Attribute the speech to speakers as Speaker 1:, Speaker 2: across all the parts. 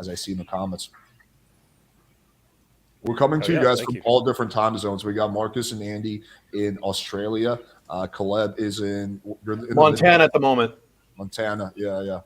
Speaker 1: as I see in the comments. We're coming to you guys from all different time zones. We got Marcus and Andy in Australia. Caleb is in
Speaker 2: Montana at the moment.
Speaker 1: Montana, yeah.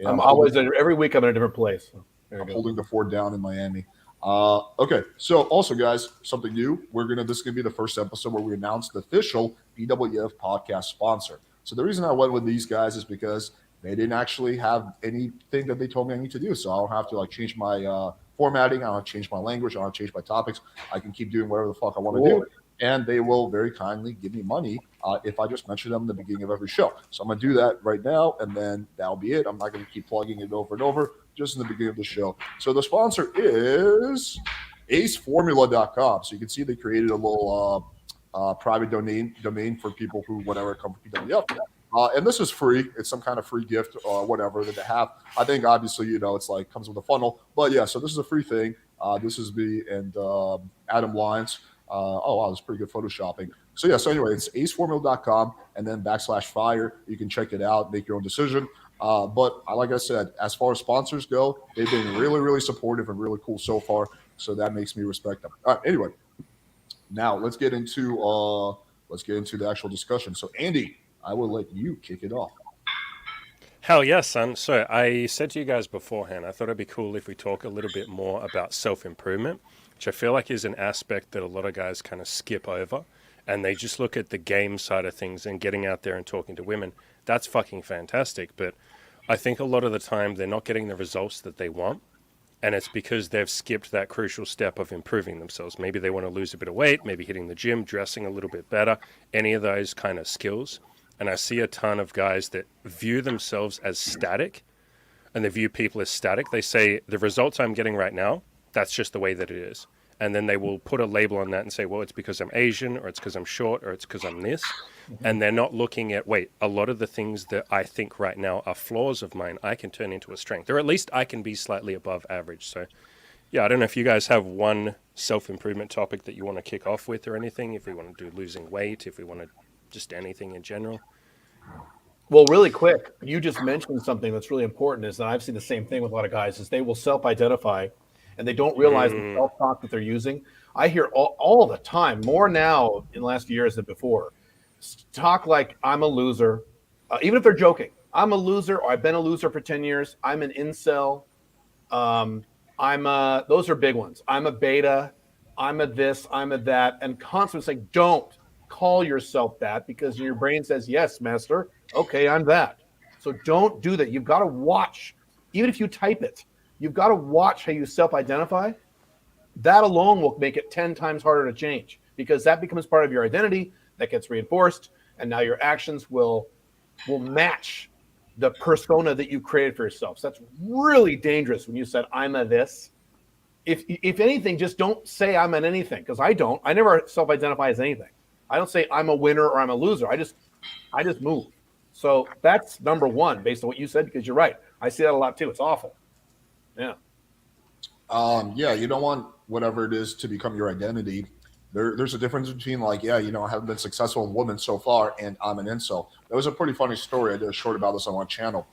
Speaker 2: I'm always every week. I'm in a different place. So
Speaker 1: I'm holding the fort down in Miami. Okay, so also, guys, something new. This is gonna be the first episode where we announce the official BWF podcast sponsor. So the reason I went with these guys is because they didn't actually have anything that they told me I need to do. So I don't have to change my formatting. I don't have to change my language. I don't have to change my topics. I can keep doing whatever the fuck I want to do. And they will very kindly give me money if I just mention them in the beginning of every show. So I'm going to do that right now, and then that'll be it. I'm not going to keep plugging it over and over, just in the beginning of the show. So the sponsor is aceformula.com. So you can see they created a little private domain for people who, whatever, come from PWF. And this is free. It's some kind of free gift or whatever that they have. I think, obviously, it's comes with a funnel. But, yeah, so this is a free thing. This is me and Adam Lyons. Oh, wow, that's pretty good photoshopping. So, yeah, so anyway, it's aceformula.com and then /fire. You can check it out, make your own decision. But like I said, as far as sponsors go, they've been really, really supportive and really cool so far. So that makes me respect them. All right, anyway, now let's get into the actual discussion. So, Andy, I will let you kick it off.
Speaker 3: Hell yes, son. So I said to you guys beforehand, I thought it'd be cool if we talk a little bit more about self-improvement, which I feel like is an aspect that a lot of guys kind of skip over, and they just look at the game side of things and getting out there and talking to women. That's fucking fantastic, but I think a lot of the time they're not getting the results that they want, and it's because they've skipped that crucial step of improving themselves. Maybe they want to lose a bit of weight, maybe hitting the gym, dressing a little bit better, any of those kind of skills. And I see a ton of guys that view themselves as static, and they view people as static. They say, the results I'm getting right now, that's just the way that it is. And then they will put a label on that and say, well, it's because I'm Asian, or it's because I'm short, or it's because I'm this. Mm-hmm. And they're not looking at, wait, a lot of the things that I think right now are flaws of mine, I can turn into a strength. Or at least I can be slightly above average. So, yeah, I don't know if you guys have one self-improvement topic that you want to kick off with or anything, if we want to do losing weight, if we want to just anything in general.
Speaker 2: Well, really quick, you just mentioned something that's really important, is that I've seen the same thing with a lot of guys, is they will self-identify and they don't realize the self-talk that they're using. I hear all the time, more now in the last few years than before, talk like I'm a loser, even if they're joking. I'm a loser, or I've been a loser for 10 years. I'm an incel. Those are big ones. I'm a beta. I'm a this, I'm a that. And constantly saying, don't call yourself that, because your brain says, yes, master. Okay, I'm that. So don't do that. You've got to watch, even if you type it, you've got to watch how you self-identify. That alone will make it 10 times harder to change, because that becomes part of your identity that gets reinforced. And now your actions will match the persona that you created for yourself. So that's really dangerous when you said, I'm a this. If anything, just don't say I'm an anything, because I don't. I never self-identify as anything. I don't say I'm a winner or I'm a loser. I just move. So that's number one, based on what you said, because you're right. I see that a lot too. It's awful. Yeah.
Speaker 1: Yeah, you don't want whatever it is to become your identity. There's a difference between I haven't been successful in women so far, and I'm an incel. That was a pretty funny story. I did a short about this on my channel.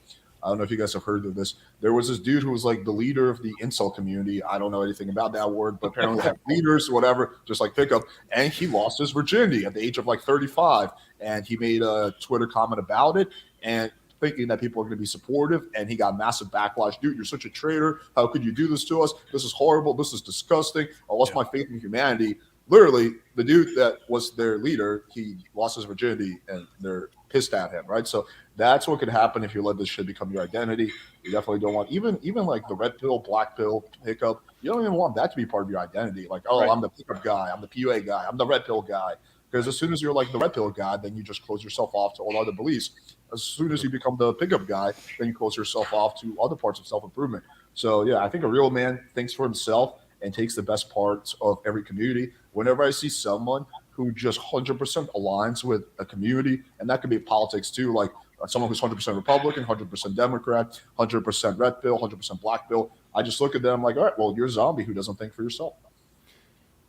Speaker 1: I don't know if you guys have heard of this. There was this dude who was like the leader of the incel community. I don't know anything about that word, but apparently they have leaders or whatever, just like pickup. And he lost his virginity at the age of 35. And he made a Twitter comment about it, and thinking that people are going to be supportive. And he got massive backlash. Dude, you're such a traitor. How could you do this to us? This is horrible. This is disgusting. I lost my faith in humanity. Literally, the dude that was their leader, he lost his virginity, and they're pissed at him, right? So that's what could happen if you let this shit become your identity. You definitely don't want even like the red pill, black pill pickup. You don't even want that to be part of your identity. Like, oh, right. I'm the pickup guy, I'm the PUA guy, I'm the red pill guy. Because as soon as you're like the red pill guy, then you just close yourself off to all other beliefs. As soon as you become the pickup guy, then you close yourself off to other parts of self-improvement. So yeah, I think a real man thinks for himself and takes the best parts of every community. Whenever I see someone who just 100% aligns with a community, and that could be politics too, like someone who's 100% Republican, 100% Democrat, 100% red pill, 100% black pill, I just look at them like, all right, well, you're a zombie who doesn't think for yourself.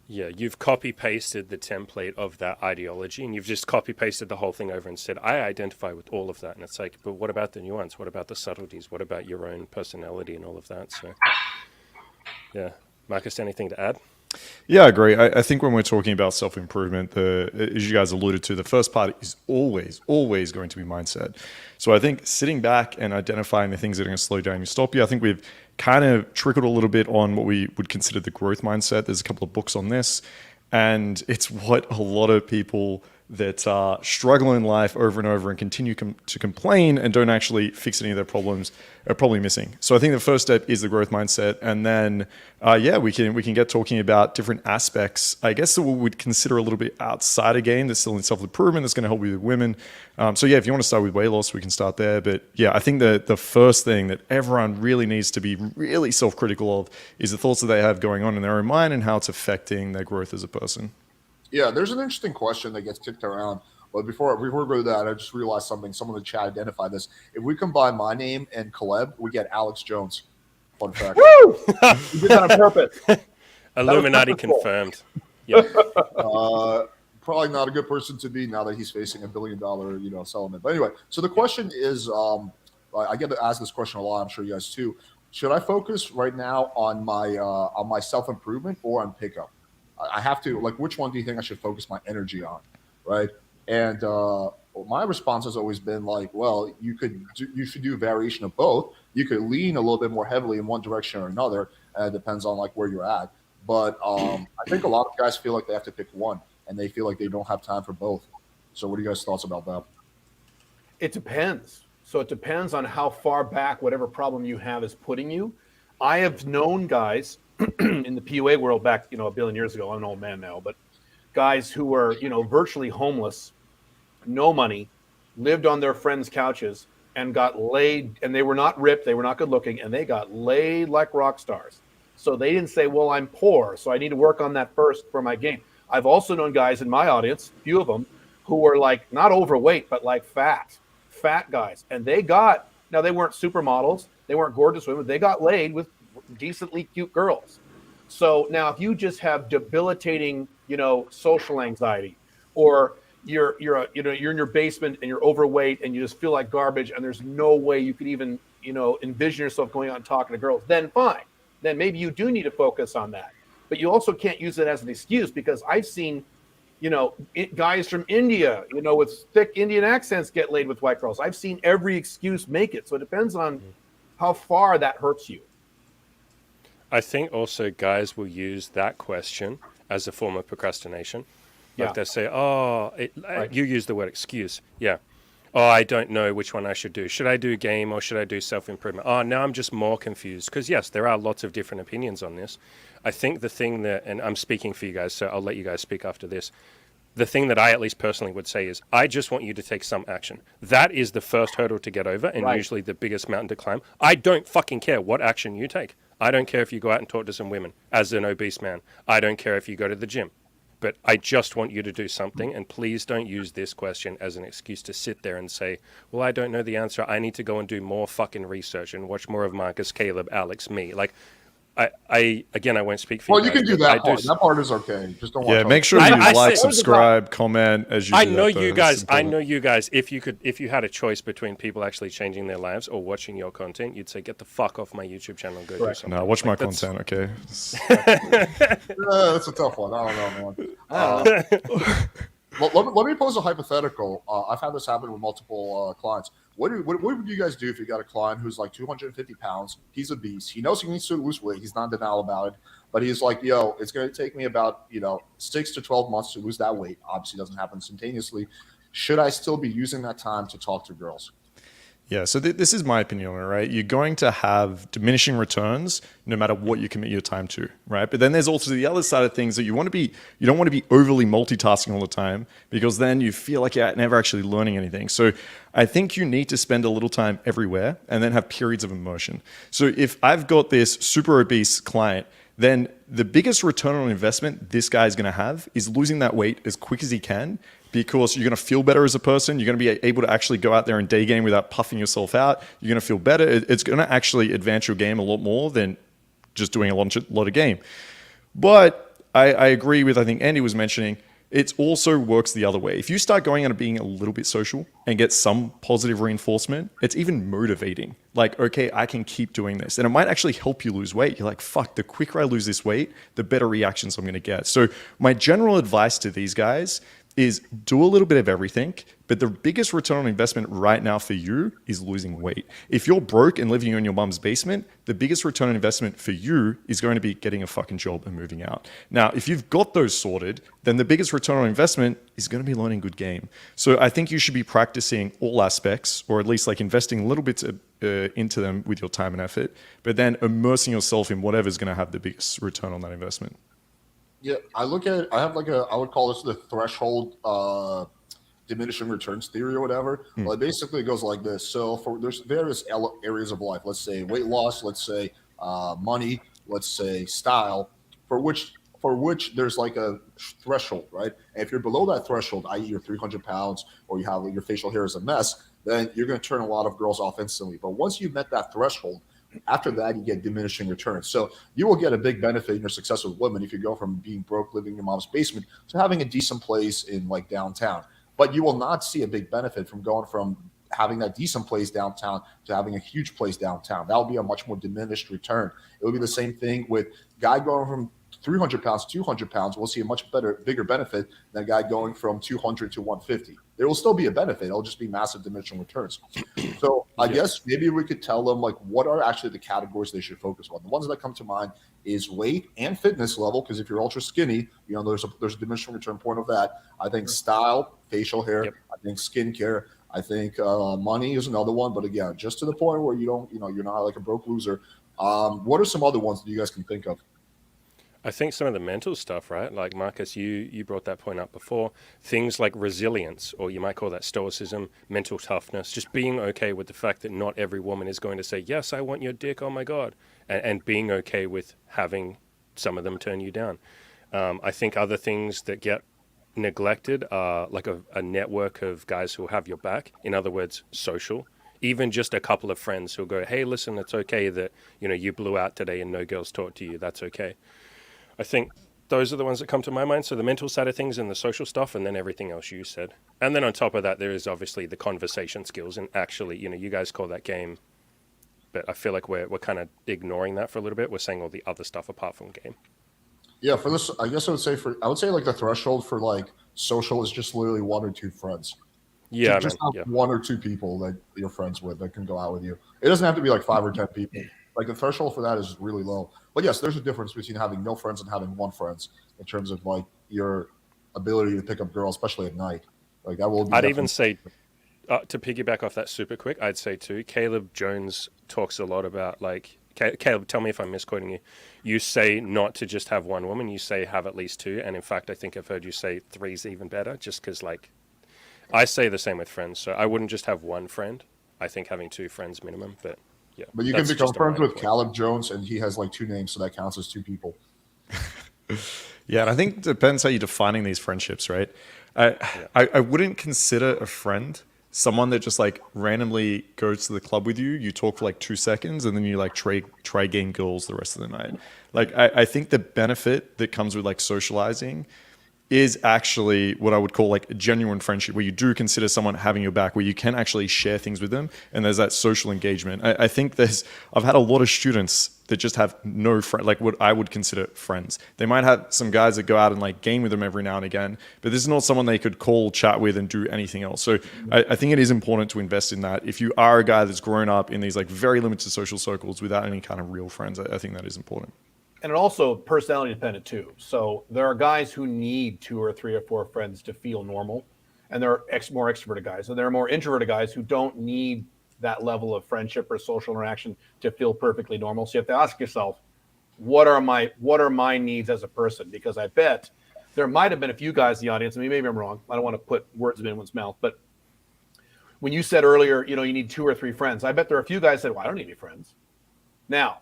Speaker 3: Yeah, you've copy-pasted the template of that ideology, and you've just copy-pasted the whole thing over and said, I identify with all of that. And it's like, but what about the nuance? What about the subtleties? What about your own personality and all of that? So, Yeah. Marcus, anything to add?
Speaker 4: Yeah, I agree. I think when we're talking about self-improvement, as you guys alluded to, the first part is always going to be mindset. So I think sitting back and identifying the things that are going to slow down you, stop you, I think we've kind of trickled a little bit on what we would consider the growth mindset. There's a couple of books on this, and it's what a lot of people that struggle in life over and over and continue to complain and don't actually fix any of their problems are probably missing. So I think the first step is the growth mindset, and then we can get talking about different aspects, I guess, that we would consider a little bit outside a game that's still in self-improvement that's going to help you with women. So yeah, if you want to start with weight loss, we can start there. But yeah, I think the first thing that everyone really needs to be really self-critical of is the thoughts that they have going on in their own mind and how it's affecting their growth as a person.
Speaker 1: Yeah, there's an interesting question that gets kicked around. But before we go to that, I just realized something. Someone in the chat identified this. If we combine my name and Caleb, we get Alex Jones. Fun fact.
Speaker 2: Woo! You did that on purpose.
Speaker 3: Illuminati confirmed. Yep.
Speaker 1: Probably not a good person to be now that he's facing $1 billion, settlement. But anyway, so the question is, I get to ask this question a lot. I'm sure you guys too. Should I focus right now on my self-improvement or on pickup? I have to, which one do you think I should focus my energy on, right? And my response has always been you should do a variation of both. You could lean a little bit more heavily in one direction or another, and it depends on where you're at. But I think a lot of guys feel like they have to pick one, and they feel like they don't have time for both. So what are you guys' thoughts about that?
Speaker 2: It depends. So it depends on how far back whatever problem you have is putting you. I have known guys in the PUA world back, a billion years ago. I'm an old man now, but guys who were, virtually homeless, no money, lived on their friends' couches and got laid, and they were not ripped, they were not good looking, and they got laid like rock stars. So they didn't say, well, I'm poor, so I need to work on that first for my game. I've also known guys in my audience, a few of them, who were not overweight, but fat guys. And they weren't supermodels, they weren't gorgeous women, they got laid with decently cute girls. So now if you just have debilitating, social anxiety, or you're in your basement and you're overweight and you just feel like garbage and there's no way you could even, envision yourself going out and talking to girls, then fine. Then maybe you do need to focus on that. But you also can't use it as an excuse, because I've seen, guys from India, with thick Indian accents get laid with white girls. I've seen every excuse make it. So it depends on how far that hurts you.
Speaker 3: I think also guys will use that question as a form of procrastination. They say, right. You use the word excuse. Yeah. Oh, I don't know which one I should do. Should I do game or should I do self-improvement? Oh, now I'm just more confused. Because yes, there are lots of different opinions on this. I think the thing that, and I'm speaking for you guys, so I'll let you guys speak after this. The thing that I at least personally would say is, I just want you to take some action. That is the first hurdle to get over, and usually the biggest mountain to climb. I don't fucking care what action you take. I don't care if you go out and talk to some women as an obese man. I don't care if you go to the gym. But I just want you to do something, and please don't use this question as an excuse to sit there and say, well, I don't know the answer. I need to go and do more fucking research and watch more of Marcus, Caleb, Alex, me. I won't speak for you.
Speaker 1: Well, you can do that part. That part is okay. Just don't watch.
Speaker 4: Yeah, make sure you subscribe, comment as you.
Speaker 3: I know you guys. I know you guys. If you had a choice between people actually changing their lives or watching your content, you'd say, "Get the fuck off my YouTube channel and go do something."
Speaker 4: No, watch my content, okay?
Speaker 1: That's a tough one. I don't know, man. Let me pose a hypothetical. I've had this happen with multiple clients. What would you guys do if you got a client who's 250 pounds? He's obese. He knows he needs to lose weight. He's not in denial about it. But he's like, yo, it's going to take me about 6 to 12 months to lose that weight. Obviously, it doesn't happen instantaneously. Should I still be using that time to talk to girls?
Speaker 4: Yeah, so this is my opinion on it, right? You're going to have diminishing returns no matter what you commit your time to, right? But then there's also the other side of things that you don't want to be overly multitasking all the time, because then you feel like you're never actually learning anything. So I think you need to spend a little time everywhere and then have periods of immersion. So if I've got this super obese client, then the biggest return on investment this guy is going to have is losing that weight as quick as he can, because you're going to feel better as a person. You're going to be able to actually go out there and day game without puffing yourself out. You're going to feel better. It's going to actually advance your game a lot more than just doing a lot of game. But I agree with, I think Andy was mentioning, it also works the other way. If you start going out and being a little bit social and get some positive reinforcement, it's even motivating. Like, okay, I can keep doing this. And it might actually help you lose weight. You're like, fuck, the quicker I lose this weight, the better reactions I'm going to get. So my general advice to these guys is do a little bit of everything, but the biggest return on investment right now for you is losing weight. If you're broke and living in your mom's basement, the biggest return on investment for you is going to be getting a fucking job and moving out. Now, if you've got those sorted, then the biggest return on investment is going to be learning good game. So I think you should be practicing all aspects, or at least like investing a little bit into them with your time and effort, but then immersing yourself in whatever is going to have the biggest return on that investment.
Speaker 1: Yeah, I would call this the threshold diminishing returns theory or whatever. Well, it basically goes like this. So there's various areas of life. Let's say weight loss. Let's say money. Let's say style. For which there's like a threshold, right? And if you're below that threshold, i.e., you're 300 pounds or you have your facial hair is a mess, then you're going to turn a lot of girls off instantly. But once you've met that threshold, after that, you get diminishing returns. So you will get a big benefit in your success with women if you go from being broke, living in your mom's basement, to having a decent place in like downtown. But you will not see a big benefit from going from having that decent place downtown to having a huge place downtown. That will be a much more diminished return. It will be the same thing with guy going from 300 pounds to 200 pounds. We'll see a much bigger benefit than a guy going from 200 to 150. There will still be a benefit. It'll just be massive diminishing returns. So I guess maybe we could tell them like what are actually the categories they should focus on. The ones that come to mind is weight and fitness level, because if you're ultra skinny, there's a diminishing return point of that. I think style, facial hair. I think skincare. I think money is another one. But again, just to the point where you're not like a broke loser. What are some other ones that you guys can think of?
Speaker 3: I think some of the mental stuff, right? Like Marcus, you brought that point up before. Things like resilience, or you might call that stoicism, mental toughness, just being okay with the fact that not every woman is going to say, yes, I want your dick, oh my God. And being okay with having some of them turn you down. I think other things that get neglected are like a network of guys who will have your back. In other words, social. Even just a couple of friends who'll go, hey, listen, it's okay that, you blew out today and no girls talked to you. That's okay. I think those are the ones that come to my mind. So the mental side of things and the social stuff, and then everything else you said. And then on top of that, there is obviously the conversation skills. And actually, you guys call that game, but I feel like we're kind of ignoring that for a little bit. We're saying all the other stuff apart from game.
Speaker 1: Yeah, for this, I guess I would say like the threshold for like social is just literally one or two friends.
Speaker 3: Yeah,
Speaker 1: just have one or two people that you're friends with that can go out with you. It doesn't have to be like 5 or 10 people. Like the threshold for that is really low. But yes, there's a difference between having no friends and having one friends in terms of like your ability to pick up girls, especially at night. Like that will be.
Speaker 3: I'd even say, to piggyback off that super quick, I'd say too, Caleb Jones talks a lot about like, Caleb, tell me if I'm misquoting you. You say not to just have one woman. You say have at least two. And in fact, I think I've heard you say three's even better, just because like, I say the same with friends. So I wouldn't just have one friend. I think having two friends minimum, but yeah.
Speaker 1: But you can become friends with Caleb Jones, and he has like two names, so that counts as two people.
Speaker 4: Yeah, and I think it depends how you're defining these friendships, right? I wouldn't consider a friend someone that just like randomly goes to the club with you, you talk for like 2 seconds, and then you like try game girls the rest of the night. Like I think the benefit that comes with like socializing is actually what I would call like a genuine friendship, where you do consider someone having your back, where you can actually share things with them, and there's that social engagement. I think I've had a lot of students that just have no friend, like what I would consider friends. They might have some guys that go out and like game with them every now and again, but this is not someone they could call, chat with, and do anything else. So I think it is important to invest in that. If you are a guy that's grown up in these like very limited social circles without any kind of real friends, I think that is important.
Speaker 2: And it also personality dependent too. So there are guys who need 2 or 3 or 4 friends to feel normal, and there are more extroverted guys, and there are more introverted guys who don't need that level of friendship or social interaction to feel perfectly normal. So you have to ask yourself, what are my needs as a person? Because I bet there might have been a few guys in the audience, and maybe I'm wrong, I don't want to put words in anyone's mouth, but when you said earlier, you need 2 or 3 friends, I bet there are a few guys that said, well, I don't need any friends. Now,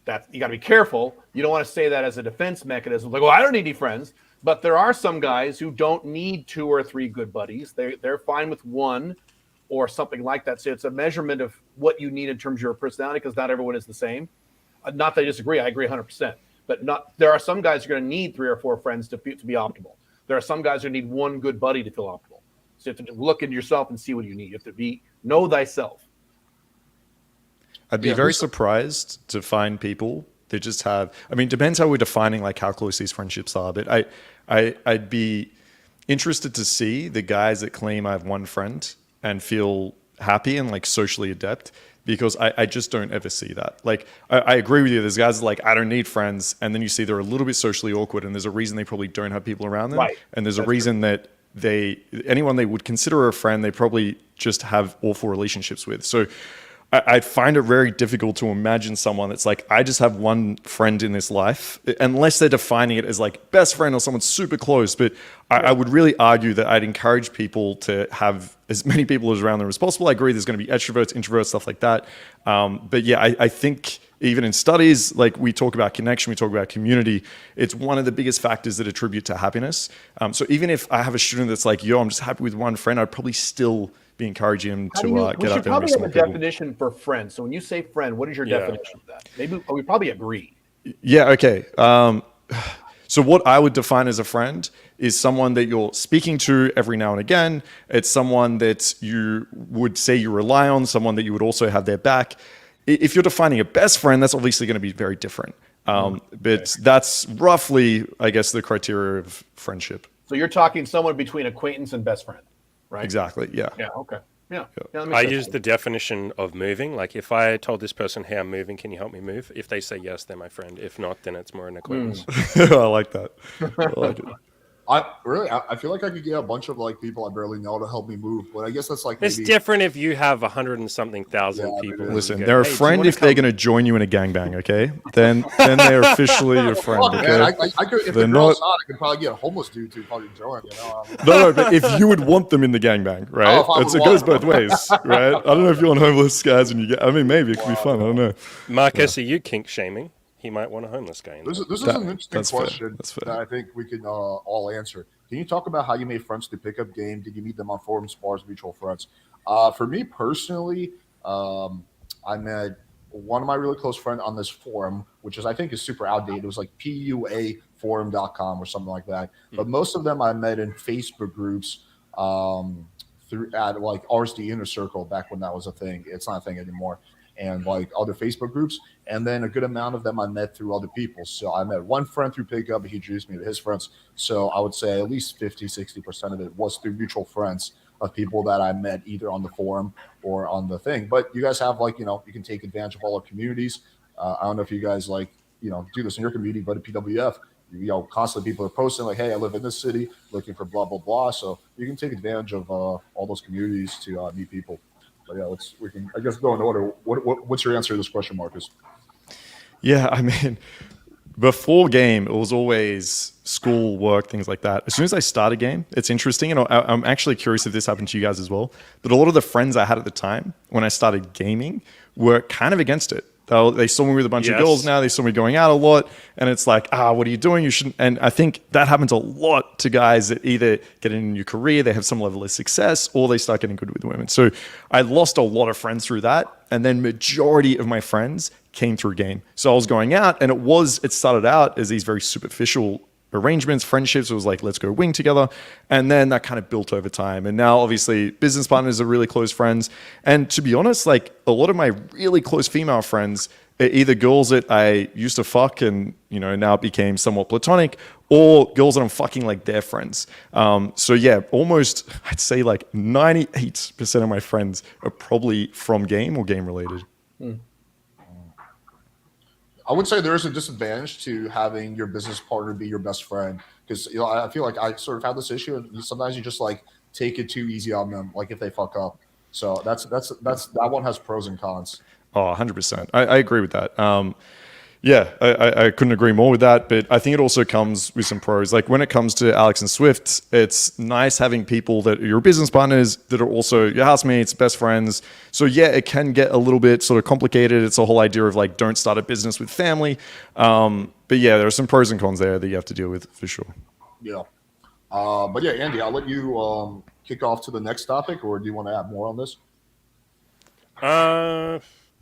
Speaker 2: that you got to be careful. You don't want to say that as a defense mechanism, like, well, I don't need any friends. But there are some guys who don't need 2 or 3 good buddies. They're fine with 1 or something like that. So it's a measurement of what you need in terms of your personality, because not everyone is the same. Not that I disagree. I agree 100%. But there are some guys who are going to need 3 or 4 friends to be optimal. There are some guys who need one good buddy to feel optimal. So you have to look into yourself and see what you need. You have to know thyself.
Speaker 4: I'd be very surprised to find people that just have. I mean, depends how we're defining like how close these friendships are. But I'd be interested to see the guys that claim I have one friend and feel happy and like socially adept, because I just don't ever see that. Like I agree with you. There's guys like, I don't need friends, and then you see they're a little bit socially awkward, and there's a reason they probably don't have people around them,
Speaker 2: Right.
Speaker 4: And there's a reason that anyone they would consider a friend, they probably just have awful relationships with. So I find it very difficult to imagine someone that's like, I just have one friend in this life, unless they're defining it as like best friend or someone super close. But I would really argue that I'd encourage people to have as many people as around them as possible. I agree there's going to be extroverts, introverts, stuff like that. But yeah, I think even in studies, like we talk about connection, we talk about community, it's one of the biggest factors that attribute to happiness. So even if I have a student that's like, yo, I'm just happy with one friend, I'd probably still be encouraging him to get out there and meet some
Speaker 2: we should probably have a
Speaker 4: people.
Speaker 2: definition for friend. So when you say friend, what is your definition of that? Maybe we probably agree.
Speaker 4: Yeah, okay. So what I would define as a friend is someone that you're speaking to every now and again. It's someone that you would say you rely on, someone that you would also have their back. If you're defining a best friend, that's obviously going to be very different. But that's roughly, I guess, the criteria of friendship.
Speaker 2: So you're talking someone between acquaintance and best friend, right?
Speaker 4: Exactly, yeah.
Speaker 2: Yeah, okay. Yeah. That makes
Speaker 3: I
Speaker 2: sense.
Speaker 3: use the definition of moving. Like if I told this person, hey, I'm moving, can you help me move? If they say yes, they're my friend. If not, then it's more an acquaintance.
Speaker 4: I like that. I like it.
Speaker 1: I feel like I could get a bunch of like people I barely know to help me move, but I guess that's like
Speaker 3: It's
Speaker 1: maybe
Speaker 3: different if you have 100 and something thousand
Speaker 1: Yeah,
Speaker 3: people.
Speaker 1: maybe.
Speaker 4: Listen,
Speaker 3: You go,
Speaker 4: they're a
Speaker 3: "Hey, do you
Speaker 4: friend
Speaker 3: wanna
Speaker 4: if they're
Speaker 3: come?"
Speaker 4: going to join you in a gangbang, okay? Then they're officially your friend,
Speaker 1: Fuck,
Speaker 4: okay?
Speaker 1: man, I could if
Speaker 4: They're
Speaker 1: the girl's
Speaker 4: not-
Speaker 1: hot, I could probably get a homeless dude to probably join. You know,
Speaker 4: No, but if you would want them in the gangbang, right?
Speaker 1: if I would
Speaker 4: It goes
Speaker 1: want
Speaker 4: both ways, right? I don't know if you want homeless guys and you get. I mean, maybe it could be fun. I don't know.
Speaker 3: Marcus, are you kink shaming? He might want a homeless guy. In
Speaker 1: this
Speaker 3: there.
Speaker 1: is an interesting
Speaker 4: that's fair.
Speaker 1: question
Speaker 4: That's fair.
Speaker 1: that I think we can all answer. Can you talk about how you made friends through pickup game? Did you meet them on forums, bars, mutual friends? For me personally, I met one of my really close friends on this forum, which I think is super outdated. It was like puaforum.com or something like that. But most of them I met in Facebook groups through at like RSD Inner Circle back when that was a thing. It's not a thing anymore. And like other Facebook groups. And then a good amount of them I met through other people. So I met one friend through pickup. He introduced me to his friends. So I would say at least 50-60% of it was through mutual friends of people that I met either on the forum or on the thing. But you guys have like, you can take advantage of all our communities. I don't know if you guys like, do this in your community, but at PWF, constantly people are posting like, hey, I live in this city looking for blah, blah, blah. So you can take advantage of all those communities to meet people. But yeah, we can, I guess, go in order. What's your answer to this question, Marcus?
Speaker 4: Yeah, I mean, before game, it was always school, work, things like that. As soon as I start a game, it's interesting. And I'm actually curious if this happened to you guys as well. But a lot of the friends I had at the time when I started gaming were kind of against it. They saw me with a bunch of girls now. They saw me going out a lot. And it's like, what are you doing? You shouldn't. And I think that happens a lot to guys that either get in a new career, they have some level of success, or they start getting good with women. So I lost a lot of friends through that. And then majority of my friends came through game. So I was going out, and it started out as these very superficial arrangements, friendships. It was like, let's go wing together. And then that kind of built over time. And now obviously business partners are really close friends. And to be honest, like a lot of my really close female friends are either girls that I used to fuck and, now became somewhat platonic, or girls that I'm fucking like their friends. So yeah, almost I'd say like 98% of my friends are probably from game or game related.
Speaker 1: I would say there is a disadvantage to having your business partner be your best friend because I feel like I sort of have this issue, and sometimes you just like take it too easy on them, like if they fuck up. So that's that one has pros and cons.
Speaker 4: Oh, 100%. I agree with that. Yeah, I couldn't agree more with that. But I think it also comes with some pros. Like when it comes to Alex and Swift, it's nice having people that are your business partners that are also your housemates, best friends. So yeah, it can get a little bit sort of complicated. It's a whole idea of like, don't start a business with family. But yeah, there are some pros and cons there that you have to deal with for sure.
Speaker 1: Yeah. But yeah, Andy, I'll let you kick off to the next topic, or do you want to add more on this?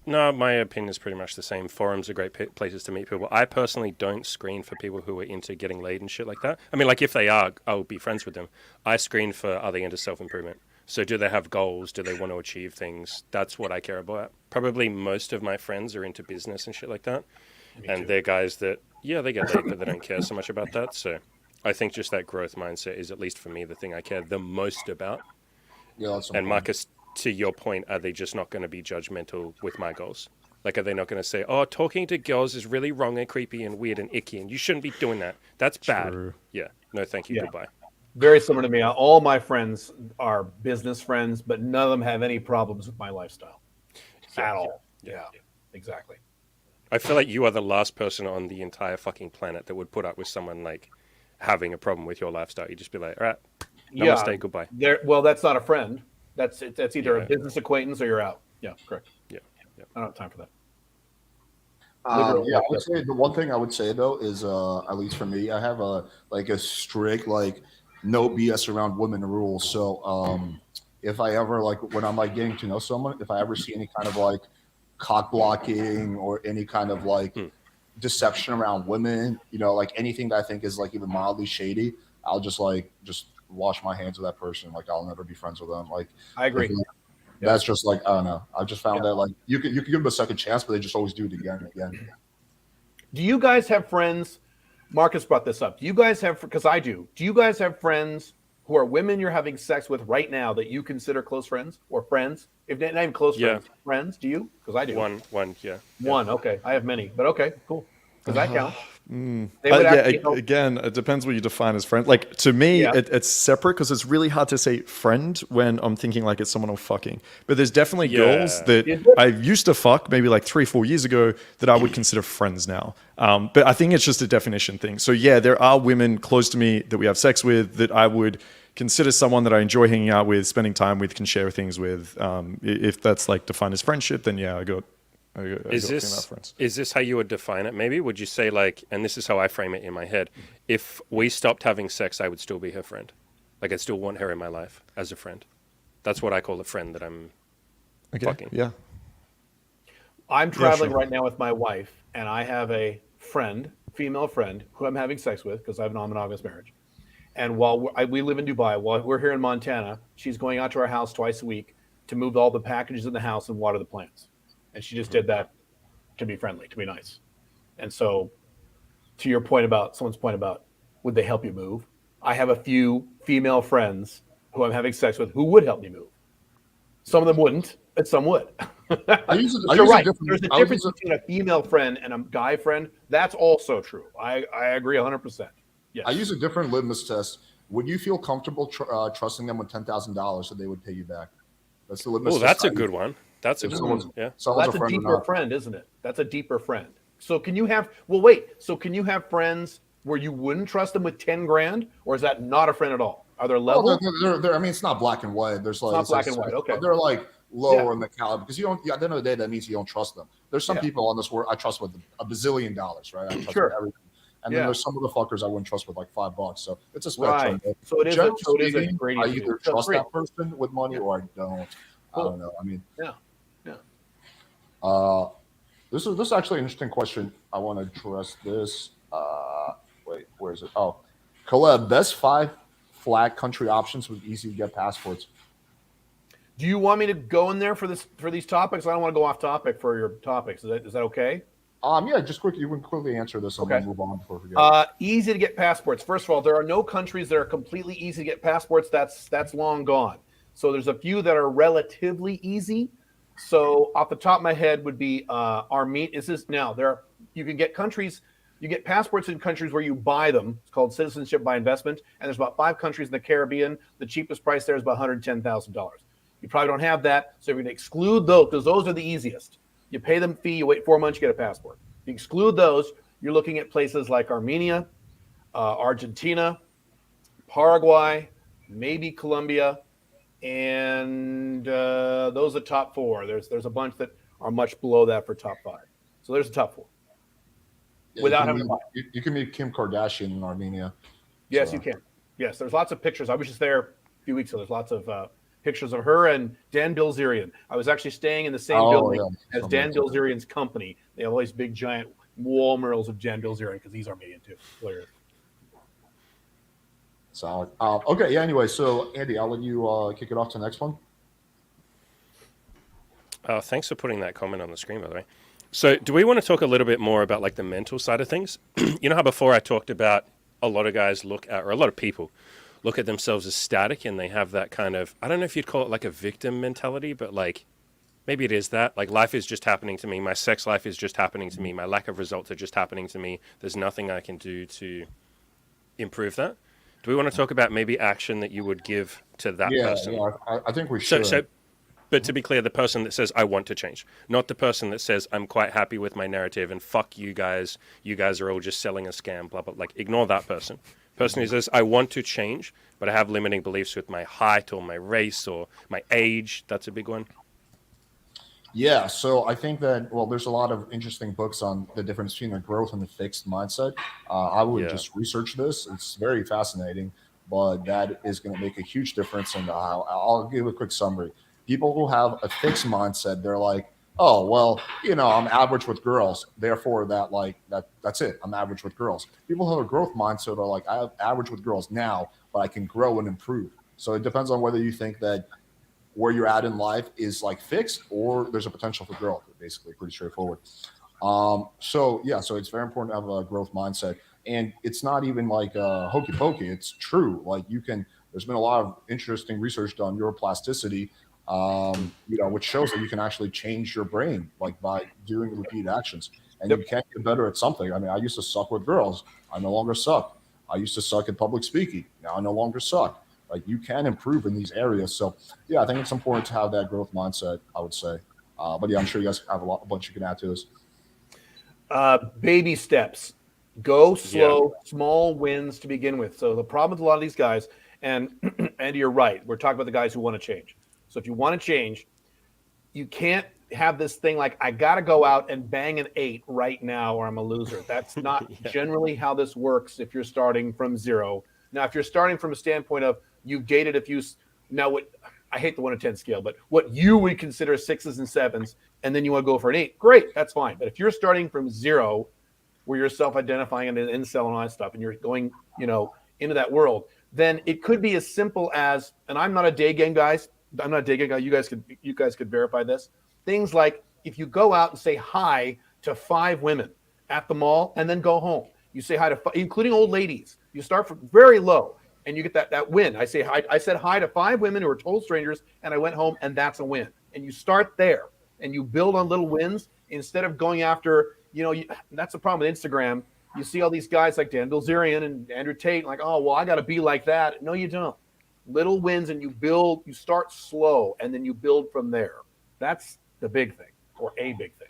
Speaker 3: No, my opinion is pretty much the same. Forums are great places to meet people. I personally don't screen for people who are into getting laid and shit like that. I mean, like if they are, I'll be friends with them. I screen for, are they into self-improvement? So do they have goals? Do they want to achieve things? That's what I care about. Probably most of my friends are into business and shit like that. And they're guys that, yeah, they get laid, but they don't care so much about that. So I think just that growth mindset is, at least for me, the thing I care the most about.
Speaker 1: Yeah, that's
Speaker 3: And Marcus, to your point, are they just not going to be judgmental with my goals? Like, are they not going to say, oh, talking to girls is really wrong and creepy and weird and icky, and you shouldn't be doing that. That's bad.
Speaker 4: True.
Speaker 3: Yeah. No, thank you.
Speaker 2: Yeah.
Speaker 3: Goodbye.
Speaker 2: Very similar to me. All my friends are business friends, but none of them have any problems with my lifestyle at all. Yeah, exactly.
Speaker 3: I feel like you are the last person on the entire fucking planet that would put up with someone like having a problem with your lifestyle. You'd just be like, all right, namaste, goodbye.
Speaker 2: Well, that's not a friend. That's either a business acquaintance or you're out. Yeah, correct.
Speaker 3: Yeah.
Speaker 2: I don't have time for that.
Speaker 1: Yeah, I would say the one thing I would say though is, at least for me, I have a strict no BS around women rule. So if I ever when I'm getting to know someone, if I ever see any kind of cock blocking or any kind of deception around women, anything that I think is even mildly shady, I'll just wash my hands of that person. I'll never be friends with them.
Speaker 2: I agree.
Speaker 1: That's just I don't know. I just found that you can give them a second chance, but they just always do it again and again.
Speaker 2: Do you guys have friends? Marcus brought this up. Do you guys have, because I do. Do you guys have friends who are women you're having sex with right now that you consider close friends or friends? If not even close friends, do you? Because I do.
Speaker 3: One, yeah.
Speaker 2: One, okay. I have many, but okay, cool. Does that count?
Speaker 4: Again, it depends what you define as friend. To me, it's separate because it's really hard to say friend when I'm thinking it's someone I'm fucking. But there's definitely girls that I used to fuck maybe 3-4 years ago that I would consider friends now. But I think it's just a definition thing. So yeah, there are women close to me that we have sex with that I would consider someone that I enjoy hanging out with, spending time with, can share things with. If that's defined as friendship, then yeah, I got
Speaker 3: Is this how you would define it? Maybe would you say and this is how I frame it in my head: if we stopped having sex, I would still be her friend. I'd still want her in my life as a friend. That's what I call a friend that I'm fucking.
Speaker 4: Yeah.
Speaker 2: I'm traveling right now with my wife, and I have a friend, female friend, who I'm having sex with because I have a non-monogamous marriage. And while we live in Dubai, while we're here in Montana, she's going out to our house twice a week to move all the packages in the house and water the plants. And she just did that to be friendly, to be nice. And so to your point about someone's point about would they help you move? I have a few female friends who I'm having sex with who would help me move. Some of them wouldn't, but some would. You're right. There's a difference between a female friend and a guy friend. That's also true. I agree 100%. Yes.
Speaker 1: I use a different litmus test. Would you feel comfortable trusting them with $10,000 that they would pay you back? That's the litmus test.
Speaker 3: Oh, that's a good one. That's a good one. Yeah.
Speaker 2: That's a deeper friend, isn't it? That's a deeper friend. So can you have can you have friends where you wouldn't trust them with 10 grand, or is that not a friend at all? Are there levels?
Speaker 1: I mean, it's not black and white. There's
Speaker 2: not black and white. Okay.
Speaker 1: They're lower in the caliber because you don't. At the end of the day, that means you don't trust them. There's some people on this world I trust with $1 bazillion, right? I trust with everything. And then there's some of the fuckers I wouldn't trust with $5. So it's a spectrum.
Speaker 2: Right. So it is a gradient.
Speaker 1: I either trust that person with money or I don't. I don't know. I mean, this is actually an interesting question. I want to address this. Wait, where is it? Oh, Caleb, best 5 flag country options with easy to get passports.
Speaker 2: Do you want me to go in there for these topics? I don't want to go off topic for your topics. Is that okay?
Speaker 1: Yeah, just quickly. You can quickly answer this. And we'll move on before we forget.
Speaker 2: Easy to get passports. First of all, there are no countries that are completely easy to get passports. That's long gone. So there's a few that are relatively easy. So off the top of my head would be Armenia. You can get countries. You get passports in countries where you buy them. It's called citizenship by investment. And there's about 5 countries in the Caribbean. The cheapest price there is about $110,000. You probably don't have that. So if you're going to exclude those, because those are the easiest. You pay them fee, you wait 4 months, you get a passport. If you exclude those, you're looking at places like Armenia, Argentina, Paraguay, maybe Colombia, and those are the top 4. There's a bunch that are much below that for top 5. So there's the top 4. Without having to buy.
Speaker 1: You can meet Kim Kardashian in Armenia.
Speaker 2: Yes, you can. Yes, there's lots of pictures. I was just there a few weeks ago. There's lots of pictures of her and Dan Bilzerian. I was actually staying in the same
Speaker 1: Oh,
Speaker 2: building
Speaker 1: yeah.
Speaker 2: as Dan Bilzerian's company. They have all these big giant wall murals of Dan Bilzerian because he's Armenian too. Hilarious.
Speaker 1: Solid. Okay, yeah, anyway, so Andy, I'll let you kick it off to the next one.
Speaker 3: Thanks for putting that comment on the screen, by the way. So do we want to talk a little bit more about like the mental side of things? You know how before I talked about a lot of guys look at, or a lot of people look at themselves as static, and they have that kind of, I don't know if you'd call it like a victim mentality, but like maybe it is that. Like life is just happening to me. My sex life is just happening to me. My lack of results are just happening to me. There's nothing I can do to improve that. Do we want to talk about maybe action that you would give to that person?
Speaker 1: Yeah, I think we should.
Speaker 3: But to be clear, the person that says, I want to change, not the person that says, I'm quite happy with my narrative and fuck you guys are all just selling a scam, blah, blah, like ignore that person. Person who says, I want to change, but I have limiting beliefs with my height or my race or my age. That's a big one.
Speaker 1: Yeah, so I think that, well, there's a lot of interesting books on the difference between a growth and a fixed mindset. I would just research this. It's very fascinating, but that is going to make a huge difference. And I'll give a quick summary. People who have a fixed mindset, they're like, oh, well, I'm average with girls. Therefore, that's it. I'm average with girls. People who have a growth mindset are like, I have average with girls now, but I can grow and improve. So it depends on whether you think that where you're at in life is like fixed or there's a potential for growth. Basically, pretty straightforward. So it's very important to have a growth mindset, and it's not even like hokey pokey. It's true. Like there's been a lot of interesting research done neuroplasticity, which shows that you can actually change your brain like by doing repeated actions, and you can get better at something. I mean, I used to suck with girls. I no longer suck. I used to suck at public speaking. Now I no longer suck. Like you can improve in these areas. So yeah, I think it's important to have that growth mindset, I would say. But yeah, I'm sure you guys have a bunch you can add to this.
Speaker 2: Baby steps. Go slow, small wins to begin with. So the problem with a lot of these guys, and Andy, you're right. We're talking about the guys who want to change. So if you want to change, you can't have this thing like, I got to go out and bang an 8 right now or I'm a loser. That's not generally how this works if you're starting from 0. Now, if you're starting from a standpoint of you've dated a few, now what, I hate the 1 to 10 scale, but what you would consider 6s and 7s, and then you want to go for an 8, great, that's fine. But if you're starting from 0, where you're self-identifying and an incel and all that stuff, and you're going, into that world, then it could be as simple as, and I'm not a day game guy. You guys could verify this. Things like if you go out and say hi to 5 women at the mall and then go home, you say hi to 5, including old ladies. You start from very low and you get that win. I say hi. I said hi to 5 women who are total strangers and I went home, and that's a win. And you start there and you build on little wins instead of going after, that's the problem with Instagram. You see all these guys like Dan Bilzerian and Andrew Tate, like, oh, well, I got to be like that. No, you don't. Little wins, and you start slow, and then you build from there. That's the big thing, or a big thing.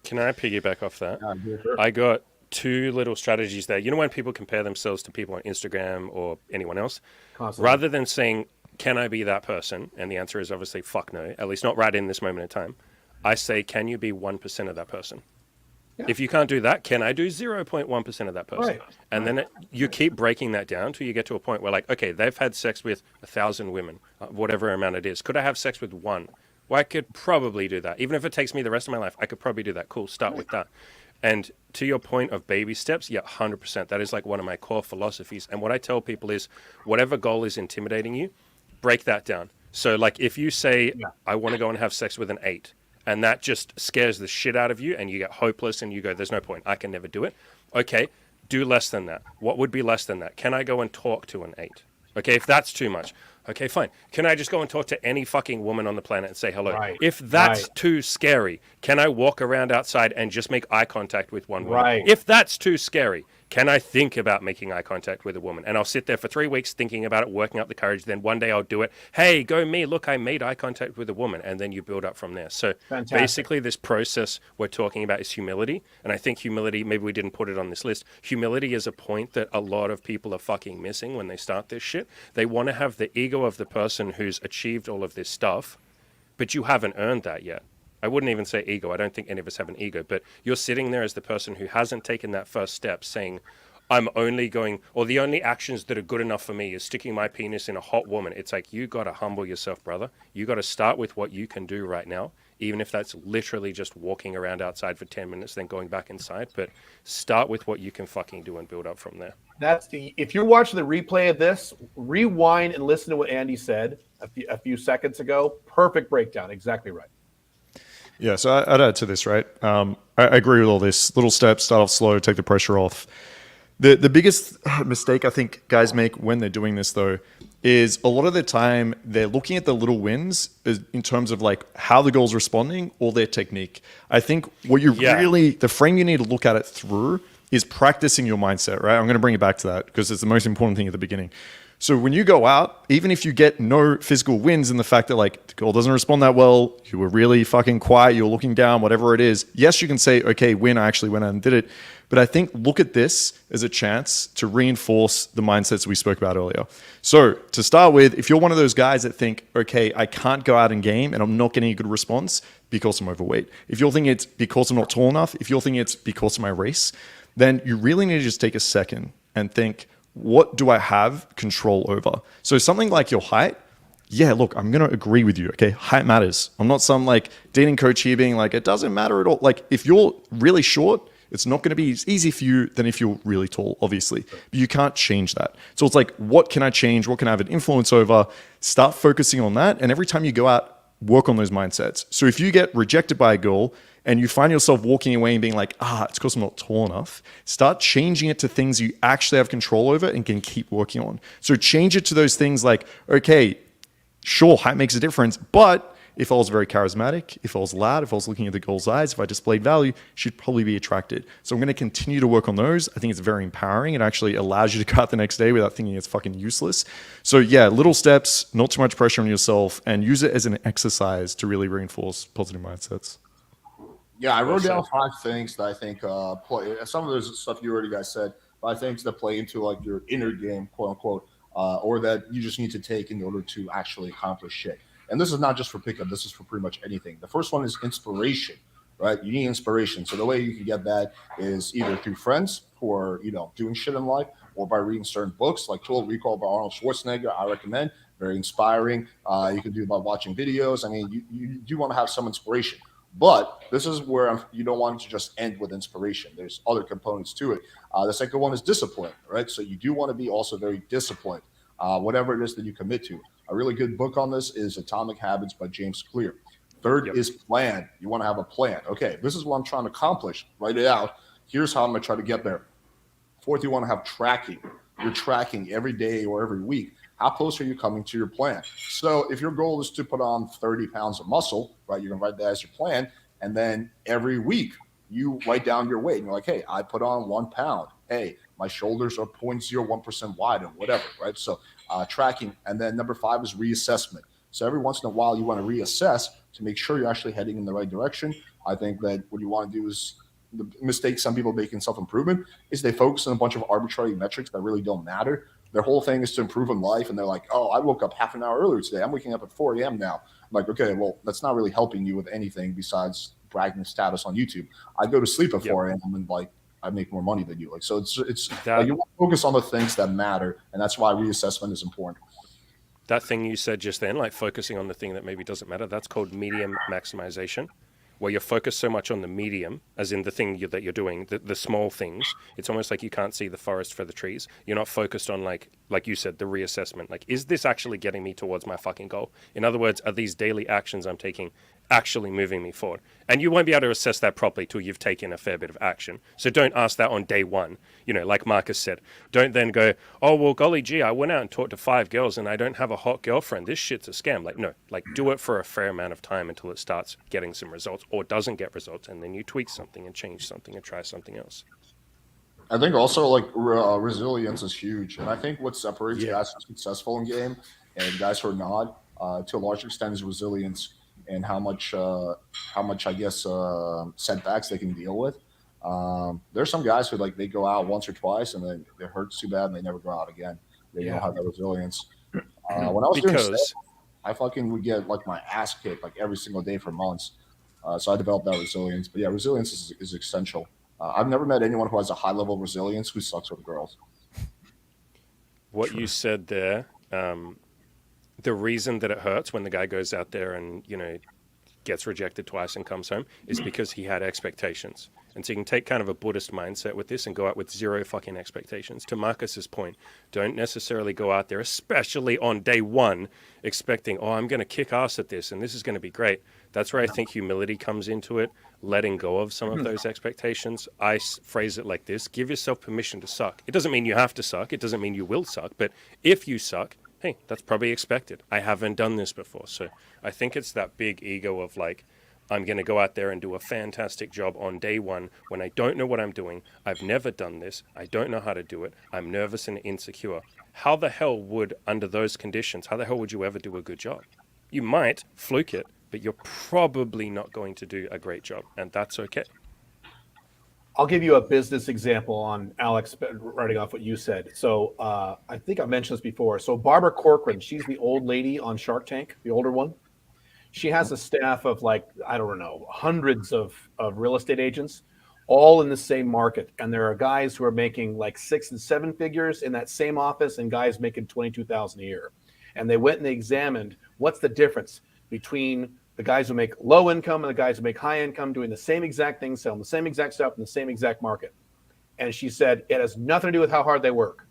Speaker 3: Can I piggyback off that? Sure. I got 2 little strategies there. You know when people compare themselves to people on Instagram or anyone else? Constantly. Rather than saying, can I be that person? And the answer is obviously fuck no, at least not right in this moment in time. I say, can you be 1% of that person? Yeah. If you can't do that, can I do 0.1% of that person? Right. And then you keep breaking that down till you get to a point where, like, okay, they've had sex with 1,000 women, whatever amount it is. Could I have sex with 1? Well, I could probably do that. Even if it takes me the rest of my life, I could probably do that. Cool, start with that. And to your point of baby steps, 100%. That is like one of my core philosophies. And what I tell people is, whatever goal is intimidating you, break that down. So, like, if you say, I want to go and have sex with an 8, and that just scares the shit out of you, and you get hopeless, and you go, there's no point. I can never do it. Okay, do less than that. What would be less than that? Can I go and talk to an 8? Okay, if that's too much. Okay, fine. Can I just go and talk to any fucking woman on the planet and say hello? Right. If that's too scary, can I walk around outside and just make eye contact with one woman? Right. If that's too scary, can I think about making eye contact with a woman? And I'll sit there for 3 weeks thinking about it, working up the courage. Then one day I'll do it. Hey, go me. Look, I made eye contact with a woman. And then you build up from there. So basically this process we're talking about is humility. And I think humility, maybe we didn't put it on this list. Humility is a point that a lot of people are fucking missing when they start this shit. They want to have the ego of the person who's achieved all of this stuff, but you haven't earned that yet. I wouldn't even say ego. I don't think any of us have an ego, but you're sitting there as the person who hasn't taken that first step saying, I'm only going, or the only actions that are good enough for me is sticking my penis in a hot woman. It's like, you got to humble yourself, brother. You got to start with what you can do right now, even if that's literally just walking around outside for 10 minutes, then going back inside. But start with what you can fucking do and build up from there.
Speaker 2: If you're watching the replay of this, rewind and listen to what Andy said a few seconds ago. Perfect breakdown. Exactly right.
Speaker 4: Yeah, so I'd add to this, right? I agree with all this. Little steps, start off slow, take the pressure off. The biggest mistake I think guys make when they're doing this, though, is a lot of the time they're looking at the little wins in terms of like how the girl's responding or their technique. I think what you the frame you need to look at it through is practicing your mindset, right? I'm going to bring it back to that because it's the most important thing at the beginning. So when you go out, even if you get no physical wins in the fact that like the girl doesn't respond that well, you were really fucking quiet, you're looking down, whatever it is. Yes, you can say, okay, win, I actually went out and did it. But I think look at this as a chance to reinforce the mindsets we spoke about earlier. So to start with, if you're one of those guys that think, okay, I can't go out and game and I'm not getting a good response because I'm overweight. If you're thinking it's because I'm not tall enough, if you're thinking it's because of my race, then you really need to just take a second and think, what do I have control over? So something like your height, yeah, look, I'm going to agree with you. Okay, height matters. I'm not some like dating coach here being like, it doesn't matter at all. Like if you're really short, it's not going to be as easy for you than if you're really tall, obviously. But you can't change that. So it's like, what can I change? What can I have an influence over? Start focusing on that. And every time you go out, work on those mindsets. So if you get rejected by a girl and you find yourself walking away and being like, it's because I'm not tall enough, start changing it to things you actually have control over and can keep working on. So change it to those things like, okay, sure, height makes a difference, but if I was very charismatic, if I was loud, if I was looking at the girl's eyes, if I displayed value, she'd probably be attracted. So I'm going to continue to work on those. I think it's very empowering. It actually allows you to go out the next day without thinking it's fucking useless. So yeah, little steps, not too much pressure on yourself, and use it as an exercise to really reinforce positive mindsets.
Speaker 1: Yeah, I wrote down 5 things that I think play. Some of those stuff you already guys said, but 5 things that play into like your inner game, quote unquote, or that you just need to take in order to actually accomplish shit. And this is not just for pickup. This is for pretty much anything. The first one is inspiration, right? You need inspiration. So the way you can get that is either through friends who are, doing shit in life, or by reading certain books like Total Recall by Arnold Schwarzenegger. I recommend. Very inspiring. You can do it by watching videos. I mean, you do want to have some inspiration. But this is where you don't want to just end with inspiration. There's other components to it. The second one is discipline, right? So you do want to be also very disciplined, whatever it is that you commit to. A really good book on this is Atomic Habits by James Clear. Third is plan. You want to have a plan. Okay, this is what I'm trying to accomplish. Write it out. Here's how I'm going to try to get there. Fourth, you want to have tracking. You're tracking every day or every week. How close are you coming to your plan? So if your goal is to put on 30 pounds of muscle, right, you're going to write that as your plan. And then every week you write down your weight. And you're like, hey, I put on 1 pound. Hey, my shoulders are 0.01% wider, whatever, right? So tracking. And then number 5 is reassessment. So every once in a while you want to reassess to make sure you're actually heading in the right direction. I think that what you want to do is the mistake some people make in self-improvement is they focus on a bunch of arbitrary metrics that really don't matter. Their whole thing is to improve in life. And they're like, oh, I woke up half an hour earlier today. I'm waking up at 4 a.m. now. I'm like, okay, well, that's not really helping you with anything besides bragging status on YouTube. I go to sleep at 4 a.m. and like, I make more money than you. Like, so it's like you want to focus on the things that matter. And that's why reassessment is important.
Speaker 3: That thing you said just then, like focusing on the thing that maybe doesn't matter, that's called medium maximization, where you're focused so much on the medium, as in the thing that you're doing, the small things. It's almost like you can't see the forest for the trees. You're not focused on, like you said, the reassessment. Like, is this actually getting me towards my fucking goal? In other words, are these daily actions I'm taking actually moving me forward? And you won't be able to assess that properly till you've taken a fair bit of action. So don't ask that on day one. Like Marcus said, don't then go, oh, well, golly gee, I went out and talked to 5 girls and I don't have a hot girlfriend. This shit's a scam. Like, no, like do it for a fair amount of time until it starts getting some results or doesn't get results. And then you tweak something and change something and try something else.
Speaker 1: I think also like resilience is huge. And I think what separates guys who are successful in game and guys who are not, to a large extent, is resilience and how much I guess setbacks they can deal with. There's some guys who like they go out once or twice and then it hurts too bad and they never go out again. They don't have that resilience. When I was doing sales, I fucking would get like my ass kicked like every single day for months. So I developed that resilience. But yeah, resilience is essential. I've never met anyone who has a high level of resilience who sucks with girls.
Speaker 3: What you said there, the reason that it hurts when the guy goes out there and, gets rejected twice and comes home is because he had expectations. And so you can take kind of a Buddhist mindset with this and go out with zero fucking expectations. To Marcus's point, don't necessarily go out there, especially on day one, expecting, oh, I'm going to kick ass at this and this is going to be great. That's where I think humility comes into it, letting go of some of those expectations. I phrase it like this: give yourself permission to suck. It doesn't mean you have to suck. It doesn't mean you will suck. But if you suck, hey, that's probably expected. I haven't done this before. So I think it's that big ego of like, I'm going to go out there and do a fantastic job on day one when I don't know what I'm doing. I've never done this. I don't know how to do it. I'm nervous and insecure. How the hell would, under those conditions, how the hell would you ever do a good job? You might fluke it, but you're probably not going to do a great job, and that's okay.
Speaker 2: I'll give you a business example on Alex, writing off what you said. So I think I mentioned this before. So Barbara Corcoran, she's the old lady on Shark Tank, the older one. She has a staff of like, I don't know, hundreds of real estate agents, all in the same market. And there are guys who are making like 6 and 7 figures in that same office and guys making $22,000 a year. And they went and they examined what's the difference between the guys who make low income and the guys who make high income doing the same exact thing, selling the same exact stuff in the same exact market. And she said, it has nothing to do with how hard they work.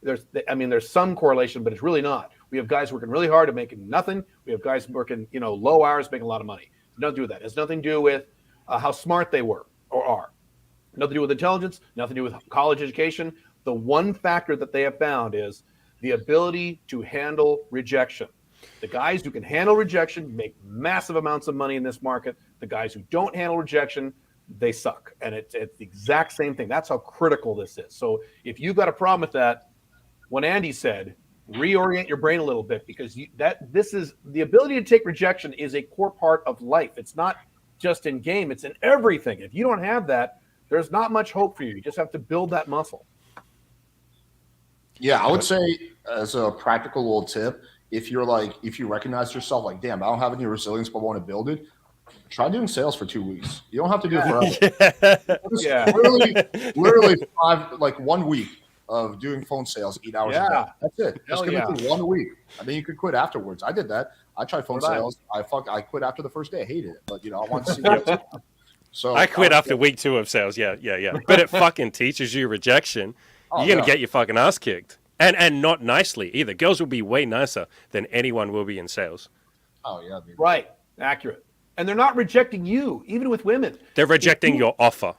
Speaker 2: There's some correlation, but it's really not. We have guys working really hard and making nothing. We have guys working, low hours, making a lot of money. Nothing to do with that. It's nothing to do with how smart they were or are. Nothing to do with intelligence, nothing to do with college education. The one factor that they have found is the ability to handle rejection. The guys who can handle rejection make massive amounts of money in this market. The guys who don't handle rejection, they suck. And it's the exact same thing. That's how critical this is. So if you've got a problem with that, when Andy said, reorient your brain a little bit, because this is the ability to take rejection is a core part of life. It's not just in game, it's in everything. If you don't have that, there's not much hope for you. You just have to build that muscle.
Speaker 1: Yeah, I would say as a practical little tip, if you recognize yourself like, damn, I don't have any resilience but want to build it, try doing sales for 2 weeks. You don't have to do it forever.
Speaker 2: Yeah.
Speaker 1: Literally 1 week of doing phone sales, 8 hours a day. That's it. Just commit to 1 week. I mean, you could quit afterwards. I did that. I tried phone sales. I quit after the first day. I hated it, but I want to see it. So
Speaker 3: I quit after week 2 of sales. Yeah. But it fucking teaches you rejection. You're going to get your fucking ass kicked. And not nicely either. Girls will be way nicer than anyone will be in sales.
Speaker 1: Oh, yeah. Baby.
Speaker 2: Right. Accurate. And they're not rejecting you, even with women.
Speaker 3: They're rejecting your offer.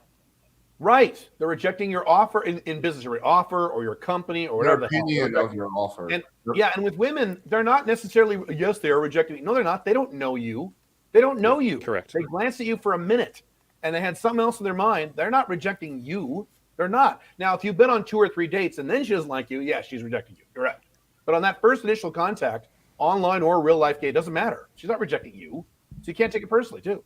Speaker 2: Right. They're rejecting your offer in business, your offer or your company or whatever.
Speaker 1: Their opinion of your offer.
Speaker 2: And with women, they're not necessarily, yes, they are rejecting you. No, they're not. They don't know you. They don't know you.
Speaker 3: Correct.
Speaker 2: They glanced at you for a minute and they had something else in their mind. They're not rejecting you. They're not. Now, if you've been on 2 or 3 dates and then she doesn't like you, yeah, she's rejecting you. Correct. But on that first initial contact, online or real life gay, it doesn't matter. She's not rejecting you. So you can't take it personally, too.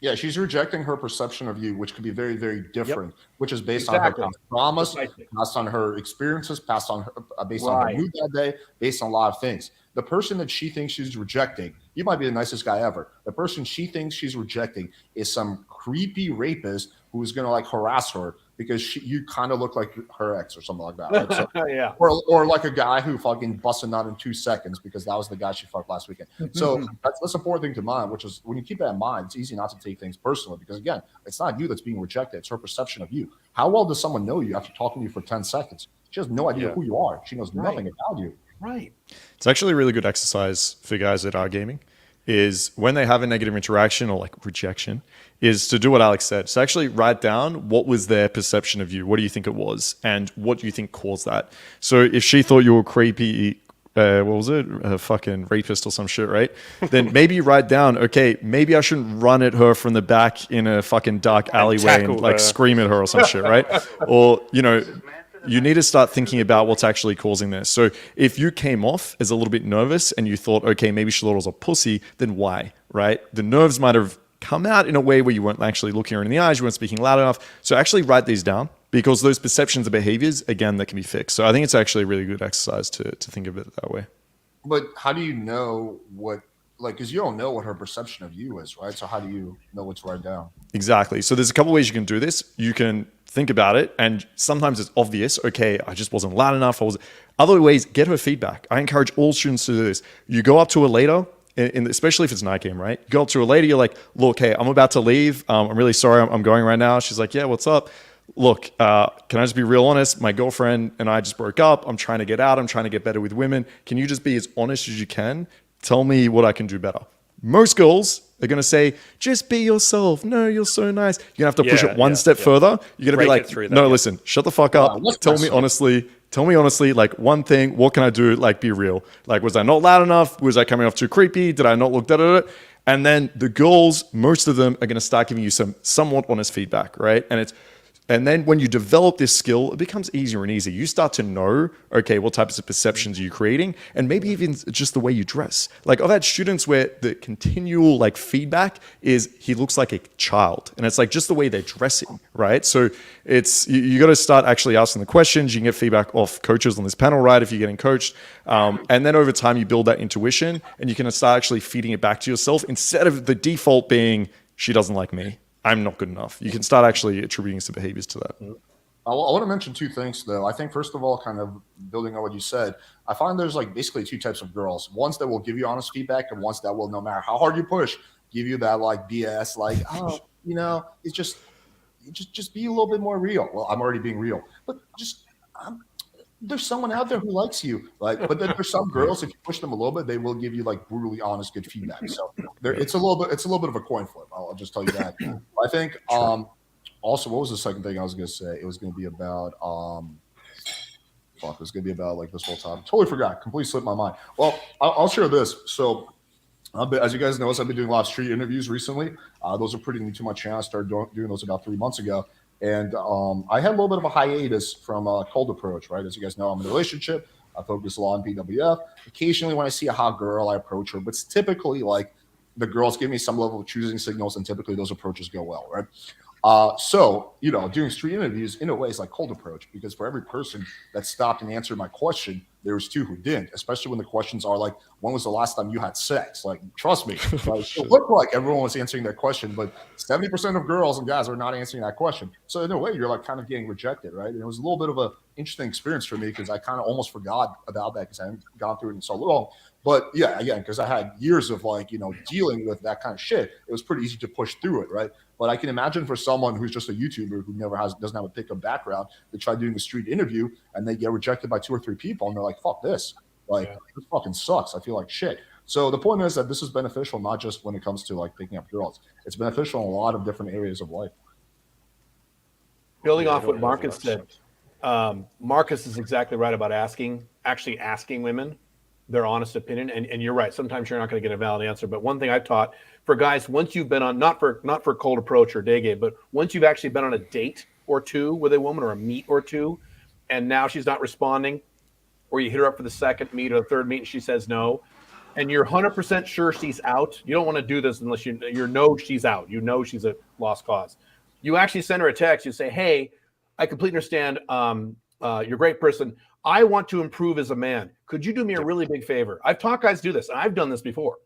Speaker 1: Yeah, she's rejecting her perception of you, which could be very, very different, which is based on her past traumas, passed on her experiences, passed on her, based on her mood that day, based on a lot of things. The person that she thinks she's rejecting, you might be the nicest guy ever. The person she thinks she's rejecting is some creepy rapist who's going to harass her because you kind of look like her ex or something like that. Right? So,
Speaker 2: yeah.
Speaker 1: Or like a guy who fucking busted out in 2 seconds because that was the guy she fucked last weekend. So that's the important thing to mind, which is when you keep that in mind, it's easy not to take things personally because, again, it's not you that's being rejected. It's her perception of you. How well does someone know you after talking to you for 10 seconds? She has no idea who you are. She knows nothing about you.
Speaker 2: Right.
Speaker 4: It's actually a really good exercise for guys that are gaming is when they have a negative interaction or rejection is to do what Alex said. So actually write down what was their perception of you. What do you think it was? And what do you think caused that? So if she thought you were creepy, what was it? A fucking rapist or some shit, right? Then maybe write down, okay, maybe I shouldn't run at her from the back in a fucking dark alleyway and scream at her or some shit, right? Or, you need to start thinking about what's actually causing this. So if you came off as a little bit nervous and you thought, okay, maybe she thought I was a pussy, then why, right? The nerves might have come out in a way where you weren't actually looking her in the eyes, you weren't speaking loud enough. So actually write these down because those perceptions of behaviors, again, that can be fixed. So I think it's actually a really good exercise to think of it that way.
Speaker 1: But how do you know what, like, because you don't know what her perception of you is, right? So how do you know what to write down?
Speaker 4: Exactly. So there's a couple ways you can do this. You can think about it, and sometimes it's obvious. Okay, I just wasn't loud enough. Other ways, get her feedback. I encourage all students to do this. You go up to her later, especially if it's night game, right? You go up to her later. You're like, look, hey, I'm about to leave. I'm really sorry. I'm going right now. She's like, yeah, what's up? Look, can I just be real honest? My girlfriend and I just broke up. I'm trying to get out. I'm trying to get better with women. Can you just be as honest as you can? Tell me what I can do better. Most girls are going to say, just be yourself. No, you're so nice. You're going to have to push it one step further. You're going to be like, no, listen, shut the fuck up. Tell me honestly, like one thing, what can I do? Like, be real. Like, was I not loud enough? Was I coming off too creepy? Did I not look da-da-da? And then the girls, most of them are going to start giving you some somewhat honest feedback, right? And then when you develop this skill, it becomes easier and easier. You start to know, okay, what types of perceptions are you creating? And maybe even just the way you dress. Like, I've had students where the continual like feedback is he looks like a child. And it's like just the way they're dressing, right? So it's, you got to start actually asking the questions. You can get feedback off coaches on this panel, right? If you're getting coached. And then over time, you build that intuition and you can start actually feeding it back to yourself instead of the default being, she doesn't like me. I'm not good enough. You can start actually attributing some behaviors to that.
Speaker 1: I want to mention two things, though. I think, first of all, kind of building on what you said, I find there's like basically two types of girls. Ones that will give you honest feedback and ones that will, no matter how hard you push, give you that like BS, like, oh, it's just be a little bit more real. Well, I'm already being real, but there's someone out there who likes you. Like, but then there's some girls, if you push them a little bit, they will give you like brutally honest, good feedback. So it's a little bit of a coin flip. I'll just tell you that. I think also, what was the second thing I was going to say? It was going to be about it was going to be about like this whole time. Totally forgot. Completely slipped my mind. Well, I'll share this. So as you guys know, I've been doing a lot of street interviews recently. Those are pretty new to my channel. I started doing those about 3 months ago. And I had a little bit of a hiatus from cold approach, right? As you guys know, I'm in a relationship. I focus a lot on PWF. Occasionally, when I see a hot girl, I approach her. But it's typically like the girls give me some level of choosing signals, and typically those approaches go well, right? So, doing street interviews in a way is like cold approach, because for every person that stopped and answered my question, there was two who didn't, especially when the questions are like, when was the last time you had sex? Like, trust me, like, it looked like everyone was answering that question, but 70% of girls and guys are not answering that question. So in a way, you're like kind of getting rejected, right? And it was a little bit of an interesting experience for me because I kind of almost forgot about that because I hadn't gone through it in so long. But yeah, again, because I had years of like, dealing with that kind of shit, it was pretty easy to push through it, right? But I can imagine for someone who's just a YouTuber who doesn't have a pickup background, they try doing a street interview and they get rejected by 2 or 3 people and they're like, fuck this. Like, this fucking sucks. I feel like shit. So the point is that this is beneficial, not just when it comes to like picking up girls. It's beneficial in a lot of different areas of life.
Speaker 2: Building off what Marcus said, Marcus is exactly right about actually asking women their honest opinion. And you're right. Sometimes you're not going to get a valid answer. But one thing I've taught for guys, once you've been on, not for cold approach or day game, but once you've actually been on a date or two with a woman or a meet or two, and now she's not responding, or you hit her up for the second meet or the third meet and she says no, and you're 100% sure she's out. You don't want to do this unless you know she's out. You know she's a lost cause. You actually send her a text. You say, hey, I completely understand. You're a great person. I want to improve as a man. Could you do me a really big favor? I've taught guys do this, and I've done this before.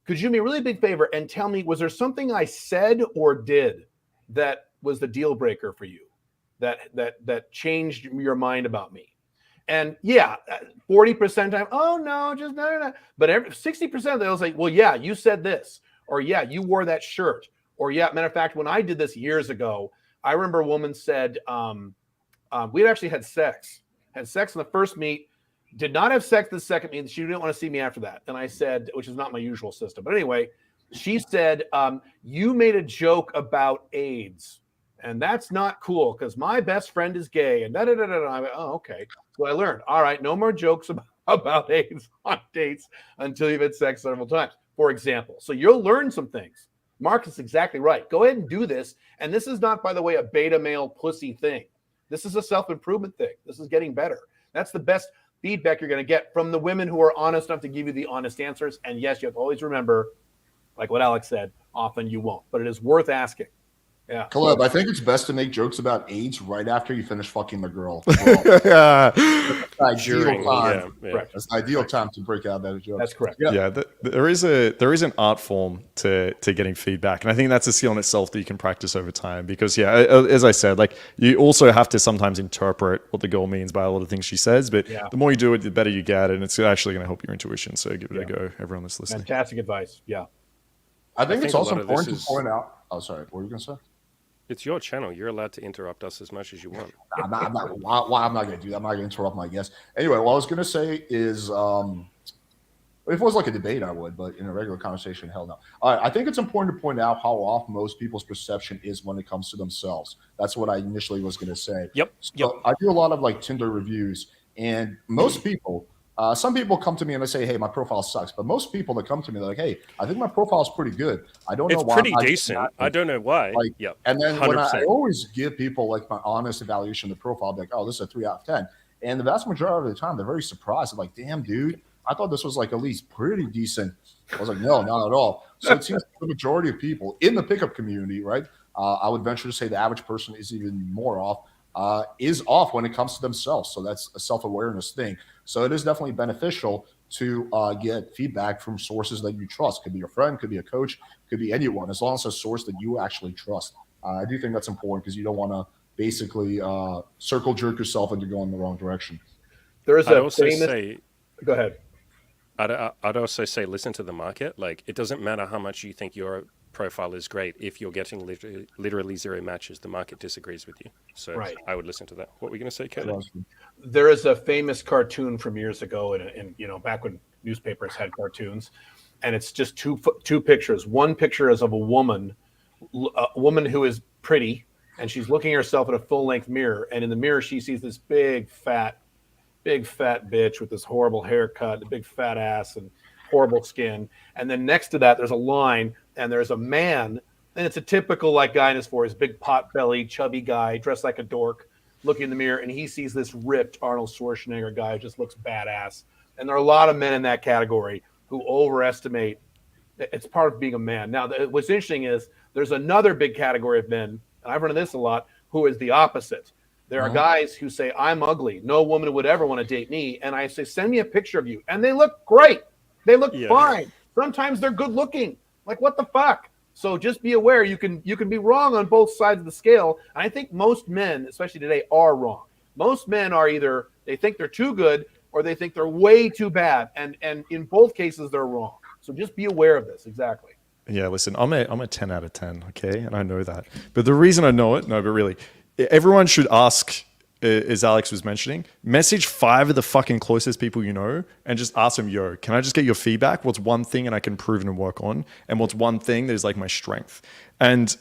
Speaker 2: Could you do me a really big favor and tell me, was there something I said or did that was the deal breaker for you, that changed your mind about me? And yeah, 40% time, oh no, just no. But 60% they'll say, well, yeah, you said this, or yeah, you wore that shirt, or yeah, matter of fact, when I did this years ago, I remember a woman said, we'd actually had sex in the first meet, did not have sex the second meet. She didn't want to see me after that. And I said, which is not my usual system. But anyway, she said, you made a joke about AIDS. And that's not cool because my best friend is gay. And da-da-da-da-da. I went, oh, okay. So I learned, all right, no more jokes about AIDS on dates until you've had sex several times, for example. So you'll learn some things. Marcus is exactly right. Go ahead and do this. And this is not, by the way, a beta male pussy thing. This is a self-improvement thing. This is getting better. That's the best feedback you're going to get from the women who are honest enough to give you the honest answers. And yes, you have to always remember, like what Alex said, often you won't, but it is worth asking. Yeah.
Speaker 1: Caleb, I think it's best to make jokes about AIDS right after you finish fucking the girl. Well,
Speaker 3: During,
Speaker 1: ideal time.
Speaker 3: yeah.
Speaker 2: Correct.
Speaker 1: That's the ideal time to break out that joke.
Speaker 2: That's correct.
Speaker 1: Yeah.
Speaker 4: There is an art form to getting feedback, and I think that's a skill in itself that you can practice over time. Because as I said, like you also have to sometimes interpret what the girl means by a lot of things she says. But the more you do it, the better you get, and it's actually going to help your intuition. So give it a go, everyone that's listening.
Speaker 2: Fantastic advice. Yeah.
Speaker 1: I think it's
Speaker 3: a
Speaker 1: also
Speaker 3: lot of this
Speaker 1: important to point out. Oh, sorry. What were you going to say?
Speaker 3: It's your channel. You're allowed to interrupt us as much as you want.
Speaker 1: I'm not going to do that. I'm not going to interrupt my guest. Anyway, what I was going to say is, if it was like a debate, I would, but in a regular conversation, hell no. All right, I think it's important to point out how off most people's perception is when it comes to themselves. That's what I initially was going to say.
Speaker 3: Yep.
Speaker 1: So I do a lot of like Tinder reviews, and most people, some people come to me and they say, "Hey, my profile sucks," but most people that come to me, they're like, "Hey, I think my profile is pretty good. I don't know
Speaker 3: It's
Speaker 1: why."
Speaker 3: pretty decent. I don't know why.
Speaker 1: Like,
Speaker 3: yep.
Speaker 1: And then when I
Speaker 3: 100%.
Speaker 1: always give people like my honest evaluation of the profile, I'll be like, "Oh, this is a 3 out of 10." And the vast majority of the time, they're very surprised. They're like, "Damn, dude, I thought this was like at least pretty decent." I was like, "No, not at all." So it seems the majority of people in the pickup community, right? I would venture to say the average person is even more off. Is off when it comes to themselves. So that's a self-awareness thing. So it is definitely beneficial to get feedback from sources that you trust. Could be your friend, could be a coach, could be anyone, as long as it's a source that you actually trust. I do think that's important because you don't want to basically circle jerk yourself into going the wrong direction.
Speaker 2: There's
Speaker 3: I'd
Speaker 2: a
Speaker 3: also
Speaker 2: famous.
Speaker 3: say,
Speaker 2: Go ahead.
Speaker 3: I'd also say, listen to the market. Like, it doesn't matter how much you think your profile is great. If you're getting literally zero matches, the market disagrees with you. So
Speaker 2: Right.
Speaker 3: I would listen to that. What were you going to say, Caleb?
Speaker 2: There is a famous cartoon from years ago, and back when newspapers had cartoons, and it's just two pictures. One picture is of a woman who is pretty, and she's looking at herself in a full-length mirror, and in the mirror she sees this big fat bitch with this horrible haircut, a big fat ass, and horrible skin. And then next to that, there's a line, and there's a man, and it's a typical like guy in his 40s, big pot belly, chubby guy, dressed like a dork, looking in the mirror, and he sees this ripped Arnold Schwarzenegger guy who just looks badass. And there are a lot of men in that category who overestimate. It's part of being a man. Now, what's interesting is there's another big category of men, and I've run into this a lot, who is the opposite. There are guys who say, "I'm ugly. No woman would ever want to date me." And I say, "Send me a picture of you." And they look great. They look fine. Sometimes they're good looking. Like, what the fuck? So just be aware you can be wrong on both sides of the scale. And I think most men, especially today, are wrong. Most men are either they think they're too good or they think they're way too bad. And in both cases, they're wrong. So just be aware of this. Exactly.
Speaker 4: Yeah, listen, I'm a 10 out of 10, okay? And I know that. But the reason I know it, but really, everyone should ask, as Alex was mentioning, message 5 of the fucking closest people you know and just ask them, "Yo, can I just get your feedback? What's one thing and I can improve and work on? And what's one thing that is like my strength?" And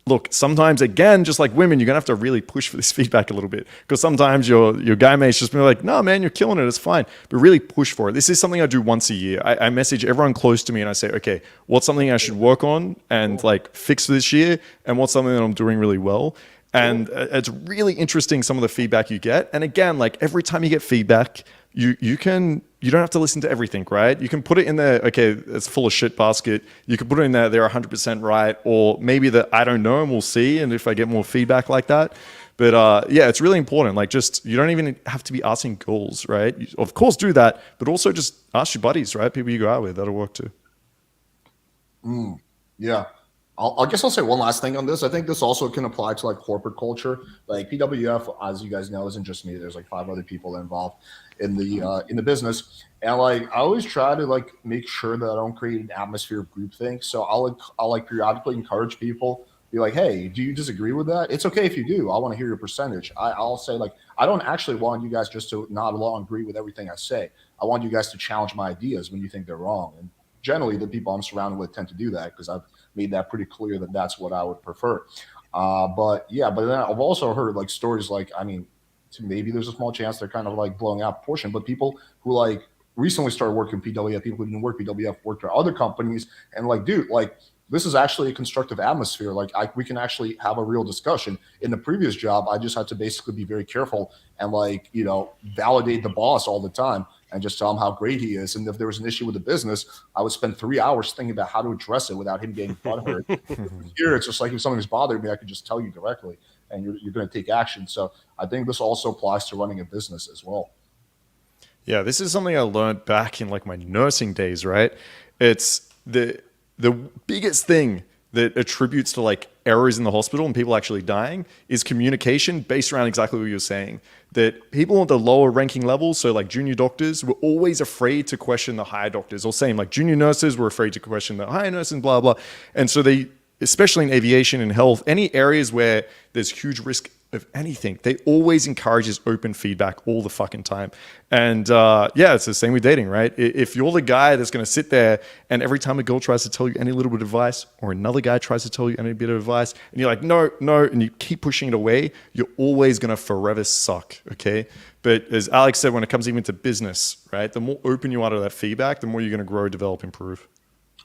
Speaker 4: look, sometimes, again, just like women, you're going to have to really push for this feedback a little bit, because sometimes your guy mate's just be like, "No, man, you're killing it. It's fine." But really push for it. This is something I do once a year. I message everyone close to me and I say, "Okay, what's something I should work on and like fix for this year? And what's something that I'm doing really well?" And it's really interesting, some of the feedback you get. And again, like every time you get feedback, you don't have to listen to everything, right? You can put it in there, okay, it's full of shit basket. You can put it in there, they're 100% right. Or maybe that I don't know and we'll see. And if I get more feedback like that. But yeah, it's really important. Like just, you don't even have to be asking girls, right? You, of course, do that, but also just ask your buddies, right? People you go out with, that'll work too.
Speaker 1: Yeah. I guess I'll say one last thing on this. I think this also can apply to like corporate culture. Like PWF, as you guys know, isn't just me. There's like 5 other people involved in the business, and like I always try to like make sure that I don't create an atmosphere of groupthink. So I'll like periodically encourage people, be like, "Hey, do you disagree with that? It's okay if you do. I want to hear your percentage." I'll say like, I don't actually want you guys just to nod along, agree with everything I say. I want you guys to challenge my ideas when you think they're wrong. And generally, the people I'm surrounded with tend to do that because I've made that pretty clear that that's what I would prefer. But then I've also heard like stories like, I mean, maybe there's a small chance they're kind of like blowing out proportion, but people who like recently started working PWF, people who didn't work PWF, worked for other companies, and like, dude, like this is actually a constructive atmosphere. Like we can actually have a real discussion. In the previous job, I just had to basically be very careful and like, validate the boss all the time. and just tell him how great he is. And if there was an issue with the business, I would spend 3 hours thinking about how to address it without him getting butthurt. Here, it's just like if something's bothering me, I could just tell you directly, and you're going to take action. So I think this also applies to running a business as well.
Speaker 4: Yeah, this is something I learned back in like my nursing days, right? It's the biggest thing that attributes to like errors in the hospital and people actually dying is communication based around exactly what you're saying. That people at the lower ranking levels, so like junior doctors, were always afraid to question the higher doctors, or same like junior nurses were afraid to question the higher nurses and blah, blah. And so they, especially in aviation and health, any areas where there's huge risk of anything, they always encourages open feedback all the fucking time. And yeah, it's the same with dating, right? If you're the guy that's going to sit there and every time a girl tries to tell you any little bit of advice, or another guy tries to tell you any bit of advice, and you're like, no, and you keep pushing it away, you're always going to forever suck, okay? But as Alex said, when it comes even to business, right, the more open you are to that feedback, the more you're going to grow, develop, improve.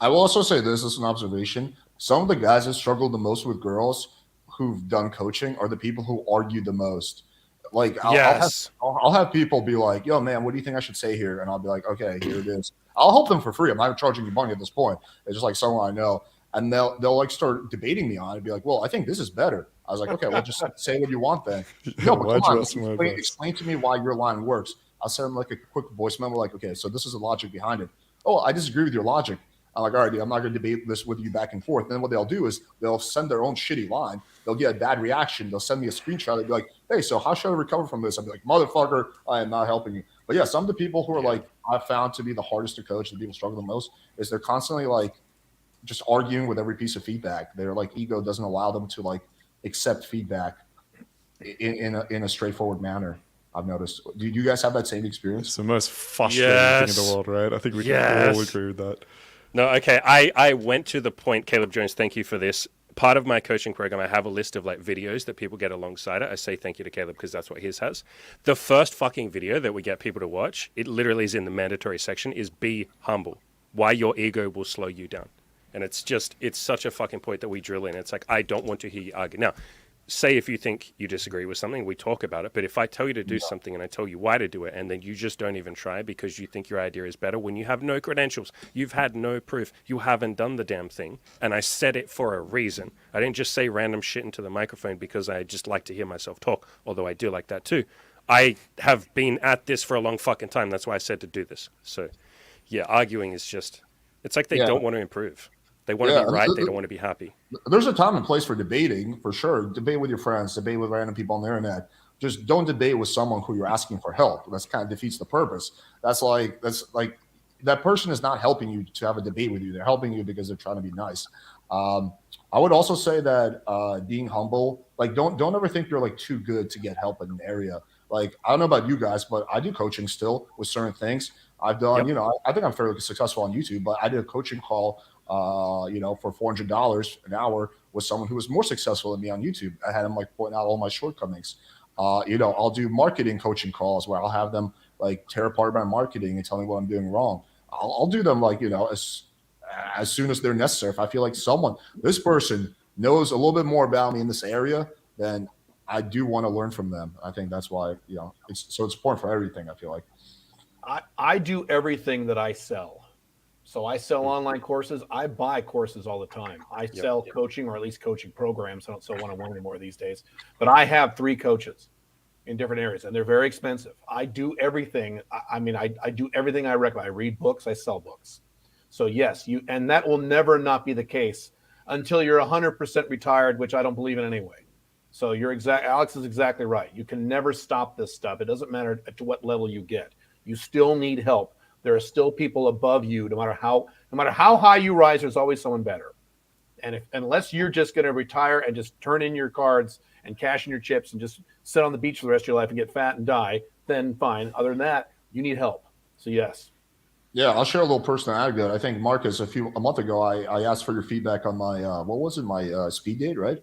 Speaker 1: I will also say this as an observation. Some of the guys that struggle the most with girls who've done coaching are the people who argue the most. Like
Speaker 3: Yes.
Speaker 1: I'll have people be like, yo, man, what do you think I should say here? And I'll be like, okay, here it is. I'll help them for free. I'm not charging you money at this point. It's just like someone I know. And they'll like start debating me on it and be like, well, I think this is better. I was like, okay, well, just say what you want then. No, but come on, explain to me why your line works. I'll send them like a quick voice memo, like, okay, so this is the logic behind it. Oh, I disagree with your logic. I'm like, all right, I'm not going to debate this with you back and forth. And then what they'll do is they'll send their own shitty line. They'll get a bad reaction. They'll send me a screenshot. They'll be like, hey, so how should I recover from this? I'll be like, motherfucker, I am not helping you. But yeah, some of the people who are like, I've found to be the hardest to coach, the people struggle the most, is they're constantly like just arguing with every piece of feedback. Their like ego doesn't allow them to like accept feedback in a straightforward manner. I've noticed. Do you guys have that same experience?
Speaker 4: It's the most frustrating thing in the world, right? I think we can all agree with that.
Speaker 3: No, okay. I went to the point, Caleb Jones, thank you for this. Part of my coaching program, I have a list of like videos that people get alongside it. I say thank you to Caleb because that's what his has. The first fucking video that we get people to watch, it literally is in the mandatory section, is be humble. Why your ego will slow you down. And it's such a fucking point that we drill in. It's like, I don't want to hear you argue. Now, say if you think you disagree with something, we talk about it. But if I tell you to do something and I tell you why to do it, and then you just don't even try because you think your idea is better when you have no credentials, you've had no proof, you haven't done the damn thing, and I said it for a reason. I didn't just say random shit into the microphone because I just like to hear myself talk, although I do like that too. I have been at this for a long fucking time. That's why I said to do this. So, yeah, arguing is just, it's like they don't want to improve. They want to be right. They don't want to be happy.
Speaker 1: There's a time and place for debating, for sure. Debate with your friends, debate with random people on the internet. Just don't debate with someone who you're asking for help. That's kind of defeats the purpose. That's like that person is not helping you to have a debate with you. They're helping you because they're trying to be nice. I would also say that being humble, like don't ever think you're like too good to get help in an area. Like I don't know about you guys, but I do coaching still with certain things. I've done, I think I'm fairly successful on YouTube, but I did a coaching call for $400 an hour with someone who was more successful than me on YouTube. I had him like pointing out all my shortcomings. I'll do marketing coaching calls where I'll have them like tear apart my marketing and tell me what I'm doing wrong. I'll do them like, as soon as they're necessary. If I feel like this person knows a little bit more about me in this area, then I do want to learn from them. I think that's why, it's important for everything. I feel like
Speaker 2: I do everything that I sell. So I sell online courses. I buy courses all the time. I sell coaching, or at least coaching programs. I don't sell one-on-one anymore these days. But I have 3 coaches in different areas, and they're very expensive. I do everything. I do everything I recommend. I read books. I sell books. So yes, and that will never not be the case until you're 100% retired, which I don't believe in anyway. So Alex is exactly right. You can never stop this stuff. It doesn't matter to what level you get. You still need help. There are still people above you. No matter how high you rise, there's always someone better. And unless you're just going to retire and just turn in your cards and cash in your chips and just sit on the beach for the rest of your life and get fat and die, then fine. Other than that, you need help. So yes.
Speaker 1: Yeah, I'll share a little personal anecdote. I think Marcus, a month ago, I asked for your feedback on my my speed date, right?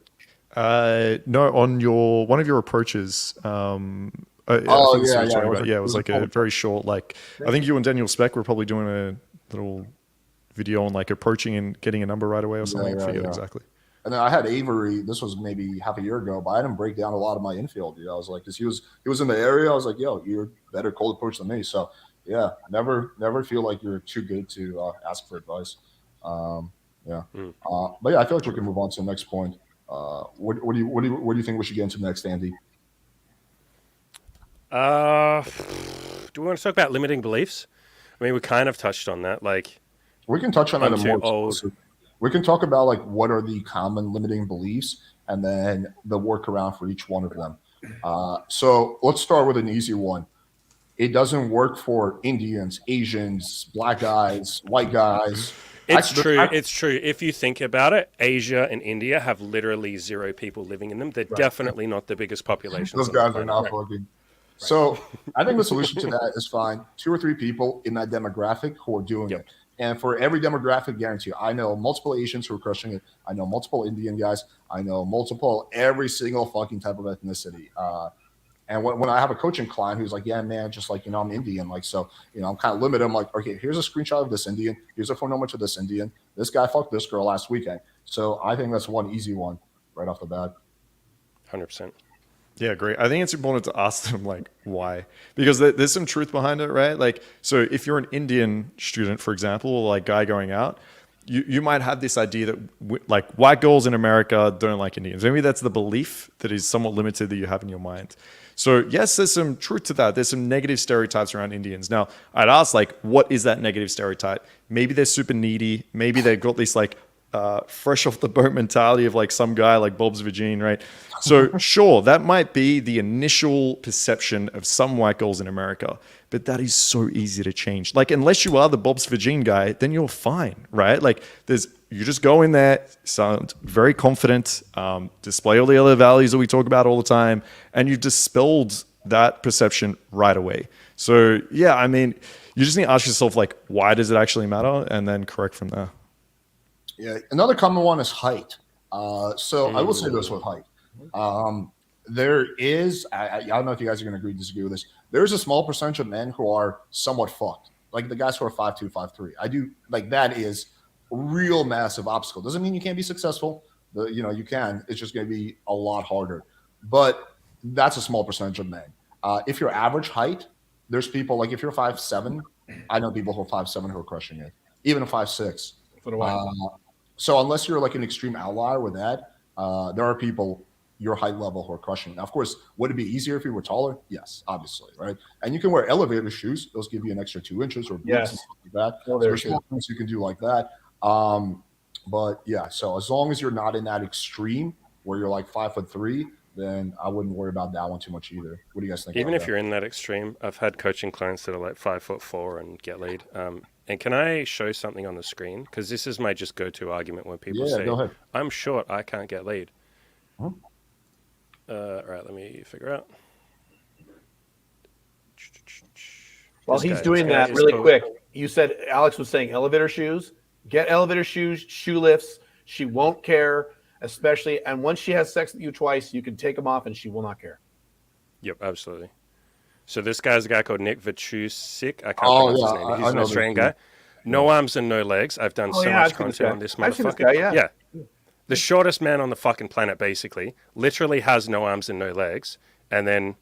Speaker 4: No, on one of your approaches. It was like a very short, like I think you and Daniel Speck were probably doing a little video on like approaching and getting a number right away or something. I forget exactly.
Speaker 1: And then I had Avery. This was maybe half a year ago, but I had him break down a lot of my infield. I was like, because he was in the area. I was like, yo, you're better cold approach than me. So yeah, never feel like you're too good to ask for advice. Um, yeah,
Speaker 3: Mm.
Speaker 1: but yeah, I feel like we can move on to the next point. What do you think we should get into next, Andy?
Speaker 3: Uh, do we want to talk about limiting beliefs? I mean, we kind of touched on that. Like,
Speaker 1: We can touch on it
Speaker 3: I'm
Speaker 1: in
Speaker 3: too
Speaker 1: more
Speaker 3: old.
Speaker 1: explicit. We can talk about like what are the common limiting beliefs, and then the workaround for each one of them. So let's start with an easy one. It doesn't work for Indians, Asians, black guys, white guys.
Speaker 3: It's
Speaker 1: Actually,
Speaker 3: true. It's true. If you think about it, Asia and India have literally zero people living in them. They're
Speaker 2: Right.
Speaker 3: definitely not the biggest populations
Speaker 1: those
Speaker 3: on the
Speaker 1: guys are
Speaker 3: planet.
Speaker 1: not
Speaker 2: Right.
Speaker 1: fucking. So I think the solution to that is find 2 or 3 people in that demographic who are doing
Speaker 3: Yep.
Speaker 1: it. And for every demographic, guarantee you, I know multiple Asians who are crushing it. I know multiple Indian guys. I know multiple every single fucking type of ethnicity. And when I have a coaching client who's like, yeah, man, just like, I'm Indian. Like, so, I'm kind of limited. I'm like, okay, here's a screenshot of this Indian. Here's a phone number to this Indian. This guy fucked this girl last weekend. So I think that's one easy one right off the bat.
Speaker 3: 100%.
Speaker 4: Yeah, great. I think it's important to ask them like why, because there's some truth behind it, right? Like, so if you're an Indian student, for example, or like guy going out, you might have this idea that like white girls in America don't like Indians. Maybe that's the belief that is somewhat limited that you have in your mind. So yes, there's some truth to that. There's some negative stereotypes around Indians. Now, I'd ask like, what is that negative stereotype? Maybe they're super needy. Maybe they've got this like fresh off the boat mentality of like some guy like Bob's Virgin, right? So sure, that might be the initial perception of some white girls in America, but that is so easy to change. Like unless you are the Bob's Virgin guy, then you're fine, right? Like you just go in there, sound very confident, display all the other values that we talk about all the time, and you've dispelled that perception right away. So yeah, I mean, you just need to ask yourself like, why does it actually matter, and then correct from there.
Speaker 1: Yeah, another common one is height. So I will say this with height. There is, I don't know if you guys are going to agree or disagree with this. There's a small percentage of men who are somewhat fucked, like the guys who are 5'2", 5'3". I do like that is a real massive obstacle. Doesn't mean you can't be successful. You can. It's just going to be a lot harder. But that's a small percentage of men. If you're average height, there's people like if you're 5'7", I know people who are 5'7" who are crushing it. Even a 5'6".
Speaker 2: So do I.
Speaker 1: So unless you're like an extreme outlier with that, there are people your height level who are crushing it. Now, of course, would it be easier if you were taller? Yes, obviously, right? And you can wear elevator shoes; those give you an extra 2 inches or boots
Speaker 2: Yes.
Speaker 1: and stuff like that. So
Speaker 2: Elevator
Speaker 1: there's small things you can do like that. But yeah, so as long as you're not in that extreme where you're like 5'3", then I wouldn't worry about that one too much either. What do you guys think?
Speaker 3: Even
Speaker 1: about
Speaker 3: if you're in that extreme, I've had coaching clients that are like 5'4" and get laid. And can I show something on the screen? Because this is my just go-to argument when people
Speaker 1: Yeah,
Speaker 3: say,
Speaker 1: go ahead.
Speaker 3: "I'm short, I can't get laid."
Speaker 1: Huh?
Speaker 3: All right, let me figure out.
Speaker 2: While
Speaker 3: This
Speaker 2: he's
Speaker 3: guy-
Speaker 2: doing
Speaker 3: this guy
Speaker 2: that
Speaker 3: is
Speaker 2: really
Speaker 3: called-
Speaker 2: quick, you said Alex was saying elevator shoes. Get elevator shoes, shoe lifts. She won't care, especially. And once she has sex with you twice, you can take them off and she will not care.
Speaker 3: Yep, absolutely. So this guy's a guy called Nick Vachusik. I can't
Speaker 1: Oh,
Speaker 3: pronounce his
Speaker 1: yeah,
Speaker 3: name.
Speaker 1: I
Speaker 3: He's an
Speaker 1: know this
Speaker 3: Australian
Speaker 1: dude.
Speaker 3: guy. No arms and no legs. I've done
Speaker 2: Oh,
Speaker 3: so
Speaker 2: yeah,
Speaker 3: much
Speaker 2: I've seen this
Speaker 3: content
Speaker 2: guy.
Speaker 3: on this
Speaker 2: I've seen this
Speaker 3: motherfucker.
Speaker 2: guy, yeah.
Speaker 3: The shortest man on the fucking planet, basically. Literally has no arms and no legs. And then,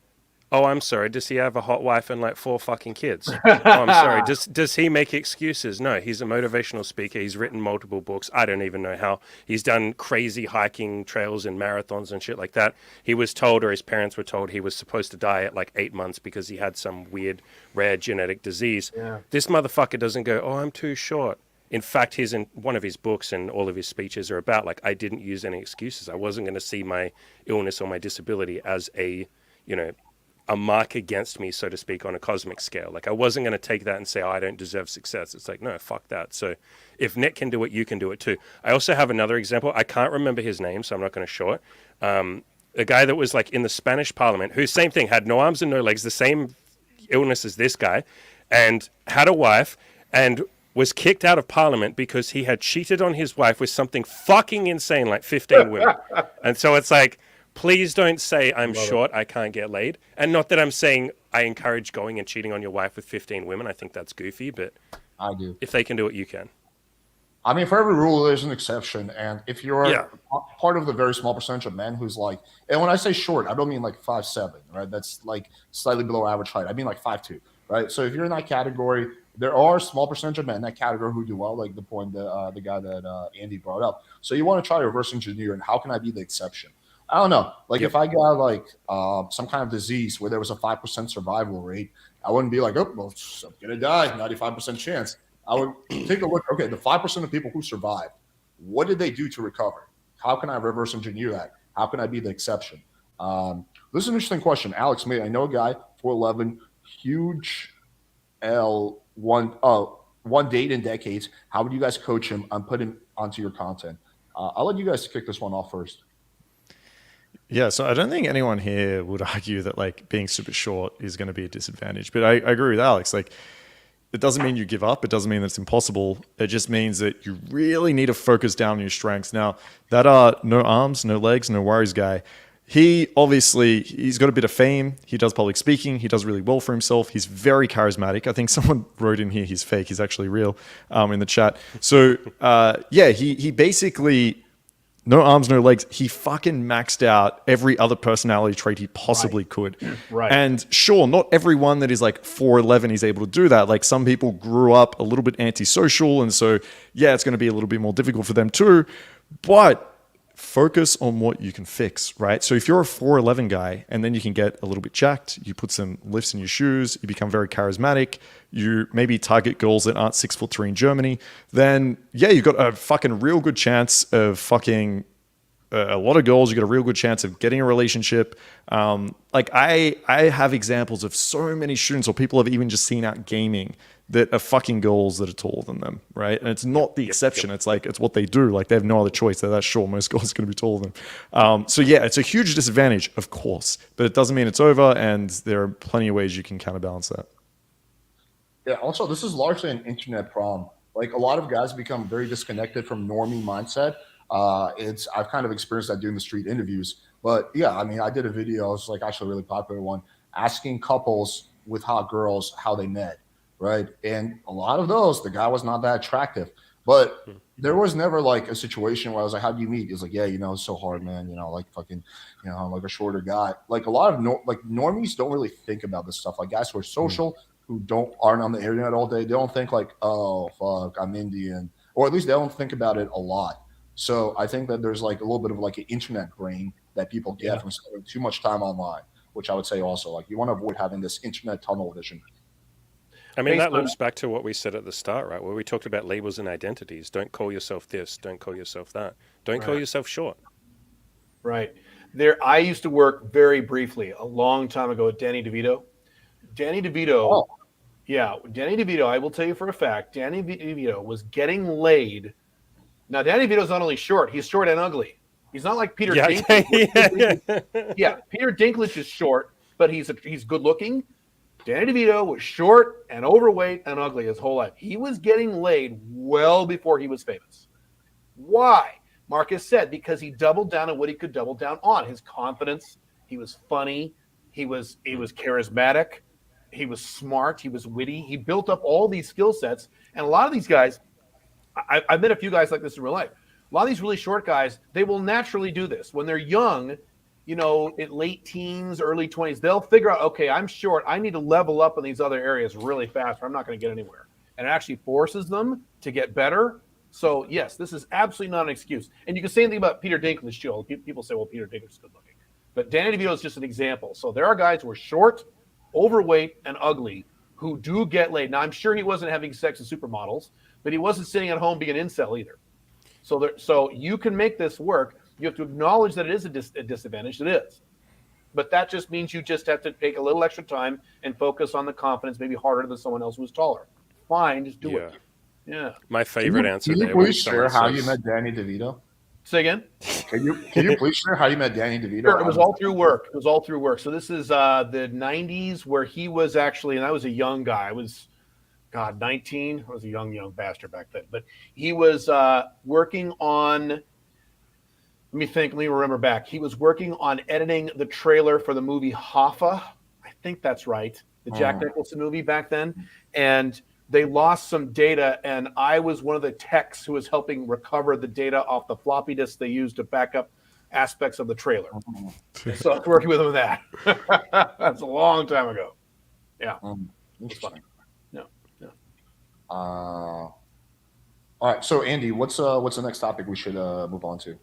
Speaker 3: oh, I'm sorry, does he have a hot wife and like 4 fucking kids? Oh, I'm sorry, does he make excuses? No, he's a motivational speaker. He's written multiple books. I don't even know how. He's done crazy hiking trails and marathons and shit like that. He was told, or his parents were told, he was supposed to die at like 8 months because he had some weird, rare genetic disease.
Speaker 2: Yeah.
Speaker 3: This motherfucker doesn't go, oh, I'm too short. In fact, he's in one of his books and all of his speeches are about like, I didn't use any excuses. I wasn't going to see my illness or my disability as a mark against me, so to speak, on a cosmic scale. Like I wasn't going to take that and say, oh, I don't deserve success. It's like, no, fuck that. So if Nick can do it, you can do it too. I also have another example. I can't remember his name, so I'm not going to show it. A guy that was like in the Spanish parliament, who same thing, had no arms and no legs, the same illness as this guy, and had a wife and was kicked out of parliament because he had cheated on his wife with something fucking insane, like 15 women. And so it's like, please don't say I'm short, I can't get laid. And not that I'm saying I encourage going and cheating on your wife with 15 women. I think that's goofy, but
Speaker 1: I do.
Speaker 3: if they can do it, you can.
Speaker 1: I mean, for every rule, there's an exception. And if you're
Speaker 3: Yeah.
Speaker 1: part of the very small percentage of men who's like, and when I say short, I don't mean like 5'7", right? That's like slightly below average height. I mean like 5'2". right? So if you're in that category, there are a small percentage of men in that category who do well, like the point that the guy that Andy brought up. So you want to try to reverse engineer, and how can I be the exception? I don't know. Like
Speaker 3: Yep.
Speaker 1: if I got like some kind of disease where there was a 5% survival rate, I wouldn't be like, oh, well, I'm gonna die, 95% chance. I would take a look. Okay, the 5% of people who survived, what did they do to recover? How can I reverse engineer that? How can I be the exception? This is an interesting question. Alex made. I know a guy, 4'11", huge L, one date in decades. How would you guys coach him on putting onto your content? I'll let you guys kick this one off first.
Speaker 4: Yeah, so I don't think anyone here would argue that like being super short is going to be a disadvantage. But I agree with Alex. Like, it doesn't mean you give up. It doesn't mean that it's impossible. It just means that you really need to focus down on your strengths. Now, that no arms, no legs, no worries guy, he's got a bit of fame. He does public speaking. He does really well for himself. He's very charismatic. I think someone wrote in here he's fake. He's actually real in the chat. So, he basically... no arms, no legs. He fucking maxed out every other personality trait he possibly could.
Speaker 2: Right.
Speaker 4: And sure, not everyone that is like 4'11" is able to do that. Like some people grew up a little bit antisocial. And so, yeah, it's going to be a little bit more difficult for them too. But focus on what you can fix, right? So if you're a 4'11" guy and then you can get a little bit jacked, you put some lifts in your shoes, you become very charismatic, you maybe target girls that aren't 6'3" in Germany, then yeah, you've got a fucking real good chance of fucking a lot of girls. You got a real good chance of getting a relationship. Like I have examples of so many students or people have even just seen out gaming that are fucking girls that are taller than them, right? And it's not the exception. It's like, it's what they do. Like they have no other choice. They're that short. Most girls are going to be taller than them. So yeah, it's a huge disadvantage, of course, but it doesn't mean it's over. And there are plenty of ways you can counterbalance that.
Speaker 1: Yeah. Also, this is largely an internet problem. Like a lot of guys become very disconnected from normie mindset. I've kind of experienced that doing the street interviews. But yeah, I mean, I did a video. It's like actually a really popular one, asking couples with hot girls how they met, right? And a lot of those, the guy was not that attractive. But there was never like a situation where I was like, "How do you meet?" He's like, "Yeah, it's so hard, man. Like fucking, I'm like a shorter guy." Like a lot of normies don't really think about this stuff. Like guys who are social, who aren't on the internet all day, they don't think like, "Oh fuck, I'm Indian," or at least they don't think about it a lot. So I think that there's like a little bit of like an internet brain that people get from spending too much time online, which I would say also like you want to avoid having this internet tunnel vision.
Speaker 3: I mean, that loops back to what we said at the start, right? Where we talked about labels and identities. Don't call yourself this. Don't call yourself that. Don't call yourself short.
Speaker 2: Right. I used to work very briefly a long time ago with Danny DeVito. Danny DeVito, Danny DeVito, I will tell you for a fact, Danny DeVito was getting laid. Now, Danny DeVito's not only short, he's short and ugly. He's not like Peter Dinklage. Yeah, Peter Dinklage is short, but he's good looking. Danny DeVito was short and overweight and ugly his whole life. He was getting laid well before he was famous. Why? Marcus said because he doubled down on what he could double down on. His confidence. He was funny. He was charismatic. He was smart. He was witty. He built up all these skill sets. And a lot of these guys, I've met a few guys like this in real life. A lot of these really short guys, they will naturally do this. When they're young, at late teens, early 20s, they'll figure out, okay, I'm short. I need to level up in these other areas really fast or I'm not going to get anywhere. And it actually forces them to get better. So, yes, this is absolutely not an excuse. And you can say anything about Peter Dinklage, too. People say, well, Peter Dinklage is good looking. But Danny DeVito is just an example. So there are guys who are short, overweight, and ugly who do get laid. Now, I'm sure he wasn't having sex with supermodels, but he wasn't sitting at home being an incel either. So you can make this work. You have to acknowledge that it is a disadvantage. It is. But that just means you just have to take a little extra time and focus on the confidence, maybe harder than someone else who's taller. Fine, just do it. Yeah.
Speaker 3: My favorite answer.
Speaker 1: Can you please share how you met Danny DeVito?
Speaker 2: Say again?
Speaker 1: Can you please share how you met Danny DeVito?
Speaker 2: Sure, it was all through work. So this is the 90s where he was actually, and I was a young guy. I was, 19. I was a young bastard back then. But he was working on, let me remember back. He was working on editing the trailer for the movie Hoffa. I think that's right. The Jack Nicholson movie back then. And they lost some data, and I was one of the techs who was helping recover the data off the floppy disk they used to back up aspects of the trailer. So I was working with him with that. That's a long time ago. Yeah.
Speaker 1: Interesting.
Speaker 2: No, no.
Speaker 1: All right. So Andy, what's the next topic we should move on to?
Speaker 3: Do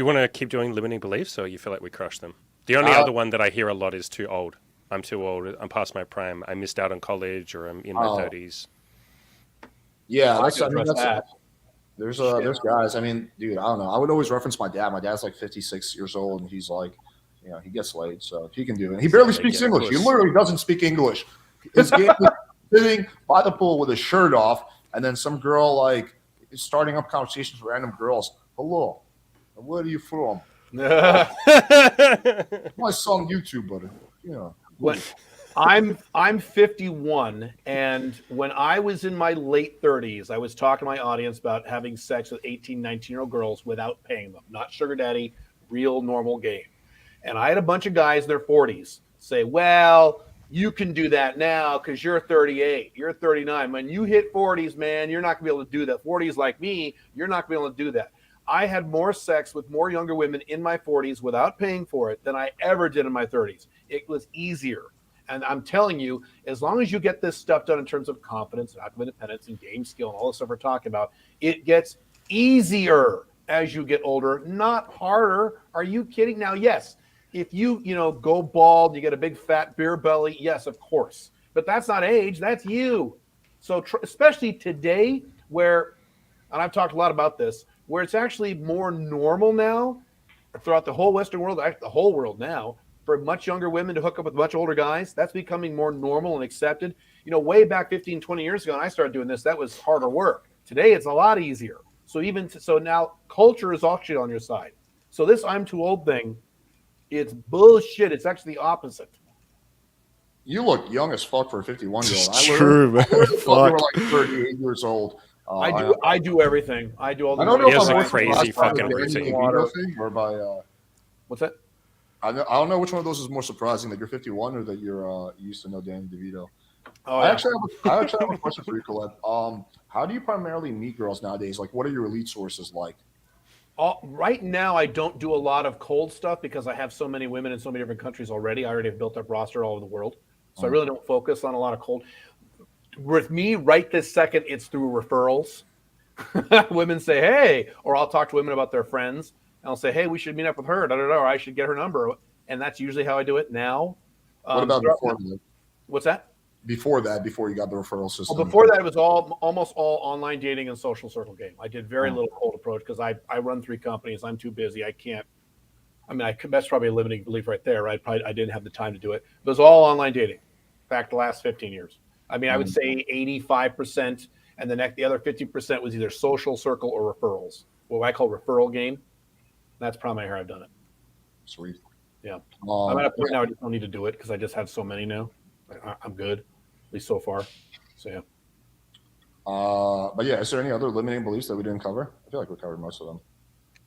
Speaker 3: you want to keep doing limiting beliefs, or you feel like we crushed them? The only other one that I hear a lot is too old. I'm too old. I'm past my prime. I missed out on college, or I'm in my 30s.
Speaker 1: Yeah,
Speaker 2: I can address that.
Speaker 1: There's guys. I mean, dude, I don't know. I would always reference my dad. My dad's like 56 years old, and he's like, he gets laid, so he can do it. He barely speaks English. He literally doesn't speak English. His game is sitting by the pool with his shirt off, and then some girl like is starting up conversations with random girls. Hello, where are you from? My son YouTube, buddy. Yeah.
Speaker 2: When I'm 51, and when I was in my late 30s, I was talking to my audience about having sex with 18, 19-year-old girls without paying them, not sugar daddy, real normal game. And I had a bunch of guys in their 40s say, well, you can do that now because you're 38, you're 39. When you hit 40s, man, you're not going to be able to do that. 40s like me, you're not going to be able to do that. I had more sex with more younger women in my 40s without paying for it than I ever did in my 30s. It was easier. And I'm telling you, as long as you get this stuff done in terms of confidence and active independence and game skill and all the stuff we're talking about, it gets easier as you get older, not harder. Are you kidding? Now, yes, if you go bald, you get a big fat beer belly, yes, of course. But that's not age, that's you. So especially today where, and I've talked a lot about this, where it's actually more normal now throughout the whole Western world, the whole world now, for much younger women to hook up with much older guys. That's becoming more normal and accepted. Way back 15, 20 years ago, when I started doing this, that was harder work. Today, it's a lot easier. So now culture is actually on your side. So this I'm too old thing, it's bullshit. It's actually the opposite.
Speaker 1: You look young as fuck for a 51-year-old.
Speaker 4: It's true, man.
Speaker 1: I thought you were like 38 years old.
Speaker 2: I do everything. I do all the.
Speaker 1: I don't know
Speaker 3: He
Speaker 1: if
Speaker 3: has
Speaker 1: I'm
Speaker 3: a
Speaker 1: more
Speaker 3: crazy
Speaker 1: surprised by
Speaker 3: fucking
Speaker 1: the
Speaker 3: routine.
Speaker 1: video thing or by.
Speaker 2: What's that?
Speaker 1: I don't know which one of those is more surprising, that you're 51 or that you used to know Danny DeVito.
Speaker 2: Oh,
Speaker 1: I
Speaker 2: yeah.
Speaker 1: actually have a question for you, Colette. How do you primarily meet girls nowadays? Like, what are your elite sources like?
Speaker 2: Right now, I don't do a lot of cold stuff because I have so many women in so many different countries already. I already have built up roster all over the world. So I really don't focus on a lot of cold. With me, right this second, it's through referrals. Women say, hey, or I'll talk to women about their friends. And I'll say, hey, we should meet up with her, or I should get her number. And that's usually how I do it now.
Speaker 1: What about before that?
Speaker 2: What's that?
Speaker 1: Before you got the referral system.
Speaker 2: Well, before that, it was almost all online dating and social circle game. I did very little cold approach because I run 3 companies. I'm too busy. I can't. I mean, that's probably a limiting belief right there, right? I didn't have the time to do it. It was all online dating. In fact, the last 15 years. I mean, I would say 85%, and the other 50% was either social circle or referrals. What I call referral game. That's probably how I've done it.
Speaker 1: Sweet.
Speaker 2: Yeah. I'm at a point now I just don't need to do it because I just have so many now. I'm good, at least so far. So yeah.
Speaker 1: But yeah, is there any other limiting beliefs that we didn't cover? I feel like we covered most of them.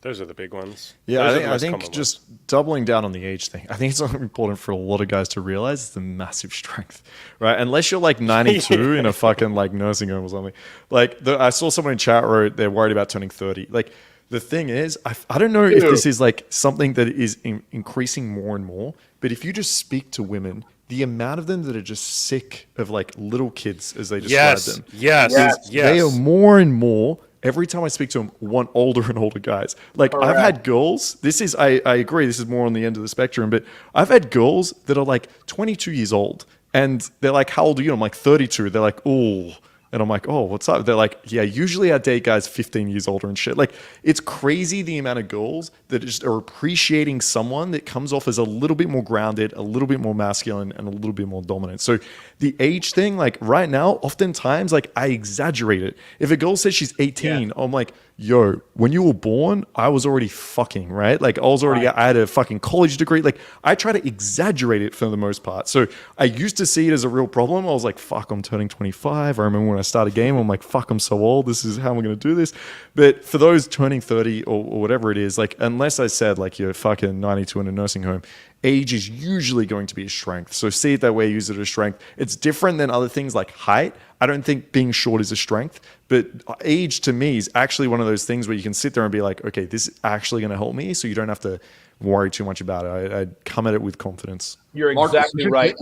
Speaker 3: Those are the big ones.
Speaker 4: Yeah, I think just doubling down on the age thing. I think it's important for a lot of guys to realize it's a massive strength, right? Unless you're like 92 in a fucking like nursing home or something. Like I saw someone in chat wrote they're worried about turning 30. Like the thing is, I don't know if this is like something that is increasing more and more, but if you just speak to women, the amount of them that are just sick of like little kids, as they describe them.
Speaker 3: Yes.
Speaker 4: They are more and more. Every time I speak to them, want older and older guys. Like I've had girls, I agree, this is more on the end of the spectrum, but I've had girls that are like 22 years old and they're like, how old are you? I'm like 32. They're like, oh. And I'm like, oh, what's up? They're like, yeah, usually I date guys 15 years older and shit. Like, it's crazy the amount of girls that just are appreciating someone that comes off as a little bit more grounded, a little bit more masculine, and a little bit more dominant. So the age thing, like right now, oftentimes, like I exaggerate it. If a girl says she's 18, I'm like, yo, when you were born, I was already fucking, right? Like I had a fucking college degree. Like I try to exaggerate it for the most part. So I used to see it as a real problem. I was like, fuck, I'm turning 25. I remember when I started a game, I'm like, fuck, I'm so old. This is how am I going to do this? But for those turning 30 or whatever it is, like unless I said like you're fucking 92 in a nursing home, age is usually going to be a strength. So see it that way, use it as a strength. It's different than other things like height. I don't think being short is a strength, but age to me is actually one of those things where you can sit there and be like, okay, this is actually going to help me. So you don't have to worry too much about it. I come at it with confidence.
Speaker 2: You're exactly right.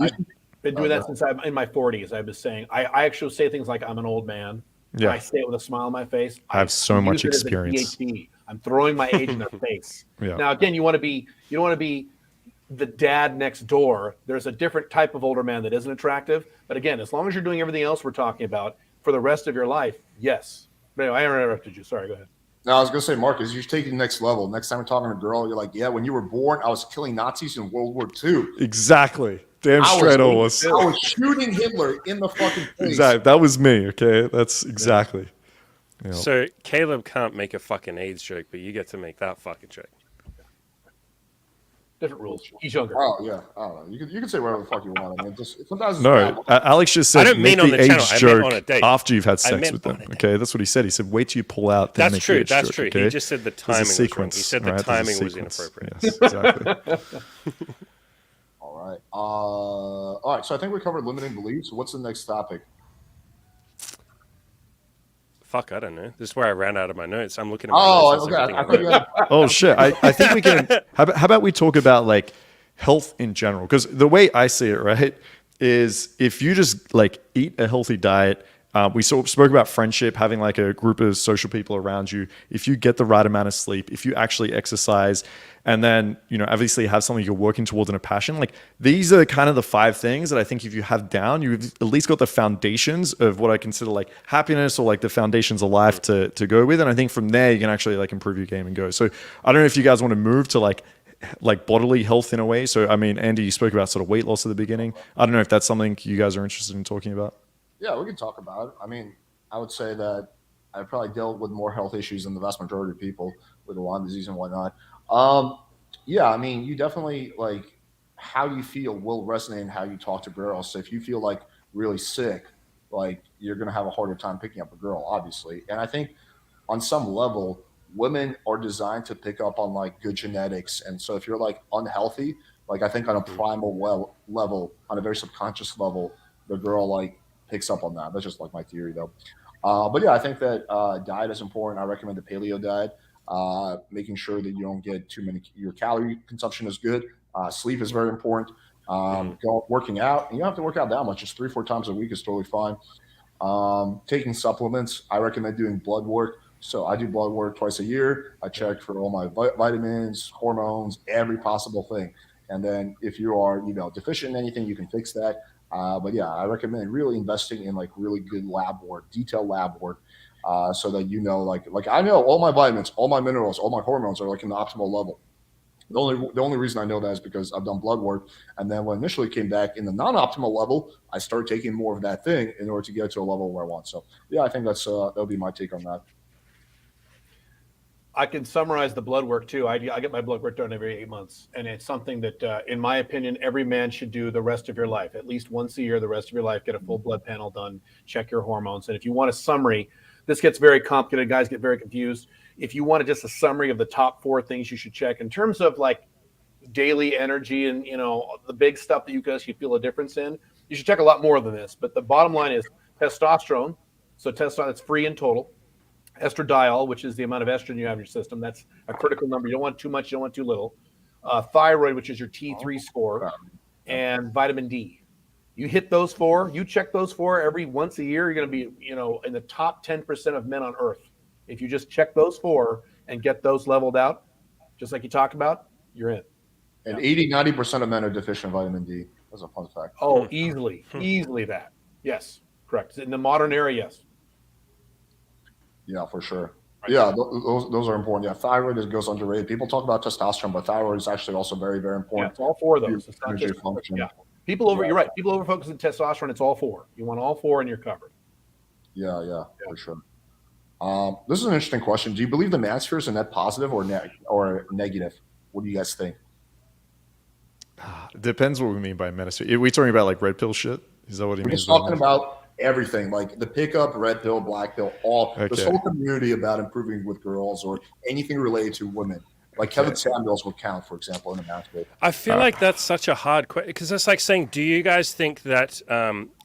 Speaker 2: Been doing that since I'm in my 40s. I've been saying I actually say things like I'm an old man.
Speaker 4: Yeah.
Speaker 2: I say it with a smile on my face.
Speaker 4: I have so much
Speaker 2: use it as a
Speaker 4: experience.
Speaker 2: PhD. I'm throwing my age in their face.
Speaker 4: Yeah.
Speaker 2: Now again, you don't want to be the dad next door. There's a different type of older man that isn't attractive. But again, as long as you're doing everything else we're talking about for the rest of your life, yes. But anyway, I interrupted you. Sorry, go ahead.
Speaker 1: No, I was going to say, Marcus, you should take it to the next level. Next time we're talking to a girl, you're like, yeah, when you were born, I was killing Nazis in World War II.
Speaker 4: Exactly. Damn straight I was.
Speaker 1: I was shooting Hitler in the fucking face.
Speaker 4: Exactly. That was me, okay? That's exactly.
Speaker 3: Yeah. So Caleb can't make a fucking AIDS joke, but you get to make that fucking joke.
Speaker 2: Different rules. He's younger.
Speaker 1: Oh yeah, I don't know. You can say whatever the fuck you want. I mean, sometimes
Speaker 4: no. Alex just said make the age joke after you've had sex with them. Okay, that's what he said. He said wait till you pull out. Then
Speaker 3: that's true. That's
Speaker 4: joke,
Speaker 3: true.
Speaker 4: Okay?
Speaker 3: He just said the timing was wrong. He said the timing was inappropriate.
Speaker 4: Yes, exactly.
Speaker 1: All right. All right. So I think we covered limiting beliefs. What's the next topic?
Speaker 3: Fuck, I don't know. This is where I ran out of my notes. I'm looking at
Speaker 1: my
Speaker 3: notes.
Speaker 1: Okay.
Speaker 4: Oh shit! I think we can. How about we talk about like health in general? Because the way I see it, right, is if you just like eat a healthy diet. We spoke about friendship, having like a group of social people around you. If you get the right amount of sleep, if you actually exercise, and then, obviously have something you're working towards in a passion, like these are kind of the 5 things that I think if you have down, you've at least got the foundations of what I consider like happiness or like the foundations of life to go with. And I think from there, you can actually like improve your game and go. So I don't know if you guys want to move to like bodily health in a way. So, I mean, Andy, you spoke about sort of weight loss at the beginning. I don't know if that's something you guys are interested in talking about.
Speaker 1: Yeah, we can talk about it. I mean, I would say that I probably dealt with more health issues than the vast majority of people with Lyme disease and whatnot. Yeah, I mean, you definitely like how you feel will resonate in how you talk to girls. So if you feel like really sick, like you're going to have a harder time picking up a girl, obviously. And I think on some level, women are designed to pick up on like good genetics. And so if you're like unhealthy, like I think on a primal level, on a very subconscious level, the girl like picks up on that. That's just like my theory though. But yeah, I think that diet is important. I recommend the paleo diet, making sure that you don't get too many, your calorie consumption is good. Sleep is very important. Working out, and you don't have to work out that much. Just 3-4 times a week is totally fine. Taking supplements, I recommend doing blood work. So I do blood work twice a year. I check for all my vitamins, hormones, every possible thing. And then if you are, deficient in anything, you can fix that. But yeah, I recommend really investing in like really good lab work, detailed lab work, so that like I know all my vitamins, all my minerals, all my hormones are like in the optimal level. The only reason I know that is because I've done blood work, and then when initially came back in the non-optimal level, I started taking more of that thing in order to get to a level where I want. So yeah, I think that'll be my take on that.
Speaker 2: I can summarize the blood work too. I get my blood work done every 8 months, and it's something that, in my opinion, every man should do the rest of your life. At least once a year, the rest of your life, get a full blood panel done, check your hormones. And if you want a summary, this gets very complicated. Guys get very confused. If you want just a summary of the top 4 things you should check in terms of like daily energy and the big stuff that you guys should feel a difference in, you should check a lot more than this. But the bottom line is testosterone. So testosterone, that's free in total. Estradiol, which is the amount of estrogen you have in your system. That's a critical number. You don't want too much. You don't want too little. Thyroid, which is your T3 score, and vitamin D. You hit those 4. You check those 4 every once a year. You're going to be, in the top 10% of men on Earth. If you just check those 4 and get those leveled out, just like you talked about, you're in.
Speaker 1: And 80-90% of men are deficient in vitamin D. That's a fun fact.
Speaker 2: Oh, easily that. Yes, correct. In the modern era, yes.
Speaker 1: Yeah, for sure. Right. Yeah, those are important. Yeah, thyroid goes underrated. People talk about testosterone, but thyroid is actually also very, very important.
Speaker 2: Yeah, it's all 4 of those. It's not just function. Yeah. You're right. People over focus on testosterone. It's all 4. You want all 4 and you're covered.
Speaker 1: Yeah, for sure. This is an interesting question. Do you believe the manosphere is a net positive or negative? What do you guys think?
Speaker 4: It depends what we mean by manosphere. Are we talking about like red pill shit? Is that what he means?
Speaker 1: We're talking about everything, like the pickup, red pill, black pill, this whole community about improving with girls or anything related to women. Like Kevin Samuels would count, for example, in the manosphere.
Speaker 3: I feel like that's such a hard question because it's like saying, do you guys think that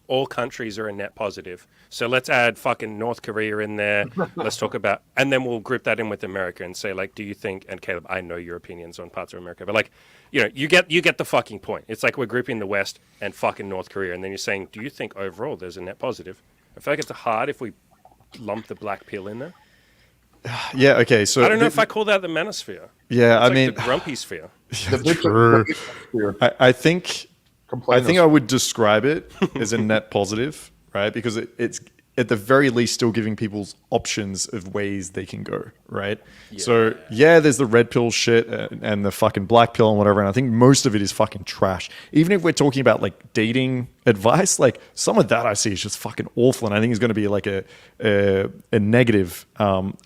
Speaker 3: all countries are a net positive. So let's add fucking North Korea in there. Let's talk about, and then we'll group that in with America and say, like, do you think, and Caleb, I know your opinions on parts of America, but like, you know, you get the fucking point. It's like we're grouping the West and fucking North Korea, and then you're saying, do you think overall there's a net positive? I feel like it's hard if we lump the black pill in there.
Speaker 4: Yeah. Okay. So
Speaker 3: I don't know if I call that the manosphere.
Speaker 4: Yeah.
Speaker 3: It's
Speaker 4: I
Speaker 3: like
Speaker 4: mean,
Speaker 3: the grumpy sphere.
Speaker 4: true. I think I would describe it as a net positive, right? Because it's at the very least still giving people options of ways they can go, right?
Speaker 3: Yeah.
Speaker 4: So yeah, there's the red pill shit and the fucking black pill and whatever, and I think most of it is fucking trash. Even if we're talking about like dating advice, like some of that I see is just fucking awful, and I think it's going to be like a negative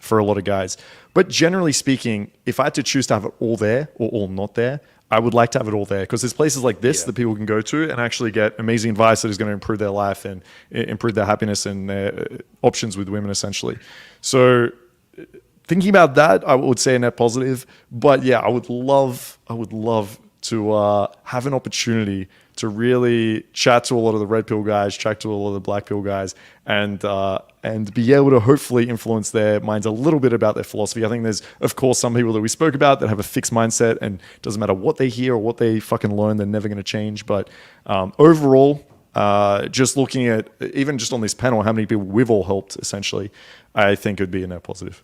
Speaker 4: for a lot of guys. But generally speaking, if I had to choose to have it all there or all not there, I would like to have it all there, because there's places like this that people can go to and actually get amazing advice that is going to improve their life and improve their happiness and their options with women, essentially. So thinking about that, I would say a net positive. But yeah, I would love to have an opportunity to really chat to a lot of the red pill guys, chat to a lot of the black pill guys, and be able to hopefully influence their minds a little bit about their philosophy. I think there's, of course, some people that we spoke about that have a fixed mindset, and it doesn't matter what they hear or what they fucking learn, they're never going to change. But overall, just looking at, even just on this panel, how many people we've all helped, essentially, I think it would be a net positive.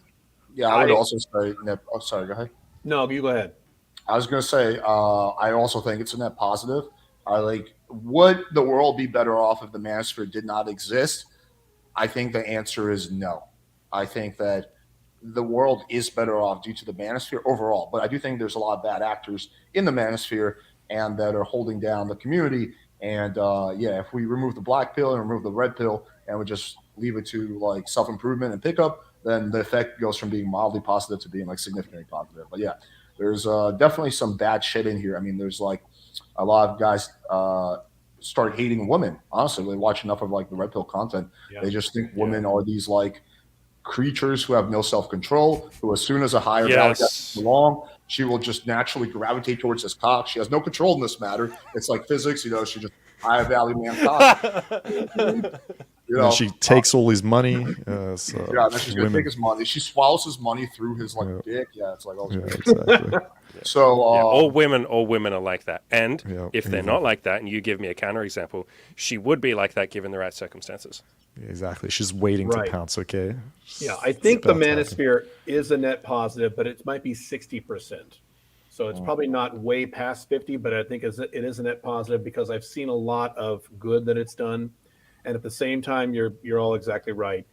Speaker 1: Yeah, I would also say net. Oh, sorry, go ahead.
Speaker 2: No, you go ahead.
Speaker 1: I was going to say, I also think it's a net positive. Would the world be better off if the manosphere did not exist? I think the answer is no. I think that the world is better off due to the manosphere overall, but I do think there's a lot of bad actors in the manosphere and that are holding down the community. And if we remove the black pill and remove the red pill and we just leave it to like self-improvement and pickup, then the effect goes from being mildly positive to being like significantly positive. But yeah, there's definitely some bad shit in here. I mean, there's like a lot of guys start hating women. Honestly, they watch enough of like the red pill content. Yeah. They just think women are these like creatures who have no self-control, who as soon as a higher value gets along, she will just naturally gravitate towards this cock. She has no control in this matter. It's like physics, you know, she just higher value man cock. You know,
Speaker 4: and she takes all his money.
Speaker 1: Then she's gonna take his money. She swallows his money through his like dick. Yeah, it's like all this.
Speaker 4: Exactly.
Speaker 1: So
Speaker 3: all women are like that. And if they're not like that, and you give me a counterexample, she would be like that given the right circumstances.
Speaker 4: Exactly. She's waiting to pounce. Okay.
Speaker 2: Yeah, I think the manosphere is a net positive, but it might be 60%. So it's probably not way past 50, but I think it is a net positive because I've seen a lot of good that it's done. And at the same time, you're all exactly right.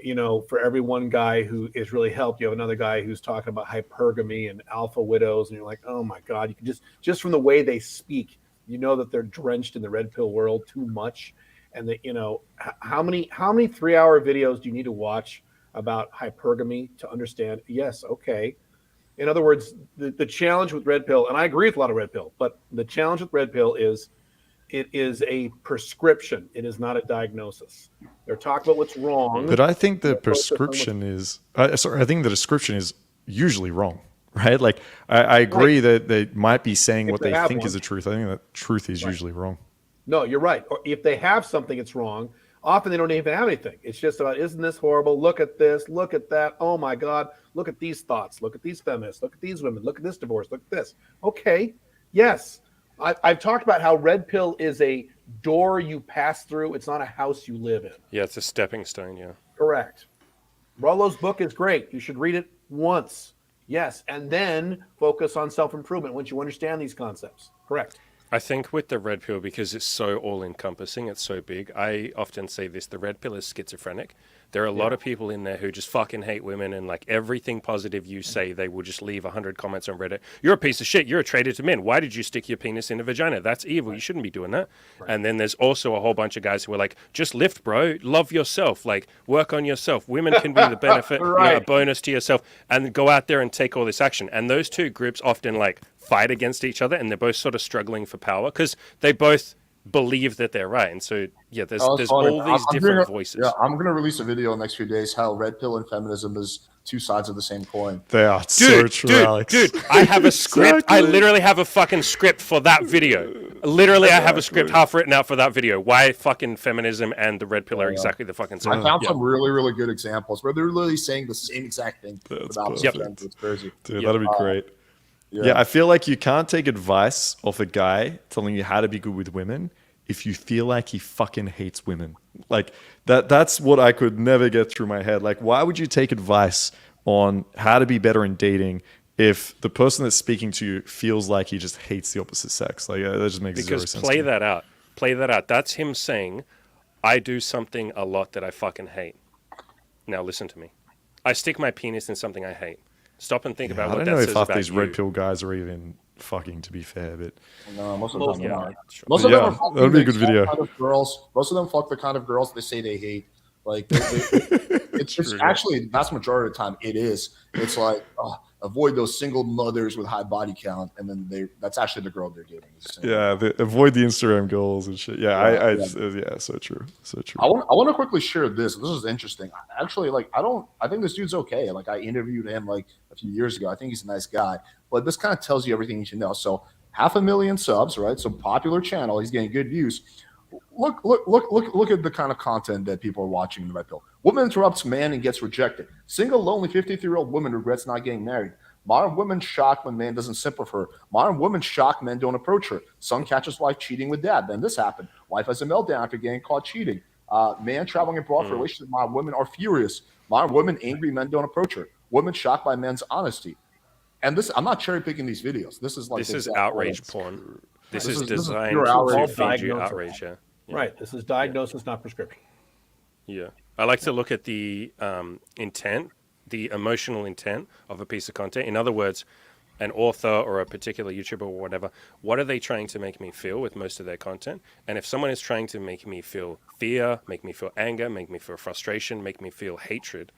Speaker 2: You know, for every one guy who is really helped, you have another guy who's talking about hypergamy and alpha widows, and you're like, oh my God, you can just from the way they speak, you know that they're drenched in the red pill world too much. And that, you know, how many 3-hour videos do you need to watch about hypergamy to understand? Yes, okay. In other words, the challenge with red pill, and I agree with a lot of red pill, but the challenge with red pill is it is a prescription. It is not a diagnosis. They're talking about what's wrong.
Speaker 4: But I think the prescription is, I think the description is usually wrong, right? Like, I agree that they might be saying what they think is the truth. I think that truth is usually wrong.
Speaker 2: No, you're right. Or if they have something, it's wrong. Often they don't even have anything. It's just about, isn't this horrible? Look at this. Look at that. Oh my God. Look at these thoughts. Look at these feminists. Look at these women. Look at this divorce. Look at this. Okay. Yes. I've talked about how red pill is a door you pass through. It's not a house you live in.
Speaker 3: Yeah, it's a stepping stone, yeah.
Speaker 2: Correct. Rollo's book is great. You should read it once. Yes. And then focus on self-improvement once you understand these concepts. Correct.
Speaker 3: I think with the red pill, because it's so all-encompassing, it's so big, I often say this, the red pill is schizophrenic. There are a lot of people in there who just fucking hate women, and like everything positive you say, they will just leave 100 comments on Reddit. You're a piece of shit. You're a traitor to men. Why did you stick your penis in a vagina? That's evil. You shouldn't be doing that. Right. And then there's also a whole bunch of guys who are like, just lift, bro. Love yourself. Like, work on yourself. Women can be the benefit, a bonus to yourself, and go out there and take all this action. And those two groups often like fight against each other, and they're both sort of struggling for power because they both believe that they're right. And so, yeah, there's
Speaker 1: Oh, that's
Speaker 3: all
Speaker 1: funny.
Speaker 3: these different voices.
Speaker 1: Yeah, I'm gonna release a video in the next few days how red pill and feminism is two sides of the same coin.
Speaker 4: They are so true, Alex.
Speaker 3: Dude, I have a script.
Speaker 4: Exactly.
Speaker 3: I literally have a fucking script for that video. Literally, I have a script half written out for that video. Why fucking feminism and the red pill are exactly the fucking same.
Speaker 1: I found some really, really good examples where they're literally saying the same exact thing without
Speaker 4: perfect.
Speaker 1: sense. It's crazy.
Speaker 4: Dude, that'd be great.
Speaker 1: Yeah.
Speaker 4: Yeah, I feel like you can't take advice off a guy telling you how to be good with women if you feel like he fucking hates women. Like that's what I could never get through my head. Like, why would you take advice on how to be better in dating if the person that's speaking to you feels like he just hates the opposite sex? Like, that just makes zero
Speaker 3: Because
Speaker 4: sense.
Speaker 3: play that out. Play that out. That's him saying, I do something a lot that I fucking hate. Now listen to me. I stick my penis in something I hate. Stop and think about
Speaker 4: I
Speaker 3: what
Speaker 4: don't
Speaker 3: that
Speaker 4: know
Speaker 3: says
Speaker 4: if half
Speaker 3: about
Speaker 4: these
Speaker 3: you.
Speaker 4: red pill guys are even fucking, to be fair, but
Speaker 1: No, most of the time they're
Speaker 3: Yeah,
Speaker 1: not.
Speaker 3: sure.
Speaker 1: Most of them
Speaker 4: Yeah,
Speaker 1: are fucking
Speaker 4: that'd be a
Speaker 1: the
Speaker 4: good
Speaker 1: exact
Speaker 4: video.
Speaker 1: Kind of girls. Most of them fuck the kind of girls they say they hate. Like it's actually the vast majority of the time it is. It's like avoid those single mothers with high body count, and then that's actually the girl they're dating.
Speaker 4: avoid the Instagram goals and shit. Yeah, so true, so true.
Speaker 1: I want to quickly share this. This is interesting. Actually, like I think this dude's okay. Like I interviewed him like a few years ago. I think he's a nice guy. But this kind of tells you everything you should know. So 500,000 subs, right? So popular channel. He's getting good views. Look at the kind of content that people are watching in the red pill. Woman interrupts man and gets rejected. Single, lonely 53-year-old woman regrets not getting married. Modern women shocked when man doesn't simp for her. Modern women shocked men don't approach her. Son catches wife cheating with dad. Then this happened. Wife has a meltdown after getting caught cheating. Man traveling abroad for relationship. Modern women are furious. Modern women angry men don't approach her. Women shocked by men's honesty. And this, I'm not cherry picking these videos. This is like
Speaker 3: This is outrage porn. This is designed
Speaker 1: pure
Speaker 3: to
Speaker 1: outrage.
Speaker 3: feed you outrage. Yeah.
Speaker 2: Right. This is diagnosis, not prescription.
Speaker 3: Yeah. I like to look at the intent, the emotional intent of a piece of content. In other words, an author or a particular YouTuber or whatever, what are they trying to make me feel with most of their content? And if someone is trying to make me feel fear, make me feel anger, make me feel frustration, make me feel hatred,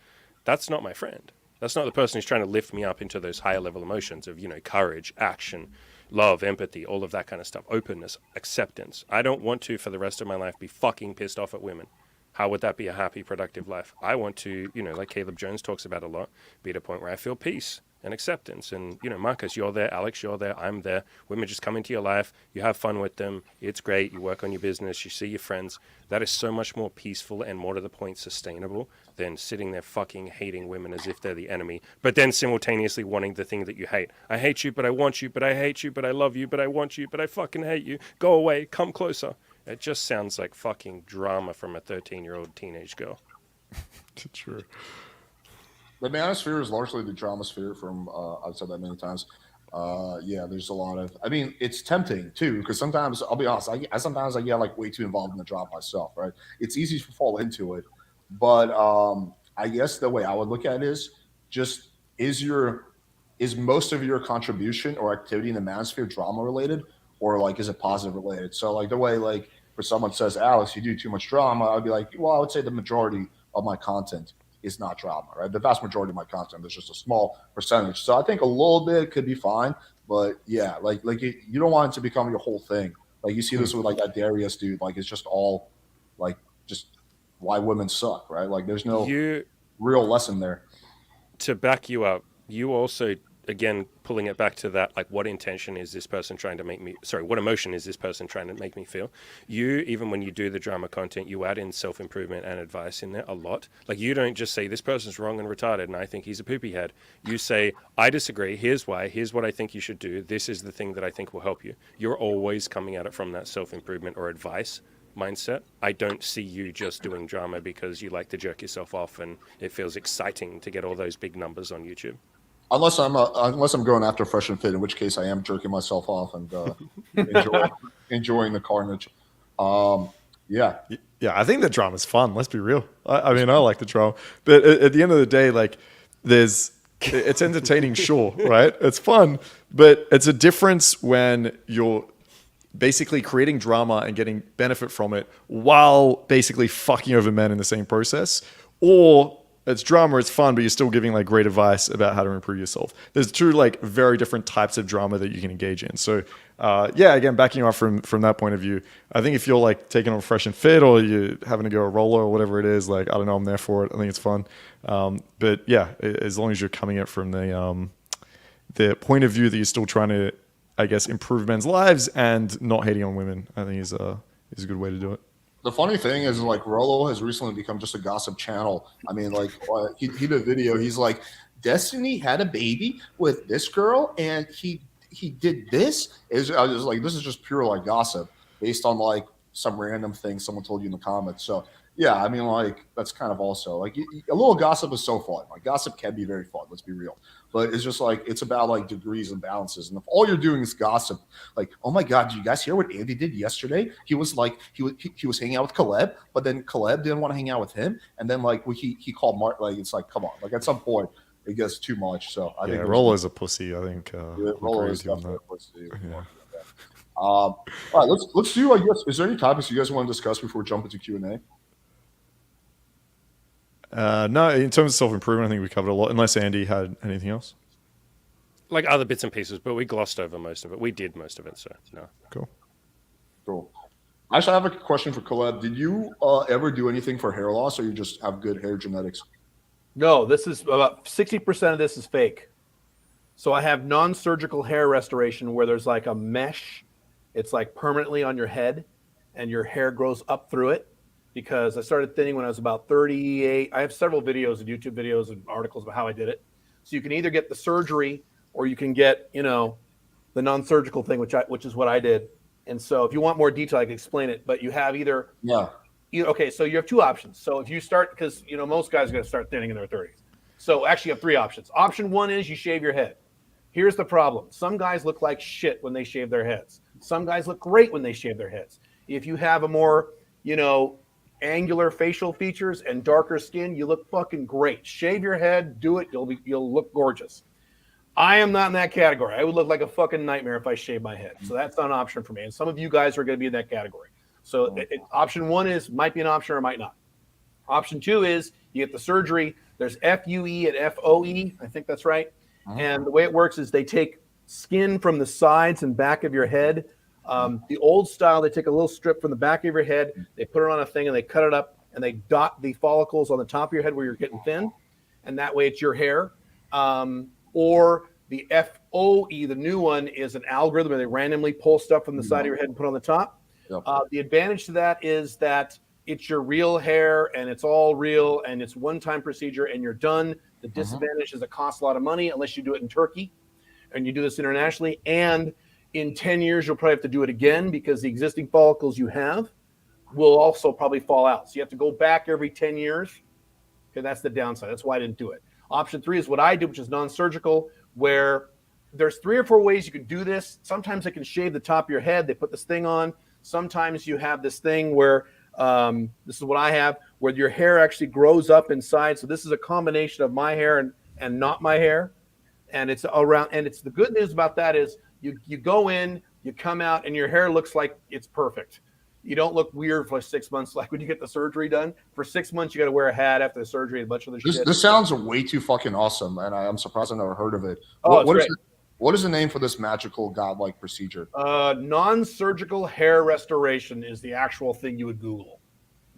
Speaker 3: that's not my friend. That's not the person who's trying to lift me up into those higher level emotions of, courage, action, love, empathy, all of that kind of stuff, openness, acceptance. I don't want to, for the rest of my life, be fucking pissed off at women. How would that be a happy, productive life? I want to, like Caleb Jones talks about a lot, be at a point where I feel peace and acceptance. And, Marcus, you're there. Alex, you're there. I'm there. Women just come into your life. You have fun with them. It's great. You work on your business. You see your friends. That is so much more peaceful and more to the point sustainable than sitting there fucking hating women as if they're the enemy, but then simultaneously wanting the thing that you hate. I hate you, but I want you, but I hate you, but I love you, but I want you, but I fucking hate you. Go away. Come closer. It just sounds like fucking drama from a 13-year-old teenage girl.
Speaker 4: True.
Speaker 1: The manosphere is largely the drama sphere from, I've said that many times. There's a lot of, it's tempting too, because sometimes, I'll be honest, sometimes I get like way too involved in the drama myself, right? It's easy to fall into it. But I guess the way I would look at it is just, is most of your contribution or activity in the manosphere drama related, or like, is it positive related? So like the way, like, for someone says, Alex, you do too much drama, I'd be like, well, I would say the majority of my content is not drama, right? The vast majority of my content, there's just a small percentage. So I think a little bit could be fine, but yeah, like you don't want it to become your whole thing. Like you see this with like that Darius dude, like it's just all like just why women suck, right? Like there's no real lesson there.
Speaker 3: To back you up, you also, again, pulling it back to that, like what intention is this person trying to make me, what emotion is this person trying to make me feel? You, even when you do the drama content, you add in self-improvement and advice in there a lot. Like you don't just say, this person's wrong and retarded and I think he's a poopy head. You say, I disagree, here's why, here's what I think you should do, this is the thing that I think will help you. You're always coming at it from that self-improvement or advice mindset. I don't see you just doing drama because you like to jerk yourself off and it feels exciting to get all those big numbers on YouTube.
Speaker 1: Unless I'm going after Fresh and Fit, in which case I am jerking myself off and enjoying the carnage. Yeah,
Speaker 4: I think the drama's fun. Let's be real. I like the drama, but at the end of the day, like it's entertaining, sure, right? It's fun, but it's a difference when you're basically creating drama and getting benefit from it while basically fucking over men in the same process, or it's drama, it's fun, but you're still giving like great advice about how to improve yourself. There's two like very different types of drama that you can engage in. So yeah, again, backing off from that point of view, I think if you're like taking on Fresh and Fit or you're having to go a roller or whatever it is, like, I don't know, I'm there for it. I think it's fun. But yeah, as long as you're coming at from the point of view that you're still trying to, I guess, improve men's lives and not hating on women, I think is a good way to do it.
Speaker 1: The funny thing is, like, Rolo has recently become just a gossip channel. I mean, like, he did a video. He's like, Destiny had a baby with this girl, and he did this. I was like, this is just pure like gossip based on like some random thing someone told you in the comments. So yeah, I mean, like, that's kind of also like a little gossip is so fun. Like, gossip can be very fun. Let's be real. But it's just like, it's about like degrees and balances. And if all you're doing is gossip, like, oh my God, did you guys hear what Andy did yesterday? He was like, he was hanging out with Caleb, but then Caleb didn't want to hang out with him. And then like he called Mark. Like, it's like, come on. Like, at some point it gets too much. So I think
Speaker 4: Rollo's a pussy. I think
Speaker 1: Rolo is definitely a pussy. Yeah. All right, let's do. I guess, is there any topics you guys want to discuss before we jump into Q&A?
Speaker 4: No, in terms of self-improvement, I think we covered a lot, unless Andy had anything else.
Speaker 3: Like other bits and pieces, but we glossed over most of it. We did most of it, so no.
Speaker 4: Cool.
Speaker 1: Actually, I have a question for Caleb. Did you ever do anything for hair loss, or you just have good hair genetics?
Speaker 2: No, this is about 60% of this is fake. So I have non-surgical hair restoration where there's like a mesh. It's like permanently on your head and your hair grows up through it, because I started thinning when I was about 38. I have several videos and YouTube videos and articles about how I did it. So you can either get the surgery or you can get, the non-surgical thing, which is what I did. And so if you want more detail, I can explain it, but you have either.
Speaker 1: Yeah.
Speaker 2: Okay, so you have two options. So if you start, because most guys are going to start thinning in their 30s. So actually you have three options. Option one is you shave your head. Here's the problem. Some guys look like shit when they shave their heads. Some guys look great when they shave their heads. If you have a more, angular facial features and darker skin, you look fucking great. Shave your head, do it, you'll look gorgeous. I am not in that category. I would look like a fucking nightmare if I shaved my head. So that's not an option for me. And some of you guys are going to be in that category. So option one might be an option or might not. Option two is you get the surgery. There's FUE and FOE. I think that's right. And the way it works is they take skin from the sides and back of your head. The old style, they take a little strip from the back of your head, they put it on a thing and they cut it up and they dot the follicles on the top of your head where you're getting thin. And that way it's your hair. Or the FOE, the new one, is an algorithm where they randomly pull stuff from the side of your head and put it on the top.
Speaker 1: Yep.
Speaker 2: The advantage to that is that it's your real hair and it's all real and it's one-time procedure and you're done. The disadvantage is it costs a lot of money unless you do it in Turkey and you do this internationally. And in 10 years, you'll probably have to do it again because the existing follicles you have will also probably fall out. So you have to go back every 10 years. Okay, that's the downside. That's why I didn't do it. Option three is what I do, which is non-surgical, where there's 3 or 4 ways you can do this. Sometimes they can shave the top of your head. They put this thing on. Sometimes you have this thing where this is what I have, where your hair actually grows up inside. So this is a combination of my hair and not my hair. And it's around. And it's the good news about that is you go in, you come out, and your hair looks like it's perfect. You don't look weird for 6 months, like when you get the surgery done. For 6 months, you got to wear a hat after the surgery, a bunch of the shit.
Speaker 1: This sounds way too fucking awesome, and I'm surprised I've never heard of it.
Speaker 2: Oh,
Speaker 1: what is the name for this magical godlike procedure?
Speaker 2: Non-surgical hair restoration is the actual thing you would Google.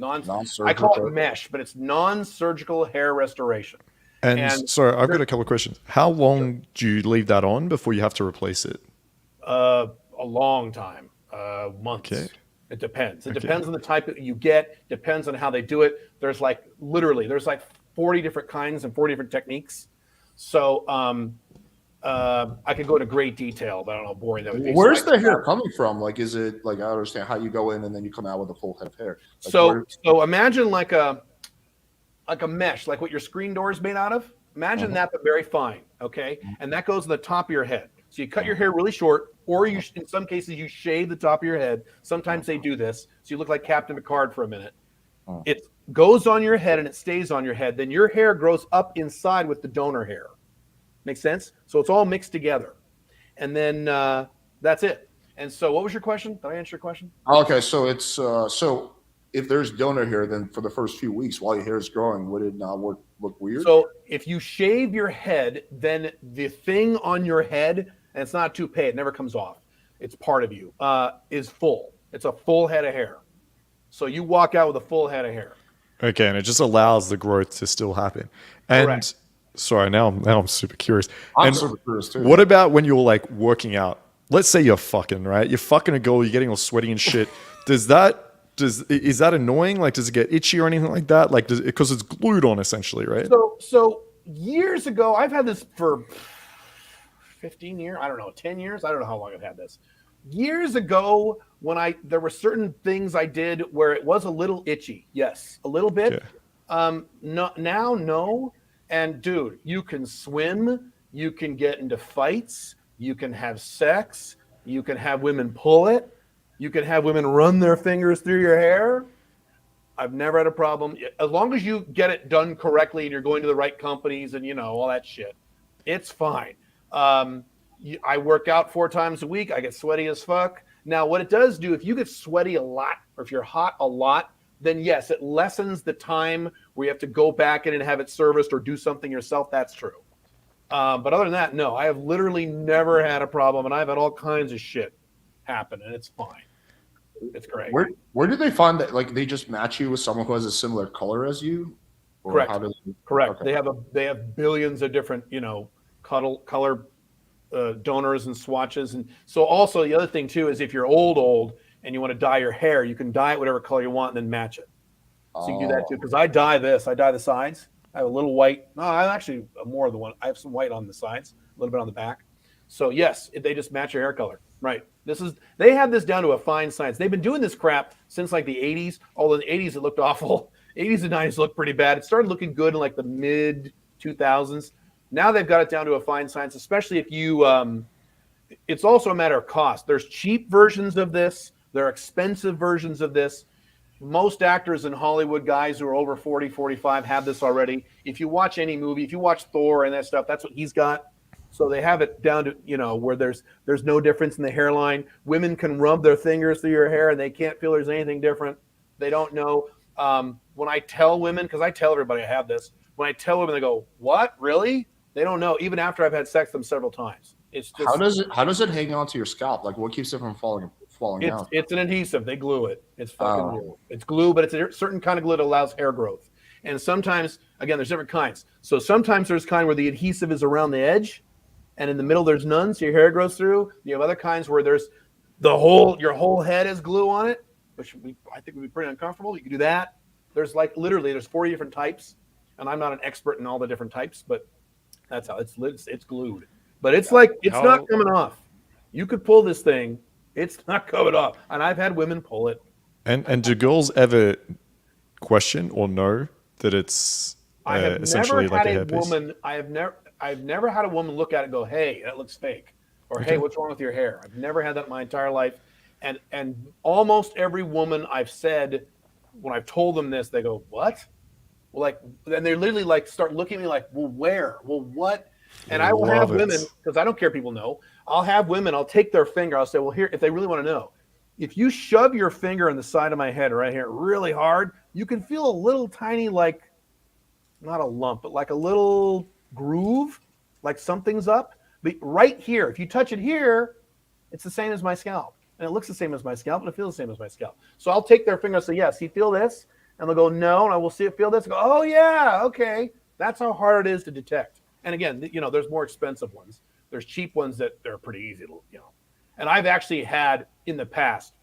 Speaker 2: I call it mesh, but it's non-surgical hair restoration.
Speaker 4: And sorry, I've got a couple of questions. How long do you leave that on before you have to replace it?
Speaker 2: A long time, months. Okay. It depends. It depends on the type that you get. Depends on how they do it. There's like 40 different kinds and 40 different techniques. So I could go into great detail, but I don't know how boring that would be.
Speaker 1: Where's the hair coming from? Like, is it like, I don't understand how you go in and then you come out with a full head of hair? Like,
Speaker 2: so imagine like a mesh, like what your screen door is made out of. Imagine that, but very fine. Okay, and that goes on the top of your head. So you cut your hair really short, or in some cases you shave the top of your head. Sometimes they do this, so you look like Captain Picard for a minute. It goes on your head and it stays on your head. Then your hair grows up inside with the donor hair. Makes sense? So it's all mixed together, and then that's it. And so, what was your question? Did I answer your question?
Speaker 1: Okay, so it's if there's donor hair, then for the first few weeks while your hair is growing, would it not look weird?
Speaker 2: So if you shave your head, then the thing on your head, and it's not a toupee, it never comes off. It's part of you, is full. It's a full head of hair. So you walk out with a full head of hair.
Speaker 4: Okay, and it just allows the growth to still happen. And
Speaker 2: Correct.
Speaker 4: sorry, now I'm super curious.
Speaker 1: I'm
Speaker 4: And
Speaker 1: super curious too.
Speaker 4: what about when you're like working out? Let's say you're fucking, right? You're fucking a girl, you're getting all sweaty and shit. Is that annoying? Like, does it get itchy or anything like that? Like, because it's glued on essentially, right?
Speaker 2: So years ago, I've had this for 15 years. I don't know, 10 years. I don't know how long I've had this. Years ago, when there were certain things I did where it was a little itchy. Yes, a little bit.
Speaker 4: Okay.
Speaker 2: No. And dude, you can swim. You can get into fights. You can have sex. You can have women pull it. You can have women run their fingers through your hair. I've never had a problem. As long as you get it done correctly and you're going to the right companies and, all that shit, it's fine. I work out 4 times a week. I get sweaty as fuck. Now, what it does do, if you get sweaty a lot or if you're hot a lot, then yes, it lessens the time where you have to go back in and have it serviced or do something yourself. That's true. But other than that, no, I have literally never had a problem, and I've had all kinds of shit happen, and it's fine. It's great.
Speaker 1: Where do they find that? Like, they just match you with someone who has a similar color as you? Or
Speaker 2: Correct.
Speaker 1: How do
Speaker 2: Correct.
Speaker 1: Okay.
Speaker 2: They have billions of different, color donors and swatches. And so also the other thing too is if you're old and you want to dye your hair, you can dye it whatever color you want and then match it. So you can do that too. Because I dye the sides. I have a little white. No, I actually more of the one. I have some white on the sides, a little bit on the back. So yes, they just match your hair color. Right. They have this down to a fine science. They've been doing this crap since like the 80s. Although in the 80s it looked awful. 80s and 90s looked pretty bad. It started looking good in like the mid 2000s. Now they've got it down to a fine science, especially if you it's also a matter of cost. There's cheap versions of this. There are expensive versions of this. Most actors in Hollywood, guys who are over 40, 45, have this already. If you watch any movie, if you watch Thor and that stuff, that's what he's got. So they have it down to, where there's no difference in the hairline. Women can rub their fingers through your hair and they can't feel there's anything different. They don't know. When I tell women, because I tell everybody I have this, when I tell women, they go, "What? Really?" They don't know, even after I've had sex with them several times. It's just
Speaker 1: how does it hang on to your scalp? Like, what keeps it from falling out?
Speaker 2: It's an adhesive. They glue it. It's fucking glue. It's glue, but it's a certain kind of glue that allows hair growth. And sometimes, again, there's different kinds. So sometimes there's kind where the adhesive is around the edge, and in the middle there's none, so your hair grows through. You have other kinds where there's your whole head is glue on it, which I think would be pretty uncomfortable. You can do that. There's there's 40 different types, and I'm not an expert in all the different types, but that's how it's glued. But it's not coming off. You could pull this thing, it's not coming off. And I've had women pull it.
Speaker 4: And do girls ever question or know that it's essentially like a hairpiece?
Speaker 2: I've never had a woman look at it and go, "Hey, that looks fake," or "Hey, what's wrong with your hair?" I've never had that in my entire life. And almost every woman I've said, when I've told them this, they go, "What?" Well, and they literally start looking at me like, "Well, where? Well, what?" And I will have women, because I don't care if people know, I'll take their finger, I'll say, "Well, here," if they really want to know, if you shove your finger on the side of my head right here really hard, you can feel a little tiny, not a lump, but like a little groove, like something's up. But right here, if you touch it here, it's the same as my scalp. And it looks the same as my scalp, and it feels the same as my scalp. So I'll take their finger and say, "Yes, you feel this?" And they'll go, "No." And I will see it, feel this. And go, "Oh, yeah, okay." That's how hard it is to detect. And again, there's more expensive ones. There's cheap ones that they're pretty easy to, And I've actually had in the past,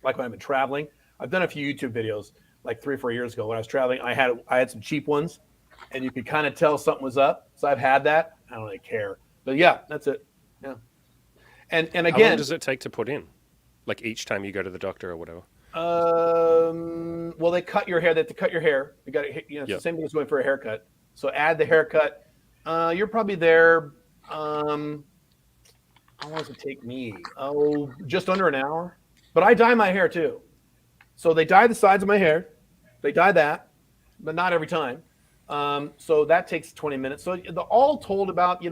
Speaker 2: like when I've been traveling, I've done a few YouTube videos like 3 or 4 years ago when I was traveling. I had some cheap ones, and you could kind of tell something was up. So I've had that. I don't really care. But yeah, that's it. Yeah. And again,
Speaker 3: how long does it take to put in? Like each time you go to the doctor or whatever?
Speaker 2: Well, they cut your hair. They have to cut your hair. You got to, it's the same thing as going for a haircut. So add the haircut. You're probably there. How long does it take me? Oh, just under an hour. But I dye my hair too. So they dye the sides of my hair. They dye that, but not every time. So that takes 20 minutes. So the all told about,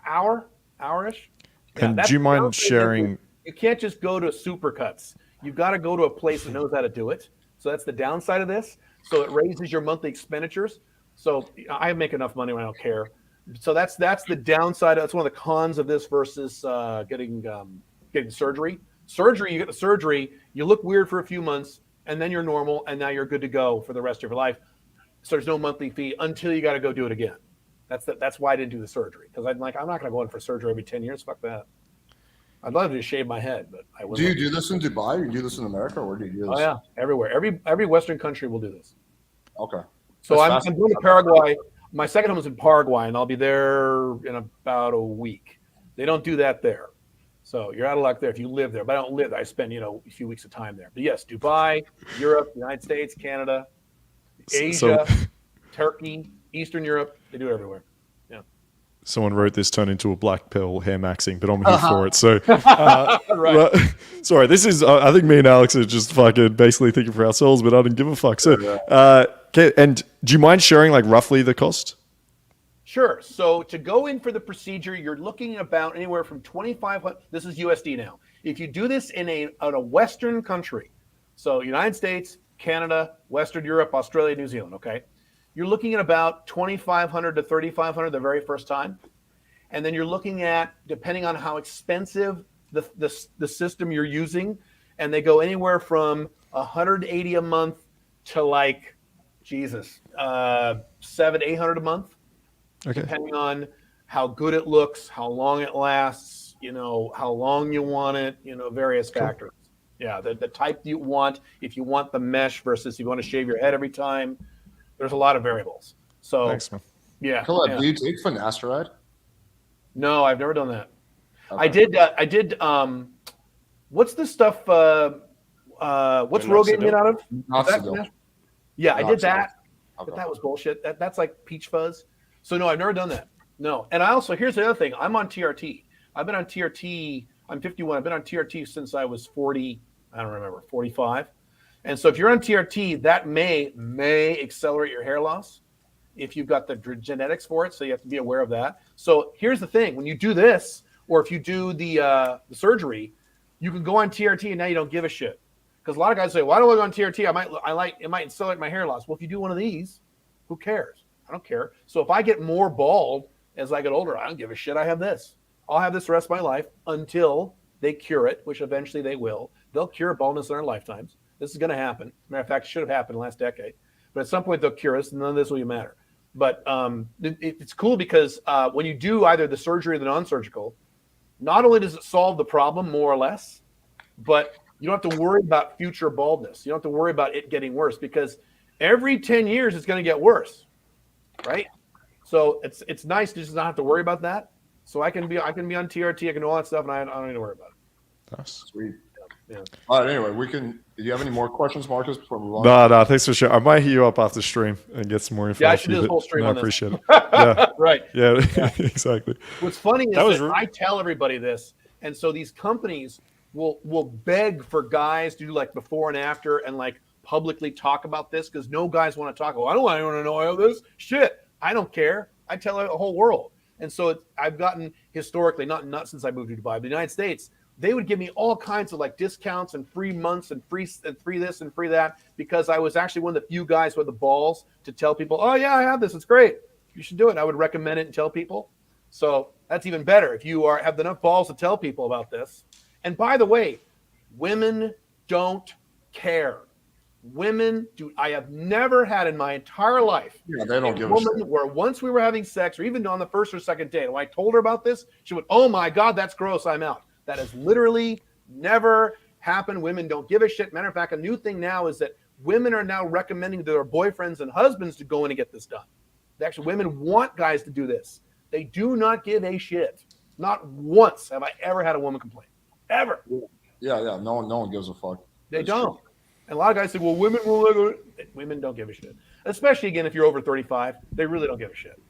Speaker 2: hour-ish. Yeah,
Speaker 4: and do you mind sharing?
Speaker 2: You can't just go to Supercuts. You've got to go to a place that knows how to do it. So that's the downside of this. So it raises your monthly expenditures. So I make enough money when I don't care. So that's the downside. That's one of the cons of this versus getting surgery. Surgery, you get the surgery, you look weird for a few months, and then you're normal, and now you're good to go for the rest of your life. So there's no monthly fee until you got to go do it again. That's why I didn't do the surgery, because I'm not going to go in for surgery every 10 years. Fuck that. I'd love to just shave my head, but I wouldn't.
Speaker 1: Do you do this in Dubai? Or do you do this in America, or do you do this?
Speaker 2: Oh yeah, everywhere. Every Western country will do this.
Speaker 1: Okay.
Speaker 2: So
Speaker 1: That's
Speaker 2: I'm going to Paraguay. My second home is in Paraguay, and I'll be there in about a week. They don't do that there. So you're out of luck there if you live there. But I don't live there. I spend, a few weeks of time there. But yes, Dubai, Europe, United States, Canada, Asia, Turkey, Eastern Europe. They do it everywhere. Yeah.
Speaker 4: Someone wrote this turned into a black pill hair maxing, but I'm here for it. So,
Speaker 2: Right.
Speaker 4: sorry, this is, I think me and Alex are just fucking basically thinking for ourselves, but I didn't give a fuck. So, okay, and do you mind sharing like roughly the cost?
Speaker 2: Sure. So to go in for the procedure, you're looking about anywhere from 2,500. This is USD now. If you do this in a Western country, so United States, Canada, Western Europe, Australia, New Zealand, okay, you're looking at about 2,500 to 3,500 the very first time, and then you're looking at, depending on how expensive the system you're using, and they go anywhere from 180 a month to like, Jesus, 700-800 a month.
Speaker 4: Okay.
Speaker 2: Depending on how good it looks, how long it lasts, how long you want it, various factors. Yeah, the type you want, if you want the mesh versus if you want to shave your head every time, there's a lot of variables. So,
Speaker 4: Thanks, man.
Speaker 2: yeah.
Speaker 1: Colette,
Speaker 2: Yeah.
Speaker 1: do you take finasteride?
Speaker 2: No, I've never done that.
Speaker 1: Okay.
Speaker 2: I did. What's the stuff? What's Rogaine made out of?
Speaker 1: Minoxidil.
Speaker 2: Yeah, I did
Speaker 1: Minoxidil.
Speaker 2: that,
Speaker 1: Okay.
Speaker 2: but that was bullshit. That's like peach fuzz. So no, I've never done that. No, and I also, here's the other thing. I'm on TRT. I've been on TRT. I'm 51. I've been on TRT since I was 40. I don't remember, 45. And so if you're on TRT, that may accelerate your hair loss if you've got the genetics for it. So you have to be aware of that. So here's the thing: when you do this, or if you do the surgery, you can go on TRT and now you don't give a shit. Because a lot of guys say, "Why do I go on TRT? It might accelerate my hair loss." Well, if you do one of these, who cares? I don't care. So if I get more bald as I get older, I don't give a shit. I have this. I'll have this the rest of my life until they cure it, which eventually they will. They'll cure baldness in our lifetimes. This is going to happen. Matter of fact, it should have happened last decade. But at some point, they'll cure us, and none of this will even matter. But it's cool because when you do either the surgery or the non-surgical, not only does it solve the problem more or less, but you don't have to worry about future baldness. You don't have to worry about it getting worse, because every 10 years it's going to get worse. Right, so it's nice to just not have to worry about that. So I can be on TRT, I can do all that stuff, and I don't need to worry about it.
Speaker 4: Nice.
Speaker 1: Sweet.
Speaker 2: Yeah.
Speaker 1: All right. Anyway, do you have any more questions, Marcus, before we move on?
Speaker 4: No, thanks for sharing. I might hit you up after stream and get some more info.
Speaker 2: Yeah, I
Speaker 4: off
Speaker 2: should
Speaker 4: you,
Speaker 2: do this
Speaker 4: but
Speaker 2: whole stream
Speaker 4: no,
Speaker 2: on
Speaker 4: I
Speaker 2: this.
Speaker 4: appreciate it. Yeah,
Speaker 2: Right.
Speaker 4: yeah, exactly.
Speaker 2: What's funny is
Speaker 3: was
Speaker 2: that I tell everybody this, and so these companies will beg for guys to do like before and after and like publicly talk about this, because no guys want to talk. Oh, I don't want anyone to know all this shit. I don't care. I tell the whole world. And so I've gotten historically, not since I moved to Dubai, but the United States, they would give me all kinds of like discounts and free months and free this and free that, because I was actually one of the few guys with the balls to tell people, oh yeah, I have this. It's great. You should do it. I would recommend it and tell people. So that's even better if you have enough balls to tell people about this. And by the way, women don't care. Women do. I have never had in my entire life
Speaker 1: Yeah, they don't
Speaker 2: a
Speaker 1: give a
Speaker 2: woman
Speaker 1: shit.
Speaker 2: where once we were having sex, or even on the first or second date, and when I told her about this, she went, "Oh my God, that's gross. I'm out." That has literally never happened. Women don't give a shit. Matter of fact, a new thing now is that women are now recommending to their boyfriends and husbands to go in and get this done. Actually, women want guys to do this. They do not give a shit. Not once have I ever had a woman complain. Ever.
Speaker 1: Yeah. No one gives a fuck.
Speaker 2: They
Speaker 1: That's
Speaker 2: don't.
Speaker 1: true.
Speaker 2: And a lot of guys say, well, women don't give a shit. Especially, again, if you're over 35, they really don't give a shit.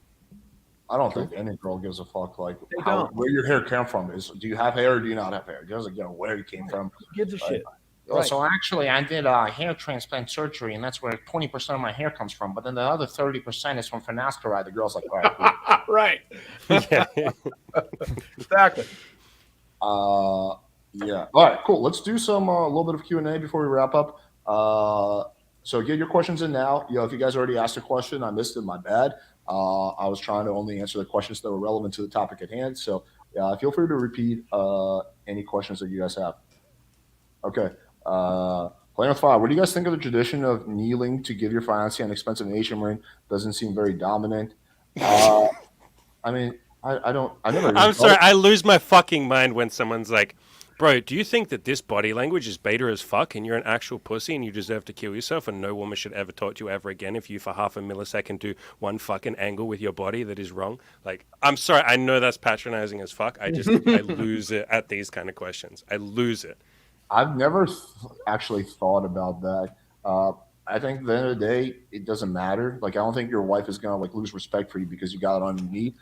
Speaker 1: I don't think any girl gives a fuck. Like
Speaker 2: They don't.
Speaker 1: where your hair came from. Do you have hair or do you not have hair? It doesn't where it came from.
Speaker 2: Who gives a shit?
Speaker 5: Well,
Speaker 2: Right.
Speaker 5: so actually, I did a hair transplant surgery, and that's where 20% of my hair comes from. But then the other 30% is from finasteride. The girl's like, all right, cool.
Speaker 2: Right.
Speaker 3: Yeah.
Speaker 2: Exactly.
Speaker 1: Yeah. All right. Cool. Let's do some a little bit of Q&A before we wrap up. So get your questions in now. If you guys already asked a question, I missed it. My bad. I was trying to only answer the questions that were relevant to the topic at hand. So feel free to repeat any questions that you guys have. Okay. Playing with fire. What do you guys think of the tradition of kneeling to give your fiancé an expensive Asian ring? Doesn't seem very dominant. Uh, I mean, I don't. I never even
Speaker 3: I'm sorry,
Speaker 1: thought.
Speaker 3: I lose my fucking mind when someone's like, bro, do you think that this body language is beta as fuck and you're an actual pussy and you deserve to kill yourself and no woman should ever talk to you ever again if you for half a millisecond do one fucking angle with your body that is wrong? Like, I'm sorry, I know that's patronizing as fuck. I lose it at these kind of questions. I lose it.
Speaker 1: I've never actually thought about that. I think at the end of the day, it doesn't matter. Like, I don't think your wife is gonna like lose respect for you because you got it on your knee.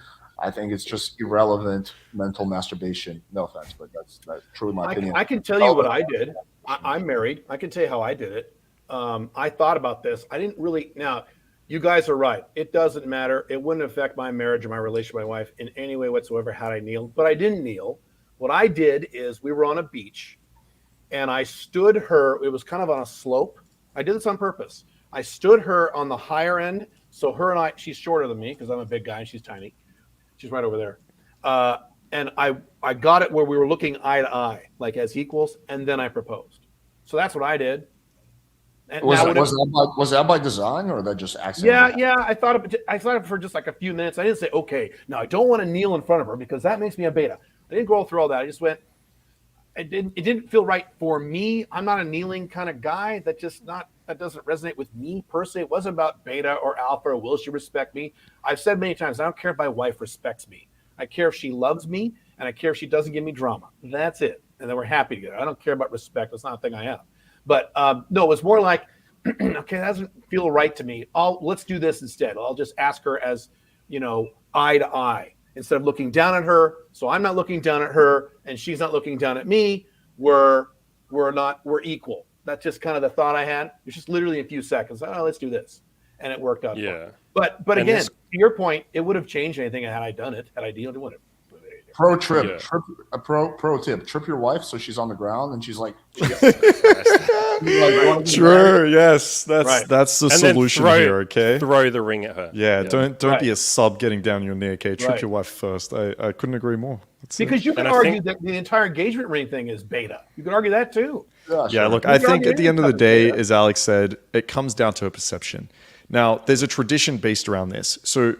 Speaker 1: I think it's just irrelevant mental masturbation. No offense, but that's truly my opinion.
Speaker 2: I can tell you what I did. I'm married. I can tell you how I did it. I thought about this. I didn't really. Now, you guys are right. It doesn't matter. It wouldn't affect my marriage or my relationship with my wife in any way whatsoever had I kneeled. But I didn't kneel. What I did is we were on a beach, and I stood her. It was kind of on a slope. I did this on purpose. I stood her on the higher end. So her and I. She's shorter than me because I'm a big guy and she's tiny. She's right over there. And I got it where we were looking eye to eye, like as equals, and then I proposed. So that's what I did. And
Speaker 1: Was that by design or that just accidentally?
Speaker 2: Yeah. I thought it for just like a few minutes. I didn't say, okay, now I don't want to kneel in front of her because that makes me a beta. I didn't go through all that. I just went. It didn't feel right for me. I'm not a kneeling kind of guy. That doesn't resonate with me personally. It wasn't about beta or alpha or will she respect me. I've said many times, I don't care if my wife respects me. I care if she loves me, and I care if she doesn't give me drama. That's it. And then we're happy together. I don't care about respect. That's not a thing I have. But no, it was more like, okay, that doesn't feel right to me. Let's do this instead. I'll just ask her as, eye to eye instead of looking down at her. So I'm not looking down at her, and she's not looking down at me. We're equal. That's just kind of the thought I had. It's just literally a few seconds. Oh, let's do this. And it worked out.
Speaker 3: Yeah.
Speaker 2: Fine. But again, to your point, it would have changed anything had I done it. Had I dealt with it.
Speaker 1: Pro tip: trip your wife so she's on the ground and she's like,
Speaker 4: Sure, yes, that's
Speaker 2: Right.
Speaker 4: that's the
Speaker 3: And then
Speaker 4: solution here. Okay,
Speaker 3: Throw the ring at her.
Speaker 4: yeah, don't
Speaker 2: Right.
Speaker 4: be a sub getting down your knee. Okay, trip
Speaker 2: Right.
Speaker 4: your wife first. I couldn't agree more. That's it.
Speaker 2: Because you can
Speaker 3: And I
Speaker 2: argue
Speaker 3: think-
Speaker 2: that the entire engagement ring thing is beta. You can argue that too.
Speaker 4: Yeah, look,
Speaker 2: You
Speaker 4: I
Speaker 2: can
Speaker 4: think
Speaker 2: argue
Speaker 4: at the end of the
Speaker 2: any
Speaker 4: day,
Speaker 2: type of
Speaker 4: as Alex said, it comes down to a perception. Now, there's a tradition based around this. So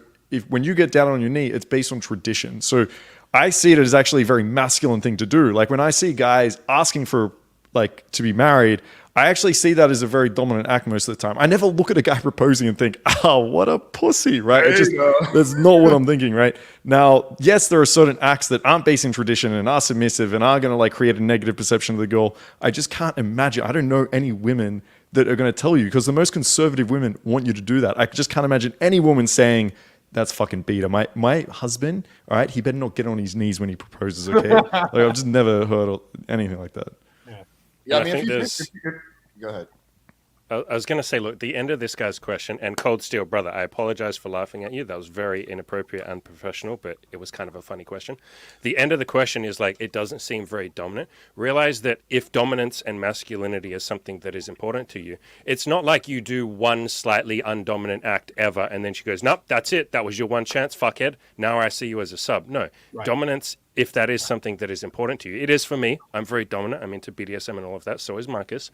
Speaker 4: when you get down on your knee, it's based on tradition. So I see it as actually a very masculine thing to do. Like when I see guys asking for to be married, I actually see that as a very dominant act most of the time. I never look at a guy proposing and think, oh, what a pussy, right? That's not what I'm thinking, right? Now, yes, there are certain acts that aren't based in tradition and are submissive and are going to create a negative perception of the girl. I just can't imagine. I don't know any women that are going to tell you, because the most conservative women want you to do that. I just can't imagine any woman saying, that's fucking beta. My husband, all right, he better not get on his knees when he proposes, okay? I've just never heard anything like that.
Speaker 1: Yeah, I
Speaker 3: I
Speaker 1: mean,
Speaker 3: think
Speaker 1: go ahead.
Speaker 3: I was going to say, look, the end of this guy's question, and Cold Steel, brother, I apologize for laughing at you. That was very inappropriate and unprofessional, but it was kind of a funny question. The end of the question is it doesn't seem very dominant. Realize that if dominance and masculinity is something that is important to you, it's not like you do one slightly undominant act ever, and then she goes, nope, that's it. That was your one chance, fuckhead. Now I see you as a sub. No,
Speaker 2: Right.
Speaker 3: Dominance, if that is something that is important to you, it is for me. I'm very dominant. I'm into BDSM and all of that. So is Marcus.